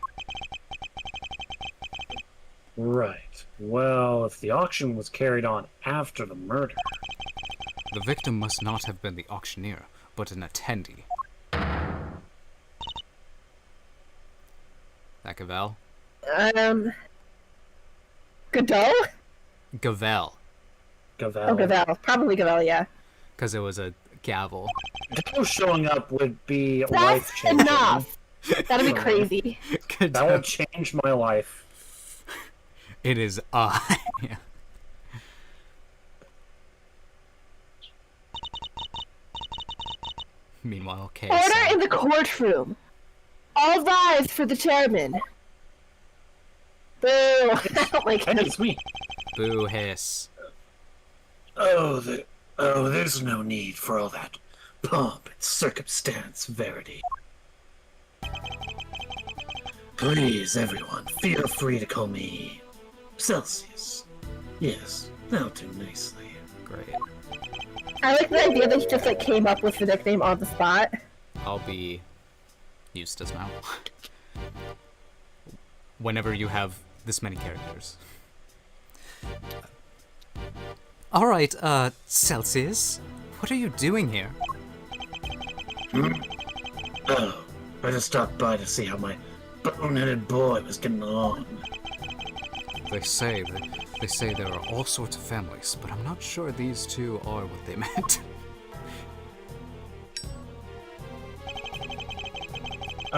Right. Well, if the auction was carried on after the murder... The victim must not have been the auctioneer, but an attendee. That Gavel? Godot? Gavel. Gavel. Oh, Gavel. Probably Gavel, yeah. Because it was a gavel. Godot showing up would be That's life-changing. enough. That'd be crazy. That would change my life. It is I. Yeah. Meanwhile, Kay. Order in the courtroom. All rise for the chairman. Boo! I don't like Hey, him. it's me. Boo hiss. There's no need for all that pomp and circumstance, Verity. Please, everyone, feel free to call me Celsius. Yes, that'll do nicely. Great. I like the idea that he just like came up with the nickname on the spot. I'll be Eustace now. Whenever you have this many characters. Alright, Celsius, what are you doing here? Oh, I just stopped by to see how my bone-headed boy was getting along. They say there are all sorts of families, but I'm not sure these two are what they meant.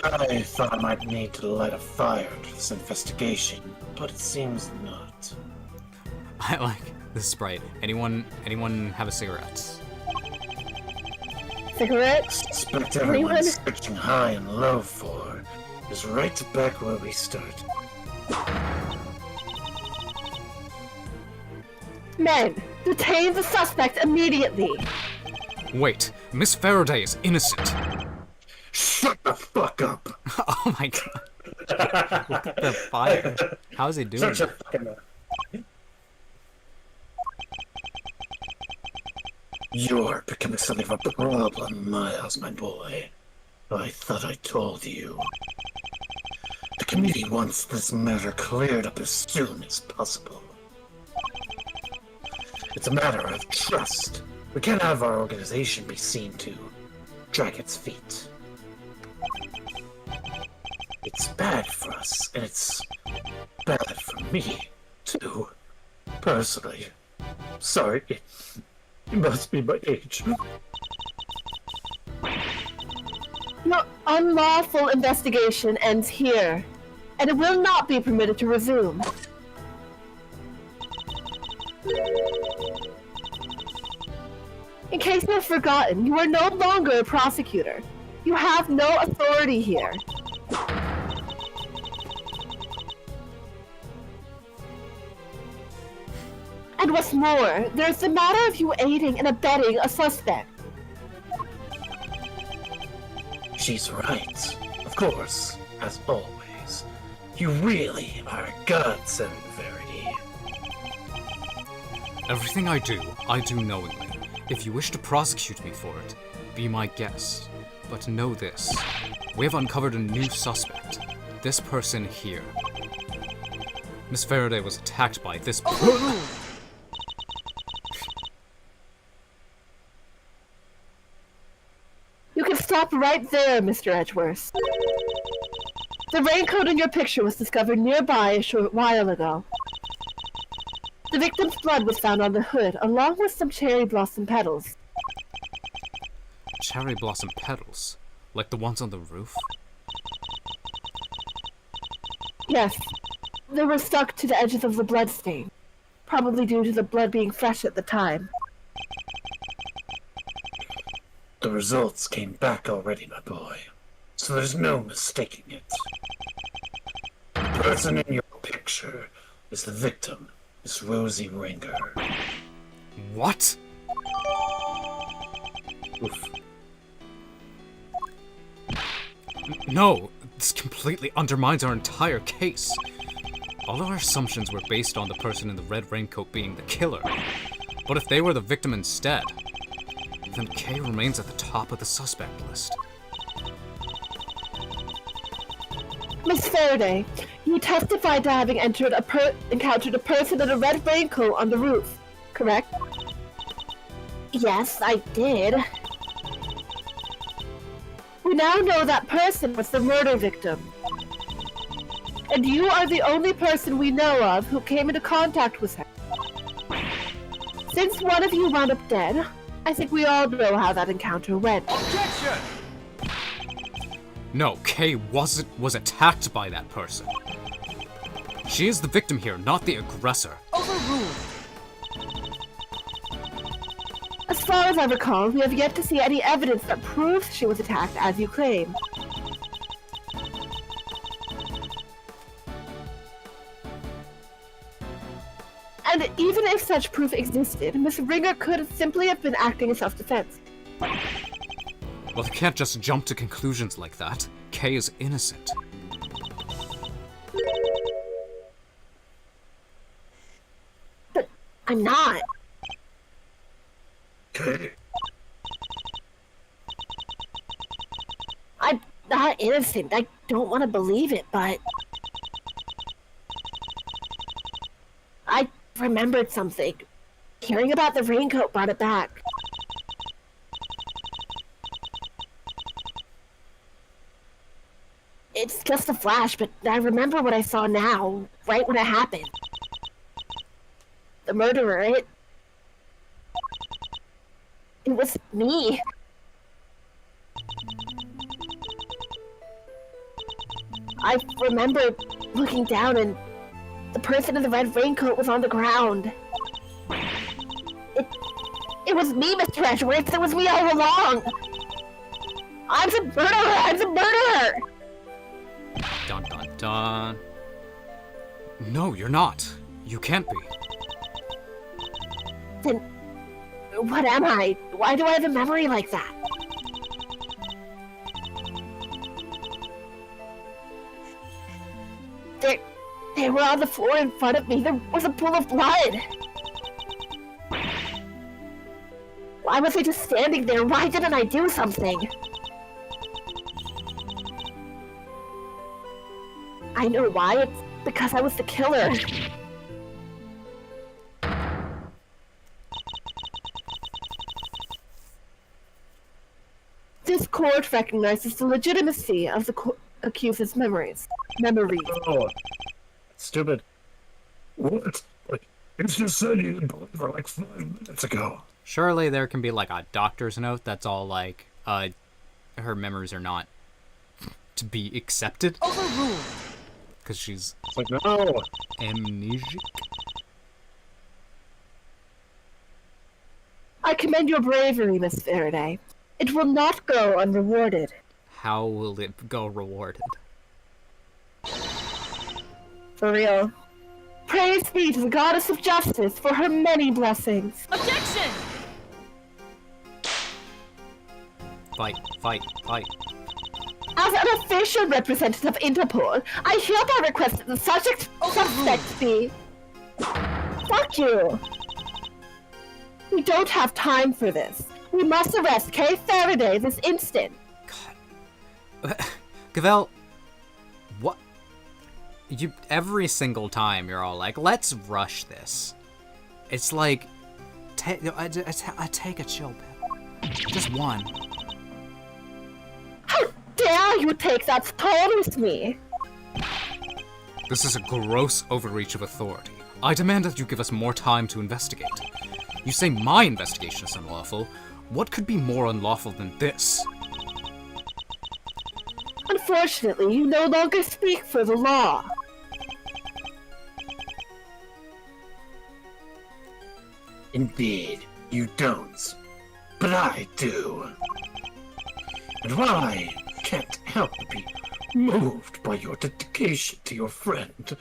I thought I might need to light a fire to this investigation, but it seems not. I like the sprite. Anyone have a cigarette? Cigarettes? Suspect Anyone? everyone's searching high and low for is right back where we start. Men, detain the suspect immediately. Wait, Miss Faraday is innocent. Shut the fuck up! Oh my god. Look at the fire. How's he doing? Such a fucking. You're becoming something of a problem, Miles, my boy. I thought I told you. The committee wants this matter cleared up as soon as possible. It's a matter of trust. We can't have our organization be seen to drag its feet. It's bad for us, and it's bad for me, too. Personally. Sorry, it must be my age. Your unlawful investigation ends here, and it will not be permitted to resume. In case you have forgotten, you are no longer a prosecutor. You have no authority here. And what's more, there's the matter of you aiding and abetting a suspect. She's right. Of course, as always. You really are godsend, Verity. Everything I do knowingly. If you wish to prosecute me for it, be my guest. But know this. We have uncovered a new suspect. This person here. Miss Faraday was attacked by this You can stop right there, Mr. Edgeworth. The raincoat in your picture was discovered nearby a short while ago. The victim's blood was found on the hood, along with some cherry blossom petals. cherry blossom petals, like the ones on the roof. Yes, they were stuck to the edges of the bloodstain, probably due to the blood being fresh at the time. The results came back already, my boy, so there's no mistaking it. The person in your picture is the victim, Miss Rosie Ringer. What? Oof. No, this completely undermines our entire case. All of our assumptions were based on the person in the red raincoat being the killer. But if they were the victim instead, then Kay remains at the top of the suspect list. Miss Faraday, you testified to having encountered a person in a red raincoat on the roof, correct? Yes, I did. We now know that person was the murder victim. And you are the only person we know of who came into contact with her. Since one of you wound up dead, I think we all know how that encounter went. Objection! No, Kay was attacked by that person. She is the victim here, not the aggressor. Overruled! As far as I recall, we have yet to see any evidence that proves she was attacked as you claim. And even if such proof existed, Miss Ringer could simply have been acting in self-defense. Well, they can't just jump to conclusions like that. Kay is innocent. But I'm not. Okay. I'm not innocent. I don't want to believe it, but I remembered something. Hearing about the raincoat brought it back. It's just a flash, but I remember what I saw now, right when it happened. The murderer, it was me. I remember looking down and the person in the red raincoat was on the ground. It was me, Mr. Edgeworth. It was me all along. I'm the murderer! I'm the murderer! Done. No, you're not. You can't be. Then, what am I? Why do I have a memory like that? They were on the floor in front of me. There was a pool of blood. Why was I just standing there? Why didn't I do something? I know why. It's because I was the killer. This court recognizes the legitimacy of the accused's memories. Oh, stupid. What? You just said you didn't believe her like 5 minutes ago. Surely there can be like a doctor's note that's all like, her memories are not to be accepted. Overruled. Because she's It's like, no. amnesic. I commend your bravery, Miss Faraday. It will not go unrewarded. How will it go rewarded? For real. Praise be to the goddess of justice for her many blessings. Objection! Fight, fight, fight. As an official representative of Interpol, I hereby request that the suspect be... Fuck you! We don't have time for this. We must arrest Kay Faraday this instant. Gavel, what? You every single time you're all like, let's rush this. It's like, I take a chill pill. Just one. How dare you take that tone with me? This is a gross overreach of authority. I demand that you give us more time to investigate. You say my investigation is unlawful. What could be more unlawful than this? Unfortunately, you no longer speak for the law. Indeed, you don't. But I do. And while I can't help but be moved by your dedication to your friend,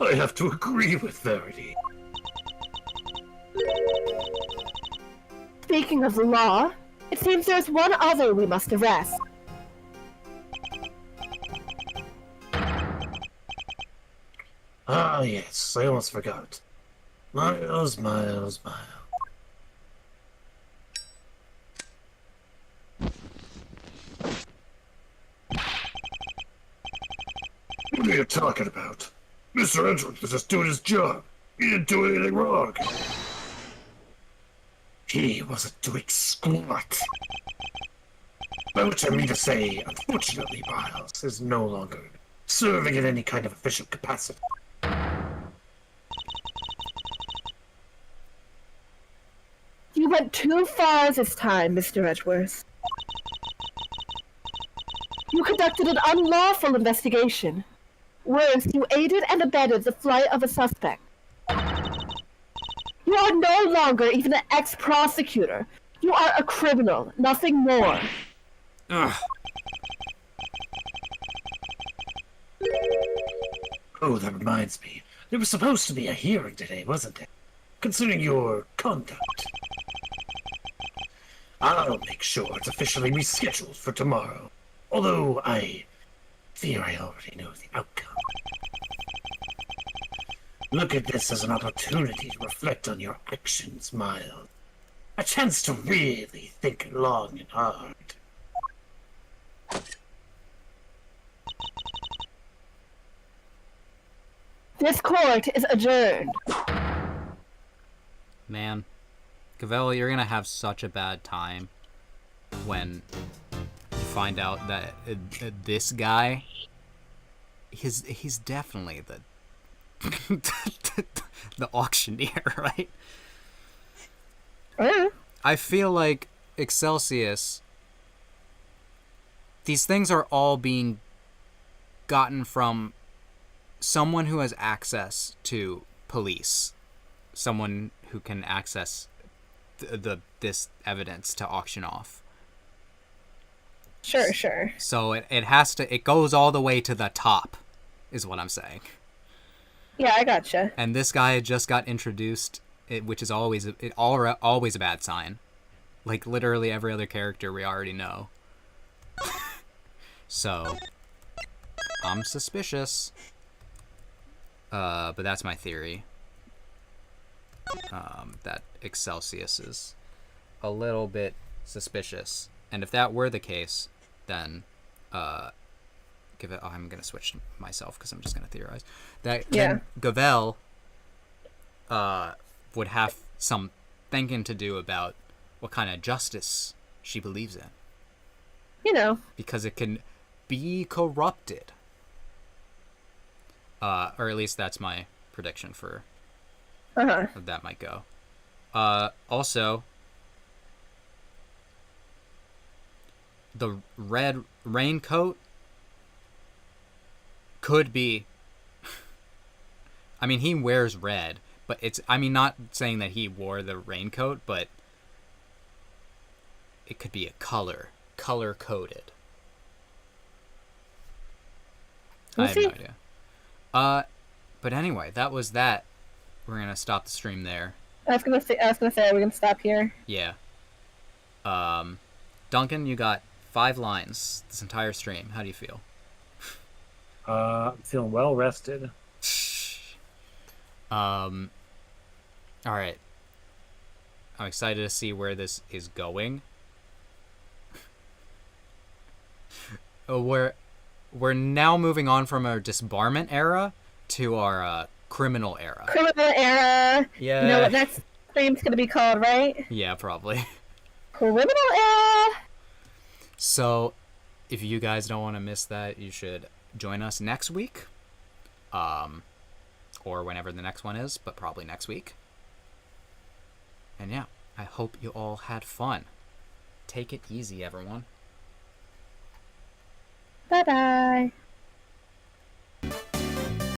I have to agree with Verity. Speaking of the law, it seems there's one other we must arrest. Ah, yes, I almost forgot. Miles, Miles, Miles. What are you talking about? Mr. Edwards was just doing his job. He didn't do anything wrong. He wasn't doing squat. By which I mean to say, unfortunately, Miles is no longer serving in any kind of official capacity. You went too far this time, Mr. Edgeworth. You conducted an unlawful investigation. Worse, you aided and abetted the flight of a suspect. You are no longer even an ex-prosecutor. You are a criminal, nothing more. Ugh. Oh, that reminds me. There was supposed to be a hearing today, wasn't there? Concerning your conduct. I'll make sure it's officially rescheduled for tomorrow. Although I fear I already know the outcome. Look at this as an opportunity to reflect on your actions, Miles. A chance to really think long and hard. This court is adjourned. Man, Gavel, you're gonna have such a bad time when you find out that this guy, he's definitely the the auctioneer, right? I feel like Excelsius, these things are all being gotten from someone who has access to police, someone who can access this evidence to auction off. Sure. So it goes all the way to the top, is what I'm saying. Yeah, I gotcha. And this guy just got introduced, which is always always a bad sign. Like literally every other character we already know. So I'm suspicious. But that's my theory. That Excelsius is a little bit suspicious. And if that were the case, then I'm gonna switch myself because I'm just gonna theorize that then Gavel would have some thinking to do about what kind of justice she believes in. You know, Because it can be corrupted. Or at least that's my prediction for how that might go. Also, the red raincoat could be... I mean, he wears red, but it's... I mean, not saying that he wore the raincoat, but it could be a color-coded. I have no idea. But anyway, that was that. We're gonna stop the stream there. I was gonna say we can stop here. Yeah. Duncan, you got 5 lines this entire stream. How do you feel? I'm feeling well rested. All right. I'm excited to see where this is going. We're now moving on from our disbarment era to our criminal era. Criminal era. Yeah. You know what next stream's gonna be called, right? Yeah, probably. Criminal era. So, if you guys don't want to miss that, you should join us next week. Or whenever the next one is, but probably next week. And yeah, I hope you all had fun. Take it easy, everyone. Bye-bye.